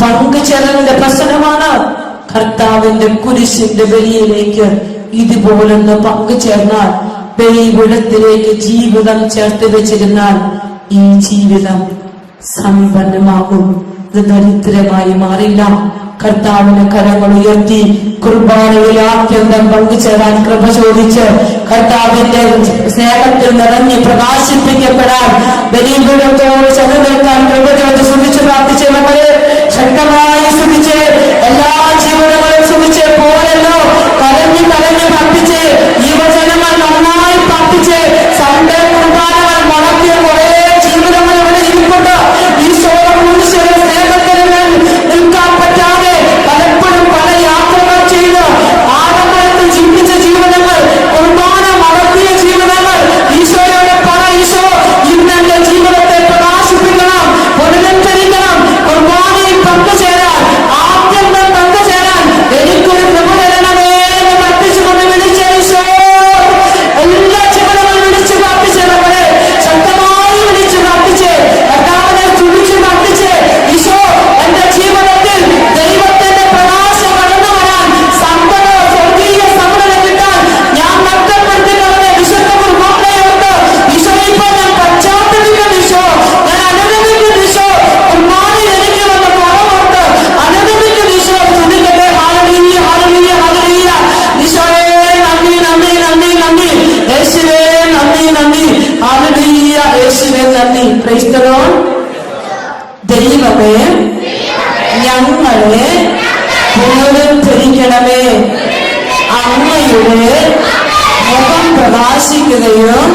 പങ്കുചേരലിന്റെ പ്രശ്നമാണ്. കർത്താവിന്റെ കുരിശിന്റെ ബലിയിലേക്ക് ഇതുപോലൊന്ന് പങ്കുചേർന്നാൽ, ബലിപീഠത്തിലേക്ക് ജീവിതം ചേർത്ത് വെച്ചിരുന്നാൽ ഈ ജീവിതം സമ്പന്നമാകും, ഇത് ദരിദ്രമായി മാറില്ല. കർത്താവിന് കരങ്ങൾ ഉയർത്തി കുർബാനയിൽ ആദ്യന്തം പങ്കുചേരാൻ കൃപ ചോദിച്ച് കർത്താവിന്റെ സ്നേഹത്തിൽ നിറഞ്ഞ് പ്രകാശിപ്പിക്കപ്പെടാൻ ബലിപീഠത്തോട് ചേർന്ന് നിൽക്കാൻ കൃപ ചോദിച്ച് ശ്രമിച്ച് പ്രാർത്ഥിച്ച് മക്കളെ ശക്തമായി ശ്രമിച്ച് എല്ലാ ജീവിതങ്ങളും ശ്രമിച്ച് പോലല്ലോ കരഞ്ഞ് കരഞ്ഞ് പ്രാർത്ഥിച്ച് യുവജനങ്ങൾ നന്നായി പ്രാർത്ഥിച്ച് സൺഡേ കുർബാനകൾ മുടക്കിയ കുറെ ജീവിതങ്ങൾ ഇവിടെ ഇരിപ്പുണ്ട്. ഈശോയുടെ കുരിശിലെ സ്നേഹത്തിന് നിൽക്കാൻ പറ്റാതെ പലപ്പോഴും പല യാത്രകൾ ചെയ്ത് ആഡംബരത്തിൽ ജീവിച്ച ജീവിതങ്ങൾ, കുർബാന മുടക്കിയ ജീവിതങ്ങൾ, ഈശോയോട് പറ, ഈശോ ഇന്നെന്റെ ജീവിതത്തെ പ്രകാശിപ്പിക്കണം, പുനരുദ്ധരിക്കണം, കുർബാനയിൽ പങ്കുചേരാൻ ആദ്യം പങ്കുചേരാൻ യേശുവേ നന്ദി. Praise the Lord. ദൈവമേ ഞങ്ങളെ പുനരുദ്ധരിക്കണമേ. അങ്ങയുടെ മുഖം പ്രകാശിക്കുകയും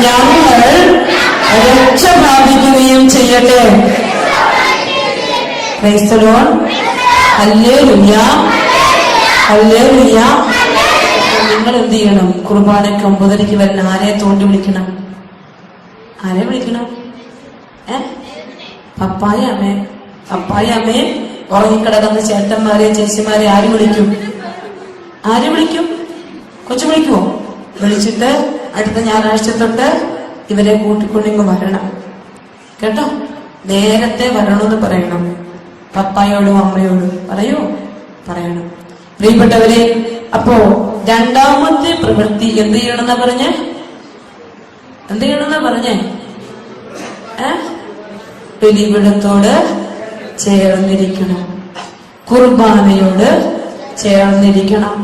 ഞങ്ങൾ രക്ഷ പ്രാപിക്കുകയും ചെയ്യട്ടെ. Praise the Lord. Hallelujah, hallelujah. നിങ്ങൾ എന്ത് ചെയ്യണം? കുർബാനയ്ക്ക് 9:30 വരുന്ന ആരെ തോണ്ടി വിളിക്കണം? ആരെ വിളിക്കണം? പപ്പായ അമ്മേ. പപ്പായ അമ്മേ ഉറങ്ങിക്കിടക്കുന്ന ചേട്ടന്മാരെ ചേച്ചിമാരെ ആര് വിളിക്കും? ആര് വിളിക്കും? കൊച്ചു വിളിക്കുമോ? വിളിച്ചിട്ട് അടുത്ത ഞായറാഴ്ച തൊട്ട് ഇവരെ കൂട്ടിക്കൊണ്ടിങ്ങ് വരണം കേട്ടോ. നേരത്തെ വരണമെന്ന് പറയണം. പപ്പായോടും അമ്മയോടും പറയണം. പ്രിയപ്പെട്ടവരെ, അപ്പോ രണ്ടാമത്തെ പ്രവൃത്തി എന്ത് ചെയ്യണമെന്നാ പറഞ്ഞേ? ബലിപീഠത്തോട് ചേർന്നിരിക്കണം, കുർബാനയോട് ചേർന്നിരിക്കണം.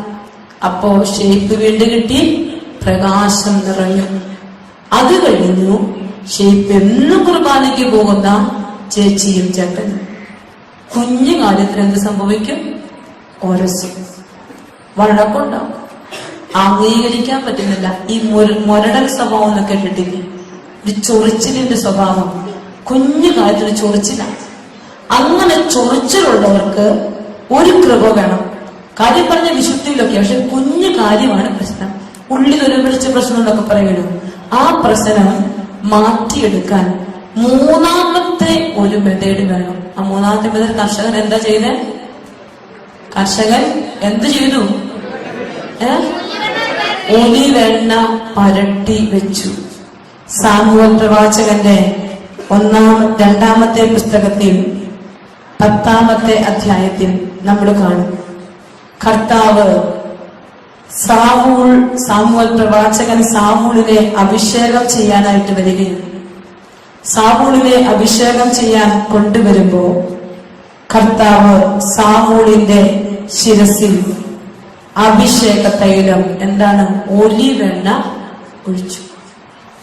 അപ്പോ ഷേപ്പ് വീണ്ടും കിട്ടി, പ്രകാശം നിറഞ്ഞു. അത് കഴിഞ്ഞു ഷേപ്പ് എന്നും കുർബാനയ്ക്ക് പോകുന്ന ചേച്ചിയും ചേട്ടനും കുഞ്ഞു കാര്യത്തിന് എന്ത് സംഭവിക്കും? ഒരസും വഴക്കുണ്ടാവും. അംഗീകരിക്കാൻ പറ്റുന്നില്ല. ഈ മുരടൽ സ്വഭാവം എന്നൊക്കെ കേട്ടിട്ടില്ലേ? ഒരു ചൊറിച്ചിലിന്റെ സ്വഭാവം. കുഞ്ഞു കാര്യത്തിന് ചൊറിച്ചിലാണ്. അങ്ങനെ ചൊറിച്ചിലുള്ളവർക്ക് ഒരു കൃപ വേണം. കാര്യം പറഞ്ഞ വിശുദ്ധിയിലൊക്കെ, പക്ഷെ കുഞ്ഞു കാര്യമാണ് പ്രശ്നം. ഉള്ളിലൊരു പിടിച്ച പ്രശ്നം എന്നൊക്കെ പറയുമല്ലോ. ആ പ്രശ്നം മാറ്റിയെടുക്കാൻ മൂന്നാമത്തെ ഒരു മെത്തേഡ് വേണം. ആ മൂന്നാമത്തെ മെത്തേഡ് കർഷകൻ എന്താ ചെയ്തേ? കർഷകൻ എന്ത് ചെയ്തു? ഒലിവെണ്ണ പരട്ടി വെച്ചു. സാമുവേൽ പ്രവാചകന്റെ 2-ാമത്തെ പുസ്തകത്തിൽ 10-ാമത്തെ അധ്യായത്തിൽ നമ്മൾ കാണും. കർത്താവ് സാമുവേൽ പ്രവാചകൻ സാമൂലിനെ അഭിഷേകം ചെയ്യാനായിട്ട് വരികയും സാമൂലിനെ അഭിഷേകം ചെയ്യാൻ കൊണ്ടുവരുമ്പോ കർത്താവ് സാമൂലിന്റെ ശിരസിൽ അഭിഷേക തൈലം എന്താണ്? ഒലിവെണ്ണ ഒഴിച്ചു.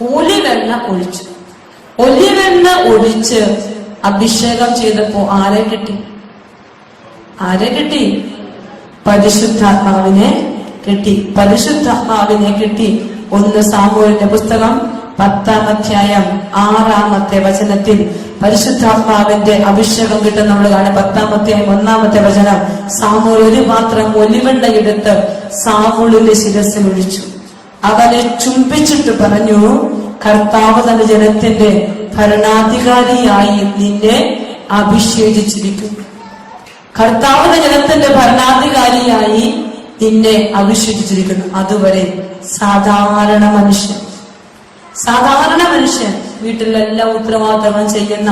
ഒലിവെണ്ണ ഒഴിച്ച് അഭിഷേകം ചെയ്തപ്പോ ആരെ കിട്ടി? പരിശുദ്ധാത്മാവിനെ കിട്ടി. 1 സാമുവേലിന്റെ പുസ്തകം 10-ാം അധ്യായം 6-ാമത്തെ വചനത്തിൽ പരിശുദ്ധാത്മാവിന്റെ അഭിഷേകം കിട്ടും നമ്മൾ കാണും. 10-ാം അധ്യായം 1-ാമത്തെ വചനം. സാമുവേൽ ഒരു പാത്രം ഒലിവെണ്ണ എടുത്ത് സാമുവേലിന്റെ ശിരസിൽ ഒഴിച്ചു. അവനെ ചുംബിച്ചിട്ട് പറഞ്ഞു, കർത്താവ് തന്റെ ജനത്തിന്റെ ഭരണാധികാരിയായി നിന്നെ അഭിഷേകിച്ചിരിക്കുന്നു. കർത്താവിന്റെ ജനത്തിന്റെ ഭരണാധികാരിയായി നിന്നെ അഭിഷേകിച്ചിരിക്കുന്നു. അതുവരെ സാധാരണ മനുഷ്യൻ വീട്ടിലെല്ലാം ഉത്തരവാദിത്തങ്ങൾ ചെയ്യുന്ന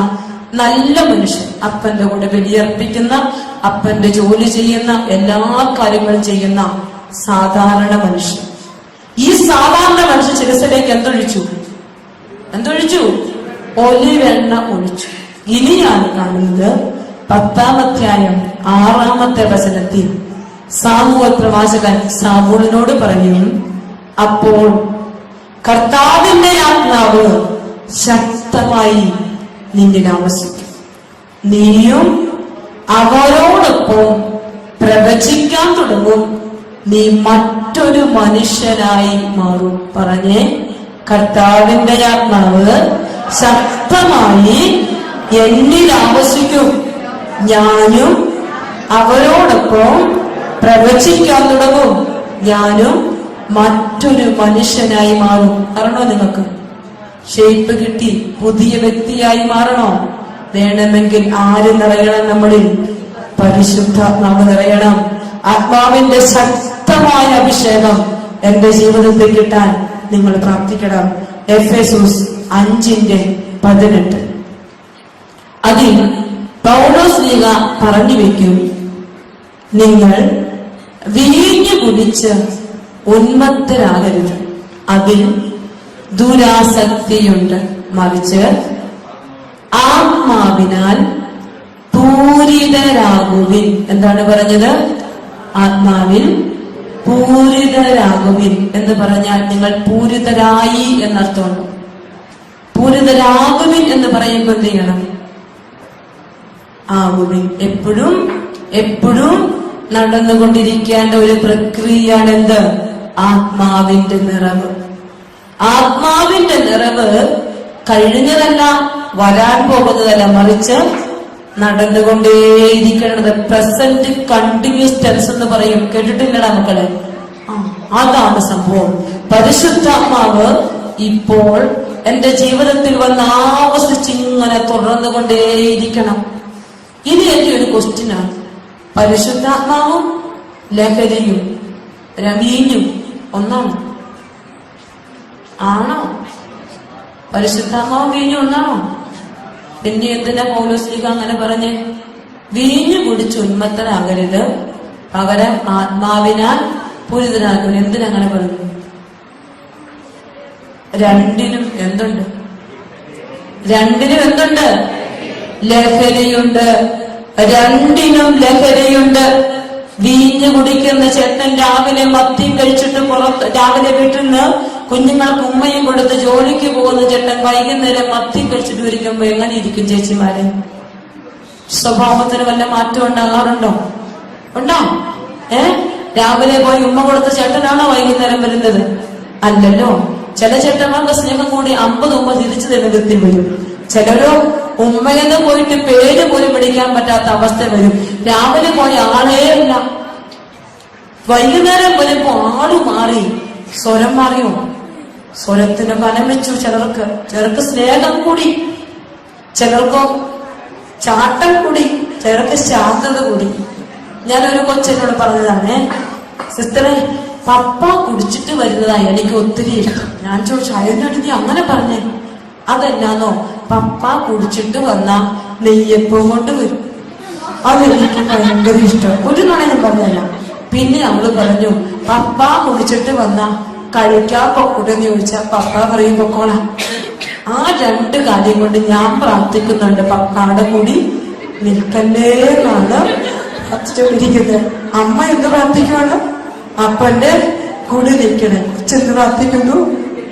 നല്ല മനുഷ്യൻ, അപ്പന്റെ കൂടെ ബലിയർപ്പിക്കുന്ന, അപ്പന്റെ ജോലി ചെയ്യുന്ന, എല്ലാ കാര്യങ്ങളും ചെയ്യുന്ന സാധാരണ മനുഷ്യൻ. ഈ സാധാരണ മനുഷ്യൻ ശിരസിലേക്ക് എന്തൊഴിച്ചു? ഒലിവെണ്ണ ഒഴിച്ചു. ഇനിയാണ് കാണുന്നത് 10-ാം അധ്യായം 6-ാമത്തെ വചനത്തിൽ സാമുവേൽ പ്രവാചകൻ സാമൂലിനോട് പറയും, അപ്പോൾ കർത്താവിന്റെ ആത്മാവ് ശക്തമായി നിന്നിൽ ആവസിക്കും. നീയും അവരോടൊപ്പം പ്രവചിക്കാൻ തുടങ്ങും. നീ മറ്റൊരു മനുഷ്യനായി മാറും. പറഞ്ഞേ, കർത്താവിന്റെ ആത്മാവ് ശക്തമായി എന്നിൽ ആവസിക്കും. ഞാനും അവരോടൊപ്പം പ്രവചിക്കാൻ തുടങ്ങും. ഞാനും മറ്റൊരു മനുഷ്യനായി മാറും. അറിയണോ നിങ്ങൾക്ക്? ഷേപ്പ് കിട്ടി പുതിയ വ്യക്തിയായി മാറണോ? വേണമെങ്കിൽ ആര് നിറയണം? നമ്മളിൽ പരിശുദ്ധാത്മാവ് നിറയണം. ആത്മാവിന്റെ ശക്തമായ അഭിഷേകം എന്റെ ജീവിതത്തിൽ കിട്ടാൻ നിങ്ങൾ പ്രാർത്ഥിക്കണം. എഫെസോസ് 5:18 അതിൽ പൗലോസ് പറഞ്ഞു വെക്കും, നിങ്ങൾ വീഞ്ഞു കുടിച്ച് ഉന്മത്തരാകരുത്, അതിൽ ദുരാസക്തിയുണ്ട്, മറിച്ച് ആത്മാവിനാൽ പൂരിതരാകുവിൻ. എന്താണ് പറഞ്ഞത്? ആത്മാവിൽ പൂരിതരാകുവിൻ എന്ന് പറഞ്ഞാൽ നിങ്ങൾ പൂരിതരായി എന്നർത്ഥമുണ്ട്. പൂരിതരാകുവിൻ എന്ന് പറയുമ്പോൾ എന്ത് ചെയ്യണം? ആകുവിൻ. എപ്പോഴും നടന്നുകൊണ്ടിരിക്കേണ്ട ഒരു പ്രക്രിയയാണ് എന്ത്? ആത്മാവിന്റെ നിറവ്. ആത്മാവിന്റെ നിറവ് കഴിഞ്ഞതല്ല, വരാൻ പോകുന്നതല്ല, മറിച്ച് നടന്നുകൊണ്ടേയിരിക്കുന്നത്. പ്രസന്റ് കണ്ടിന്യൂസ് ടെൻസ് എന്ന് പറയും, കേട്ടിട്ടില്ലടാ മക്കളെ? അതാണ് സംഭവം. പരിശുദ്ധാത്മാവ് ഇപ്പോൾ എന്റെ ജീവിതത്തിൽ വന്ന് ആവസിച്ചിങ്ങനെ തുടർന്നുകൊണ്ടേയിരിക്കണം. ഇനി എന്റെ ഒരു ക്വസ്റ്റ്യനാണ്, പരിശുദ്ധാത്മാവും ലഹരിയും വീഞ്ഞും ഒന്നാണോ? ആണോ? പരിശുദ്ധാത്മാവും വീഞ്ഞും ഒന്നാണോ? പിന്നെ എന്തിനാ പൗലോസ്ലീഹ അങ്ങനെ പറഞ്ഞേ? വീഞ്ഞു കുടിച്ച് ഉന്മത്തനാകരുത്, പകരം ആത്മാവിനാൽ പൂരിതനാകരുത്. എന്തിനങ്ങനെ പറഞ്ഞു? രണ്ടിനും എന്തുണ്ട്? ലഹരിയുണ്ട്. രണ്ടിനും ലഹരിയുണ്ട്. വീഞ്ഞു കുടിക്കുന്ന ചേട്ടൻ രാവിലെ മദ്യം കഴിച്ചിട്ട് രാവിലെ വീട്ടിൽ നിന്ന് കുഞ്ഞുങ്ങൾക്ക് ഉമ്മയും കൊടുത്ത് ജോലിക്ക് പോകുന്ന ചേട്ടൻ വൈകുന്നേരം മദ്യം കഴിച്ചിട്ട് ഇരിക്കുമ്പോ എങ്ങനെ ഇരിക്കും ചേച്ചിമാരെ? സ്വഭാവത്തിന് വല്ല മാറ്റം ഉണ്ടാകാറുണ്ടോ? ഉണ്ടോ? രാവിലെ പോയി ഉമ്മ കൊടുത്ത ചേട്ടനാണോ വൈകുന്നേരം വരുന്നത്? അല്ലല്ലോ. ചില ചേട്ടന്മാർക്ക് സ്നേഹം കൂടി 50 ഉമ്മ തിരിച്ചു തരുന്നതിൽ വരും. ചിലരോ ഉമ്മയെന്ന് പോയിട്ട് പേര് പോലും വിളിക്കാൻ പറ്റാത്ത അവസ്ഥ വരും. രാവിലെ പോയ ആളേ അല്ല, വൈകുന്നേരം വരുമ്പോ ആള് മാറി, സ്വരം മാറിയോ? സ്വരത്തിന് കനം വെച്ചു. ചിലർക്ക് സ്നേഹം കൂടി, ചിലർക്കോ ചാട്ടം കൂടി, ചിലർക്ക് ശാന്തത കൂടി. ഞാനൊരു കൊച്ചിനോട് പറഞ്ഞതാണ്, സിസ്റ്ററെ പപ്പ കുടിച്ചിട്ട് വരുന്നതായി എനിക്ക് ഒത്തിരി ഇഷ്ടം. ഞാൻ ചോദിച്ചു, അതിനോട് നീ അങ്ങനെ പറഞ്ഞേ? അതല്ലാന്നോ, പപ്പ കുടിച്ചിട്ട് വന്ന നെയ്യപ്പം കൊണ്ട് വരും, അതെനിക്ക് ഭയങ്കര ഇഷ്ടം. ഒരു നുണയും പറഞ്ഞല്ല. പിന്നെ അവള് പറഞ്ഞു, പപ്പ കുടിച്ചിട്ട് വന്ന കഴിക്കാൻ പൊക്കൂടെന്ന് ചോദിച്ചാ പപ്പ പറയും പൊക്കോളാം. ആ 2 കാര്യം കൊണ്ട് ഞാൻ പ്രാർത്ഥിക്കുന്നുണ്ട്, പപ്പാടെ കൂടി നിൽക്കല്ലേ എന്നാണ് പ്രാർത്ഥിച്ചുകൊണ്ടിരിക്കുന്നത്. അമ്മ എന്ത് പ്രാർത്ഥിക്കുവാണ്? അപ്പന്റെ കൂടി നിൽക്കണേ. ചെന്ന് പ്രാർത്ഥിക്കുന്നു,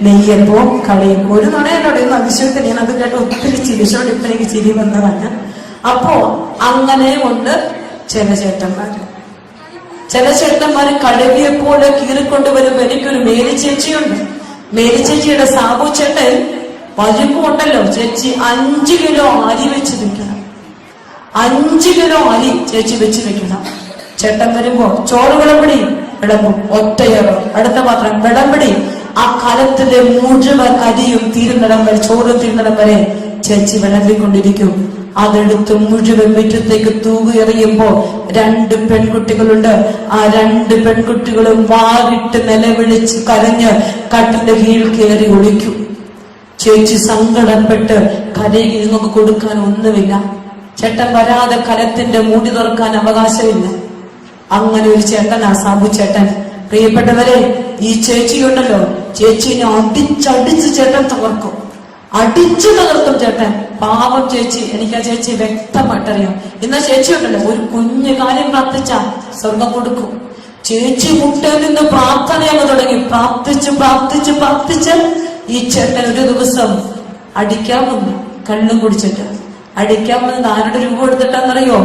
നെയ്യപ്പോ കളിയും. ഒരു നുണയോടെ ഒന്ന് അതിശയത്തിൽ ഞാൻ അത് കേട്ട് ഒത്തിരി ചിരിച്ചോണ്ട് ഇപ്പൊ എനിക്ക് ചിരി വന്നതാണ്. അപ്പോ അങ്ങനെ കൊണ്ട് ചില ചേട്ടന്മാര് കടുകിയെ പോലെ കീറിക്കൊണ്ടുവരുമ്പോ എനിക്കൊരു മേരി ചേച്ചിയുണ്ട്. മേരി ചേച്ചിയുടെ സാബു ചേട്ടൻ വരുമ്പോണ്ടല്ലോ, ചേച്ചി 5 കിലോ അരി വെച്ച് വെക്കണം. 5 കിലോ അരി ചേച്ചി വെച്ച് വെക്കണം. ചേട്ടൻ വരുമ്പോ ചോറ് വിളമ്പടി വിളമ്പും, ഒറ്റയേറും. അടുത്ത പാത്രം വിളമ്പടി. ആ കാലത്തിലെ മുഴുവൻ അരിയും തീരുന്നിടം വരെ, ചോറും തീരുന്നിടം വരെ ചേച്ചി വിളമ്പിക്കൊണ്ടിരിക്കും. അതെടുത്ത് മുഴുവൻ മുറ്റത്തേക്ക് തൂകിയെറിയുമ്പോ 2 പെൺകുട്ടികളുണ്ട്. ആ 2 പെൺകുട്ടികളും വാവിട്ട് നിലവിളിച്ച് കരഞ്ഞ് കട്ടിന്റെ കീഴിൽ കയറി ഒളിക്കും. ചേച്ചി സങ്കടപ്പെട്ട് കരയിൽ നിങ്ങൾക്ക് കൊടുക്കാൻ ഒന്നുമില്ല. ചേട്ടൻ വരാതെ കലത്തിന്റെ മൂടി തുറക്കാൻ അവകാശമില്ല. അങ്ങനെ ഒരു ചേട്ടനാ സാബു ചേട്ടൻ. പ്രിയപ്പെട്ടവരെ, ഈ ചേച്ചിയുണ്ടല്ലോ, ചേച്ചിനെ അടിച്ചടിച്ച് ചേട്ടൻ തകർക്കും, അടിച്ചു തകർക്കും ചേട്ടൻ. പാവം ചേച്ചി, എനിക്ക് ആ ചേച്ചി വ്യക്തമായിട്ടറിയാം. ഇന്ന ചേച്ചിയുണ്ടല്ലോ, ഒരു കുഞ്ഞു കാര്യം പ്രാർത്ഥിച്ചാ സ്വർഗം കൊടുക്കും. ചേച്ചി മുട്ടയിൽ നിന്ന് പ്രാർത്ഥനയങ്ങ് തുടങ്ങി. പ്രാർത്ഥിച്ച് ഈ ചേട്ടൻ ഒരു ദിവസം അടിക്കാൻ വന്നു. കള്ളും കുടിച്ചിട്ട് അടിക്കാൻ വന്നത് ആരുടെ രൂപം എടുത്തിട്ടാന്നറിയോ?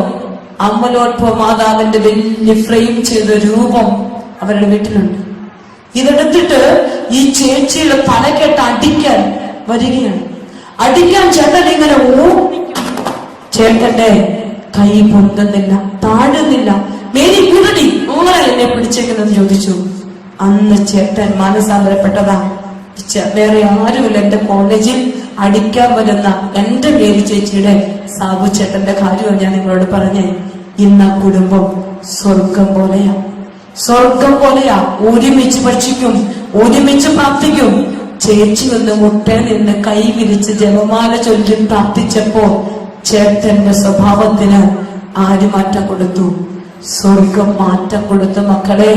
അമ്മലോത്ഭവ മാതാവിന്റെ വലിയ ഫ്രെയിം ചെയ്ത രൂപം അവരുടെ വീട്ടിലുണ്ട്. ഇതെടുത്തിട്ട് ഈ ചേച്ചിയുടെ തലക്കെട്ട് അടിക്കാൻ വരികയാണ്. അടിക്കാൻ ചേട്ടൻ ഇങ്ങനെ ചേട്ടന്റെ കൈ പൊന്തുന്നില്ല, താഴുന്നില്ല. മേരി കുരുടി ഓളെ എന്നെ പിടിച്ചേക്കുന്നത് ചോദിച്ചു. അന്ന് ചേട്ടൻ മാനസാന്തരപ്പെട്ടതാ. വേറെ ആരുമില്ല എന്റെ കോളേജിൽ അടിക്കാൻ വരുന്ന എന്റെ മേരി ചേച്ചിയുടെ സാബു ചേട്ടന്റെ കാര്യമാണ് ഞാൻ നിങ്ങളോട് പറഞ്ഞേ. ഇന്ന കുടുംബം സ്വർഗം പോലെയാ. ഒരുമിച്ച് ഭക്ഷിക്കും, ഒരുമിച്ച് പ്രാർത്ഥിക്കും. ചേച്ചി വന്ന് മുട്ടയിൽ നിന്ന് കൈ വിരിച്ച് ജപമാല ചൊല്ലി പ്രാർത്ഥിച്ചപ്പോ ചേട്ടന്റെ സ്വഭാവത്തിന് ആര് മാറ്റം കൊടുത്തു? സ്വർഗം മാറ്റം കൊടുത്തു. മക്കളെ,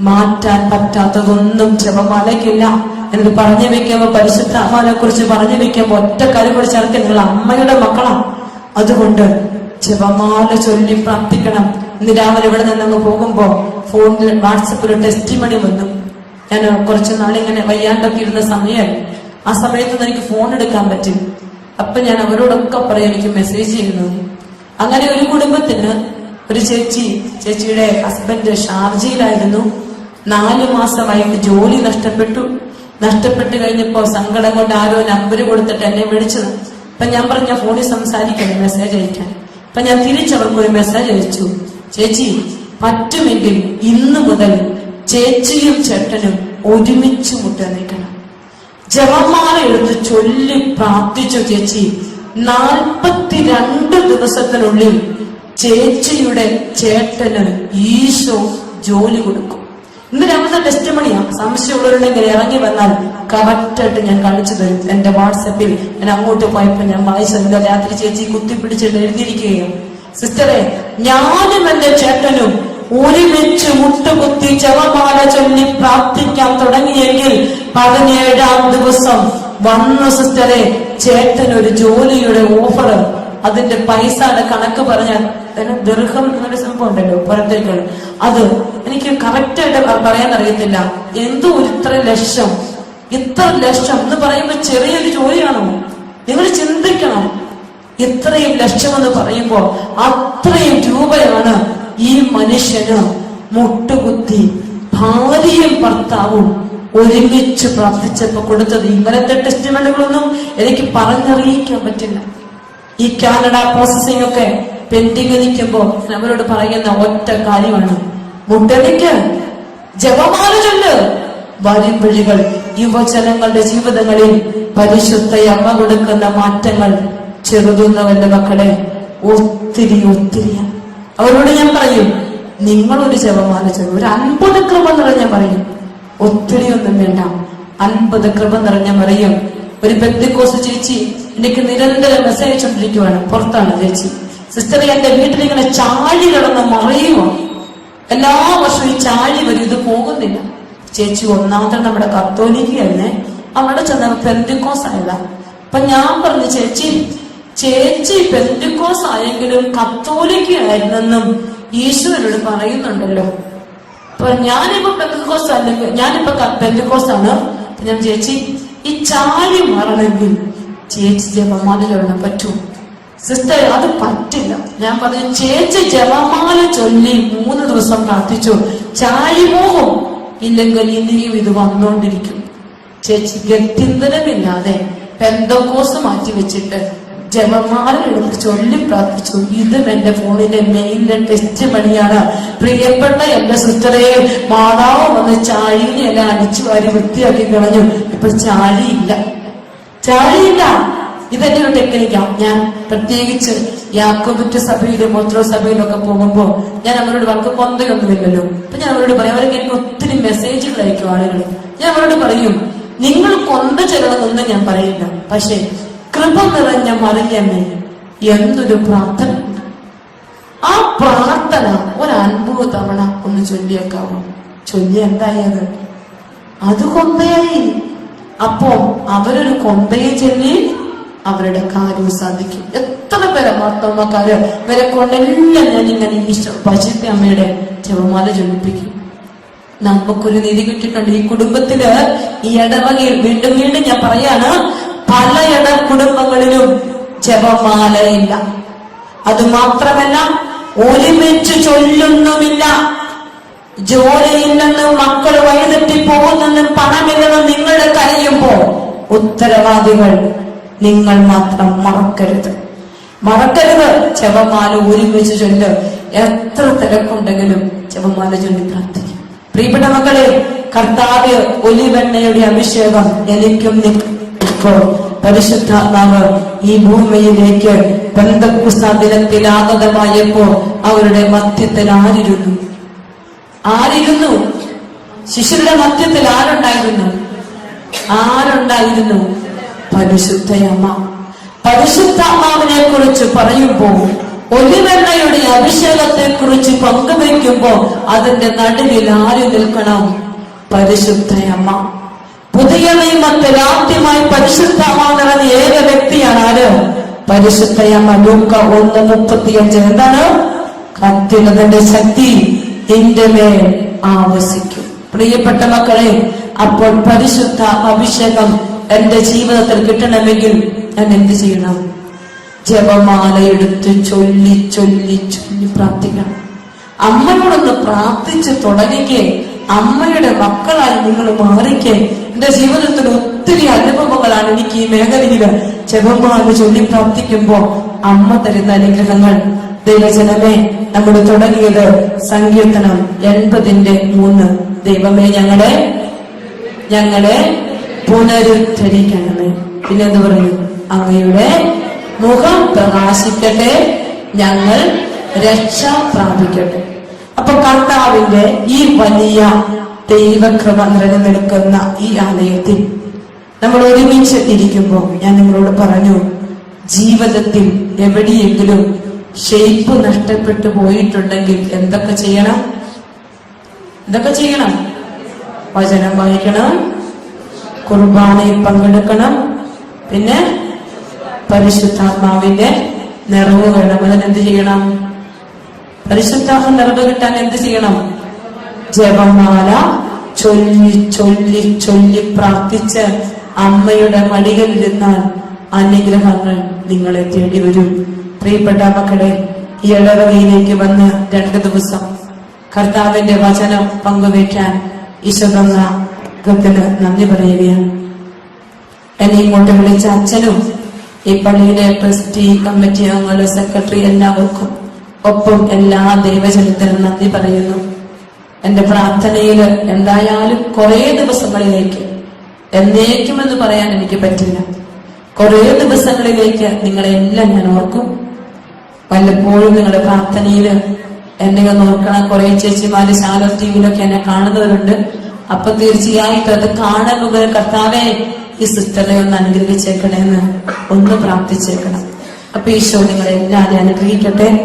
മാറ്റാൻ പറ്റാത്തതൊന്നും ജപമാലയ്ക്കില്ല. എന്നിട്ട് പറഞ്ഞു വെക്കുമ്പോ, പരിശുദ്ധാത്മാവിനെ കുറിച്ച് പറഞ്ഞു വെക്കുമ്പോ ഒറ്റ കാര്യം കൂടി ചേർത്ത്, നിങ്ങൾ അമ്മയുടെ മക്കളാണ്. അതുകൊണ്ട് ജപമാല ചൊല്ലി പ്രാർത്ഥിക്കണം. ഇന്ന് രാവിലെ ഇവിടെ നിന്ന് പോകുമ്പോ ഫോണിൽ വാട്സപ്പിൽ ടെസ്റ്റിമണി വന്നു. ഞാൻ കുറച്ചു നാളിങ്ങനെ വയ്യാണ്ടൊക്കെ ഇരുന്ന സമയം ആ സമയത്തൊന്നും എനിക്ക് ഫോൺ എടുക്കാൻ പറ്റും. അപ്പൊ ഞാൻ അവരോടൊക്കെ പറയാം എനിക്ക് മെസ്സേജ് ചെയ്യുന്നു. അങ്ങനെ ഒരു കുടുംബത്തിന് ഒരു ചേച്ചിയുടെ ഹസ്ബൻഡ് ഷാർജയിലായിരുന്നു. 4 മാസമായിട്ട് ജോലി നഷ്ടപ്പെട്ട് കഴിഞ്ഞപ്പോ സങ്കടം കൊണ്ട് ആരോ നമ്പർ കൊടുത്തിട്ട് എന്നെ വിളിച്ചത്. അപ്പൊ ഞാൻ പറഞ്ഞ ഫോണിൽ സംസാരിക്കണം, മെസ്സേജ് അയക്കാൻ. അപ്പൊ ഞാൻ തിരിച്ചവർക്കൊരു മെസ്സേജ് അയച്ചു, ചേച്ചി പറ്റുമെങ്കിൽ ഇന്ന് മുതൽ ചേച്ചിയും ചേട്ടനും ഒരുമിച്ച് മുട്ടനേക്കണം. ജപമാല എടുത്ത് ചൊല്ലി പ്രാർത്ഥിച്ചു ചേച്ചി. 42 ദിവസത്തിനുള്ളിൽ ചേച്ചിയുടെ ചേട്ടന് ഈശോ ജോലി കൊടുക്കും. ഇന്ന് രാവിലത്തെ ടെസ്റ്റ് മണിയാ. സംശയമുള്ളവരുണ്ടെങ്കിൽ ഇറങ്ങി വന്നാൽ കറക്റ്റായിട്ട് ഞാൻ കാണിച്ചു തരും. എന്റെ വാട്സപ്പിൽ ഞാൻ അങ്ങോട്ട് പോയപ്പോ ഞാൻ വായിച്ചത് രാത്രി ചേച്ചി കുത്തിപ്പിടിച്ചിട്ട് എഴുതിയിരിക്കുകയാണ്. സിസ്റ്ററെ, ഞാനും എന്റെ ചേട്ടനും ഒരുമിച്ച് മുട്ടുകുത്തി ജപമാല ചൊല്ലി പ്രാർത്ഥിക്കാൻ തുടങ്ങിയെങ്കിൽ 17-ാം ദിവസം വന്നു സിസ്റ്ററെ ചേട്ടനൊരു ജോലിയുടെ ഓഫർ. അതിന്റെ പൈസയുടെ കണക്ക് പറഞ്ഞാൽ ദീർഘം എന്നൊരു സംഭവം ഉണ്ടല്ലോ പുറത്തേക്ക്, അത് എനിക്ക് കറക്റ്റായിട്ട് പറയാൻ അറിയത്തില്ല. എന്തോ ഇത്ര ലക്ഷം എന്ന് പറയുമ്പോ ചെറിയൊരു ജോലിയാണോ? നിങ്ങൾ ചിന്തിക്കണം. ഇത്രയും ലക്ഷം എന്ന് പറയുമ്പോ അത്രയും രൂപയാണ് ഈ മനുഷ്യന് മുട്ടുകുത്തി ഭാര്യയും ഭർത്താവും ഒരുമിച്ച് പ്രാർത്ഥിച്ചപ്പോ കൊടുത്തത്. ഇങ്ങനത്തെ ടെസ്റ്റിമെന്റുകളൊന്നും എനിക്ക് പറഞ്ഞറിയിക്കാൻ പറ്റില്ല. ഈ കാനഡ പ്രോസസിംഗ് ഒക്കെ പെൻഡിങ് നിൽക്കുമ്പോ അവരോട് പറയുന്ന ഒറ്റ കാര്യമാണ്, മുട്ടടിക്ക്, ജപമാല ചൊല്ല്. വരും വഴികൾ യുവജനങ്ങളുടെ ജീവിതങ്ങളിൽ പരിശുദ്ധ അമ്മ കൊടുക്കുന്ന മാറ്റങ്ങൾ ചെറുതുന്നവന്റെ മക്കളെ ഒത്തിരിയാണ്. അവരോട് ഞാൻ പറയും, നിങ്ങളൊരു ജപമാല ചൊല്ലും, ഒരു 50 കൃപ നിറഞ്ഞ പറയും. ഒത്തിരിയൊന്നും വേണ്ട, 50 കൃപ നിറഞ്ഞ പറയും. ഒരു പെന്തിക്കോസ് ചേച്ചി എനിക്ക് നിരന്തരം മെസ്സേജ് അയച്ചോണ്ടിരിക്കുവാണ്. പുറത്താണ് ചേച്ചി. സിസ്റ്ററെ, എന്റെ വീട്ടിൽ ഇങ്ങനെ ചാഴി കിടന്ന് മറയുമോ? എല്ലാ വർഷവും ഈ ചാഴി വരും, ഇത് പോകുന്നില്ല. ചേച്ചി ഒന്നാമത്തെ നമ്മുടെ കത്തോലിക്കയായിരുന്നേ, അവിടെ ചെന്ന പെന്തിക്കോസ് ആയതാ. അപ്പൊ ഞാൻ പറഞ്ഞു, ചേച്ചി പെന്തിക്കോസ് ആയെങ്കിലും കത്തോലിക്ക ആയിരുന്നെന്നും ഈശോനോട് പറയുന്നുണ്ടല്ലോ. അപ്പൊ ഞാനിപ്പോ പെന്തിക്കോസ് അല്ലെങ്കിൽ ഞാനിപ്പോ പെന്തിക്കോസ് ആണ്. ഞാൻ ചേച്ചി ഈ ചാഴി മാറണമെങ്കിൽ ചേച്ചി ജപമാല ചൊല്ലാൻ പറ്റൂ. സിസ്റ്റർ, അത് പറ്റില്ല. ഞാൻ പറഞ്ഞു, ചേച്ചി ജപമാല ചൊല്ലി 3 ദിവസം പ്രാർത്ഥിച്ചു, ചാഴി പോകും. ഇല്ലെങ്കിൽ ഇനിയും ഇത് വന്നുകൊണ്ടിരിക്കും. ചേച്ചി ഗത്യന്തരമില്ലാതെ പെന്തക്കോസ് മാറ്റി വെച്ചിട്ട് ജപമാല എടുത്ത് ചൊല്ലി പ്രാർത്ഥിച്ചു. ഇതും എന്റെ ഫോണിലെ മെയിലിലെ ടെസ്റ്റ് മണിയാണ്. പ്രിയപ്പെട്ട എന്റെ സിസ്റ്ററെ, മാതാവ് വന്ന് ചാഴീനെ എല്ലാം അടിച്ചു വാരി വൃത്തിയാക്കി കളഞ്ഞു. ഇപ്പൊ ചാഴിയില്ല. ഇതെന്റെ ഒരു ടെക്നിക്കാണ്. ഞാൻ പ്രത്യേകിച്ച് യാക്കോബറ്റ് സഭയിലും മോത്രോ സഭയിലൊക്കെ പോകുമ്പോ ഞാൻ അവരോട് അവർക്ക് കൊന്തയൊന്നുമില്ലല്ലോ. അപ്പൊ ഞാൻ അവരോട് പറയും, അവർക്ക് എനിക്ക് ഒത്തിരി മെസ്സേജുകൾ അയക്കും ആളുകൾ. ഞാൻ അവരോട് പറയും, നിങ്ങൾ കൊന്ത ചെല്ലണമെന്ന് ഞാൻ പറയില്ല, പക്ഷെ കൃപ നിറഞ്ഞ മറിയമ്മേ എന്തൊരു പ്രാർത്ഥന. ആ പ്രാർത്ഥന ഒരു 50 തവണ ഒന്ന് ചൊല്ലിയേക്കാവോ? ചൊല്ലി എന്തായത്? അത് കൊന്തയായി. അപ്പോ അവരൊരു കൊന്തയെ ചൊല്ലി അവരുടെ കാര്യം സാധിക്കും. എത്ര പേരെ മാർത്തോമാക്കാര് ഇവരെ കൊണ്ടെല്ലാം ഞാൻ ഇങ്ങനെ ഈശോ പരിശുദ്ധ അമ്മയുടെ ജപമാല ചൊല്ലിപ്പിക്കും. നമുക്കൊരു നീതി കിട്ടിയിട്ടുണ്ട്. ഈ കുടുംബത്തില്, ഈ ഇടവകയിൽ വീണ്ടും ഞാൻ പറയാണ്, പല കുടുംബങ്ങളിലും ജപമാലയില്ല. അത് മാത്രമല്ല, ഒരുമിച്ച് ചൊല്ലുന്നുമില്ല. ജോലിയില്ലെന്നും മക്കൾ വഴിതെറ്റി പോകുന്നെന്നും പണമില്ലെന്നും നിങ്ങൾ കരയുമ്പോ ഉത്തരവാദികൾ നിങ്ങൾ മാത്രം മറക്കരുത്. ജപമാല ഒരുമിച്ച് ചൊല്ല്. എത്ര തിരക്കുണ്ടെങ്കിലും ജപമാല ചൊല്ലി പ്രാർത്ഥിക്കും. പ്രിയപ്പെട്ട മക്കളെ, കർത്താവ് ഒലിവെണ്ണയുടെ അഭിഷേകം എനിക്കും ഇപ്പോൾ പരിശുദ്ധാത്മാവ് ഈ ഭൂമിയിലേക്ക് പെന്തക്കോസ്ത് ദിനത്തിൽ ആഗതമായപ്പോ അവരുടെ മധ്യത്തിൽ ആരിരുന്നു? ശിശുരുടെ മധ്യത്തിൽ ആരുണ്ടായിരുന്നു? പരിശുദ്ധയമ്മ. പരിശുദ്ധാത്മാവിനെ കുറിച്ച് പറയുമ്പോൾ, ഒലിവെണ്ണയുടെ അഭിഷേകത്തെ കുറിച്ച് പങ്കുവയ്ക്കുമ്പോ അതിന്റെ നടുവിൽ ആര് നിൽക്കണം? പരിശുദ്ധയമ്മ. പുതിയ നിയമത്തിൽ ആദ്യമായി പരിശുദ്ധമ്മ നിറഞ്ഞ ഏക വ്യക്തിയാണ് ആര്? പരിശുദ്ധയമ്മ. ലൂക്ക 1:35. എന്താണ്? അത്യുന്നതന്റെ ശക്തി എന്റെ മേൽ ആവസിക്കും. പ്രിയപ്പെട്ട മക്കളെ, അപ്പോൾ പരിശുദ്ധ അഭിഷേകം എന്റെ ജീവിതത്തിൽ കിട്ടണമെങ്കിൽ ഞാൻ എന്ത് ചെയ്യണം? ജപമാല എടുത്ത് ചൊല്ലി ചൊല്ലി ചൊല്ലി പ്രാർത്ഥിക്കണം. അമ്മയോടൊന്ന് പ്രാർത്ഥിച്ച് തുടങ്ങിക്കേ. അമ്മയുടെ മക്കളായി നിങ്ങൾ മാറിക്കേ. എന്റെ ജീവിതത്തിൽ ഒത്തിരി അനുഭവങ്ങളാണ് എനിക്ക് ഈ മേഖലയില് ജപമാല ചൊല്ലി പ്രാർത്ഥിക്കുമ്പോ അമ്മ തരുന്ന അനുഗ്രഹങ്ങൾ. ദൈവജനമേ, നമ്മൾ തുടങ്ങിയത് സങ്കീർത്തനം 80:3. ദൈവമേ, ഞങ്ങളെ പുനരുദ്ധരിക്കണമേ. പിന്നെ എന്ത് പറഞ്ഞു? അങ്ങയുടെ മുഖം പ്രകാശിക്കട്ടെ, ഞങ്ങൾ രക്ഷ പ്രാപിക്കട്ടെ. അപ്പൊ കർത്താവിന്റെ ഈ വലിയ ദൈവകൃപ നിലനിൽക്കുന്ന ഈ ആലയത്തിൽ നമ്മൾ ഒരുമിച്ച് ഇരിക്കുമ്പോൾ ഞാൻ നിങ്ങളോട് പറഞ്ഞു, ജീവിതത്തിൽ എവിടെയെങ്കിലും ഷേപ്പ് നഷ്ടപ്പെട്ടു പോയിട്ടുണ്ടെങ്കിൽ എന്തൊക്കെ ചെയ്യണം? വചനം വായിക്കണം, കുർബാനയിൽ പങ്കെടുക്കണം, പിന്നെ പരിശുദ്ധാത്മാവിന്റെ നിറവ് വേണം. അതിനെന്ത് ചെയ്യണം? പരിശുദ്ധാത്മ നിറവ് കിട്ടാൻ എന്ത് ചെയ്യണം? ജപമാല ചൊല്ലി ചൊല്ലി ചൊല്ലി പ്രാർത്ഥിച്ച് അമ്മയുടെ മടികളിലിരുന്നാൽ അനുഗ്രഹങ്ങൾ നിങ്ങളെ തേടി വരും. പ്രിയപ്പെട്ട മക്കളെ, ഈ ഇടവകയിലേക്ക് വന്ന് 2 ദിവസം കർത്താവിന്റെ വചനം പങ്കുവയ്ക്കാൻ ഈശോതന്ന ഗത്തിന് നന്ദി പറയുകയാണ്. എന്നെ ഇങ്ങോട്ട് വിളിച്ച അച്ഛനും ഈ പള്ളിയിലെ ട്രസ്റ്റി കമ്മിറ്റി അംഗങ്ങളുടെ സെക്രട്ടറി എല്ലാവർക്കും ഒപ്പം എല്ലാ ദൈവജനത്തിനും നന്ദി പറയുന്നു. എന്റെ പ്രാർത്ഥനയിൽ എന്തായാലും കുറെ ദിവസങ്ങളിലേക്ക്, എന്നേക്കുമെന്ന് പറയാൻ എനിക്ക് പറ്റില്ല, കുറെ ദിവസങ്ങളിലേക്ക് നിങ്ങളെല്ലാം ഞാൻ ഓർക്കും. വല്ലപ്പോഴും നിങ്ങളുടെ പ്രാർത്ഥനയില് എന്നെ ഒന്ന് ഓർക്കണം. കുറെ ചേച്ചിമാര് ശാലം ടിവിയിലൊക്കെ എന്നെ കാണുന്നവരുണ്ട്. അപ്പൊ തീർച്ചയായിട്ടും അത് കാണാൻ മുതൽ കർത്താവെ ഈ സിസ്റ്ററെ ഒന്ന് അനുഗ്രഹിച്ചേക്കണേന്ന് ഒന്ന് പ്രാർത്ഥിച്ചേക്കണം. അപ്പൊ ഈശോ നിങ്ങളെല്ലാവരും അനുഗ്രഹിക്കട്ടെ.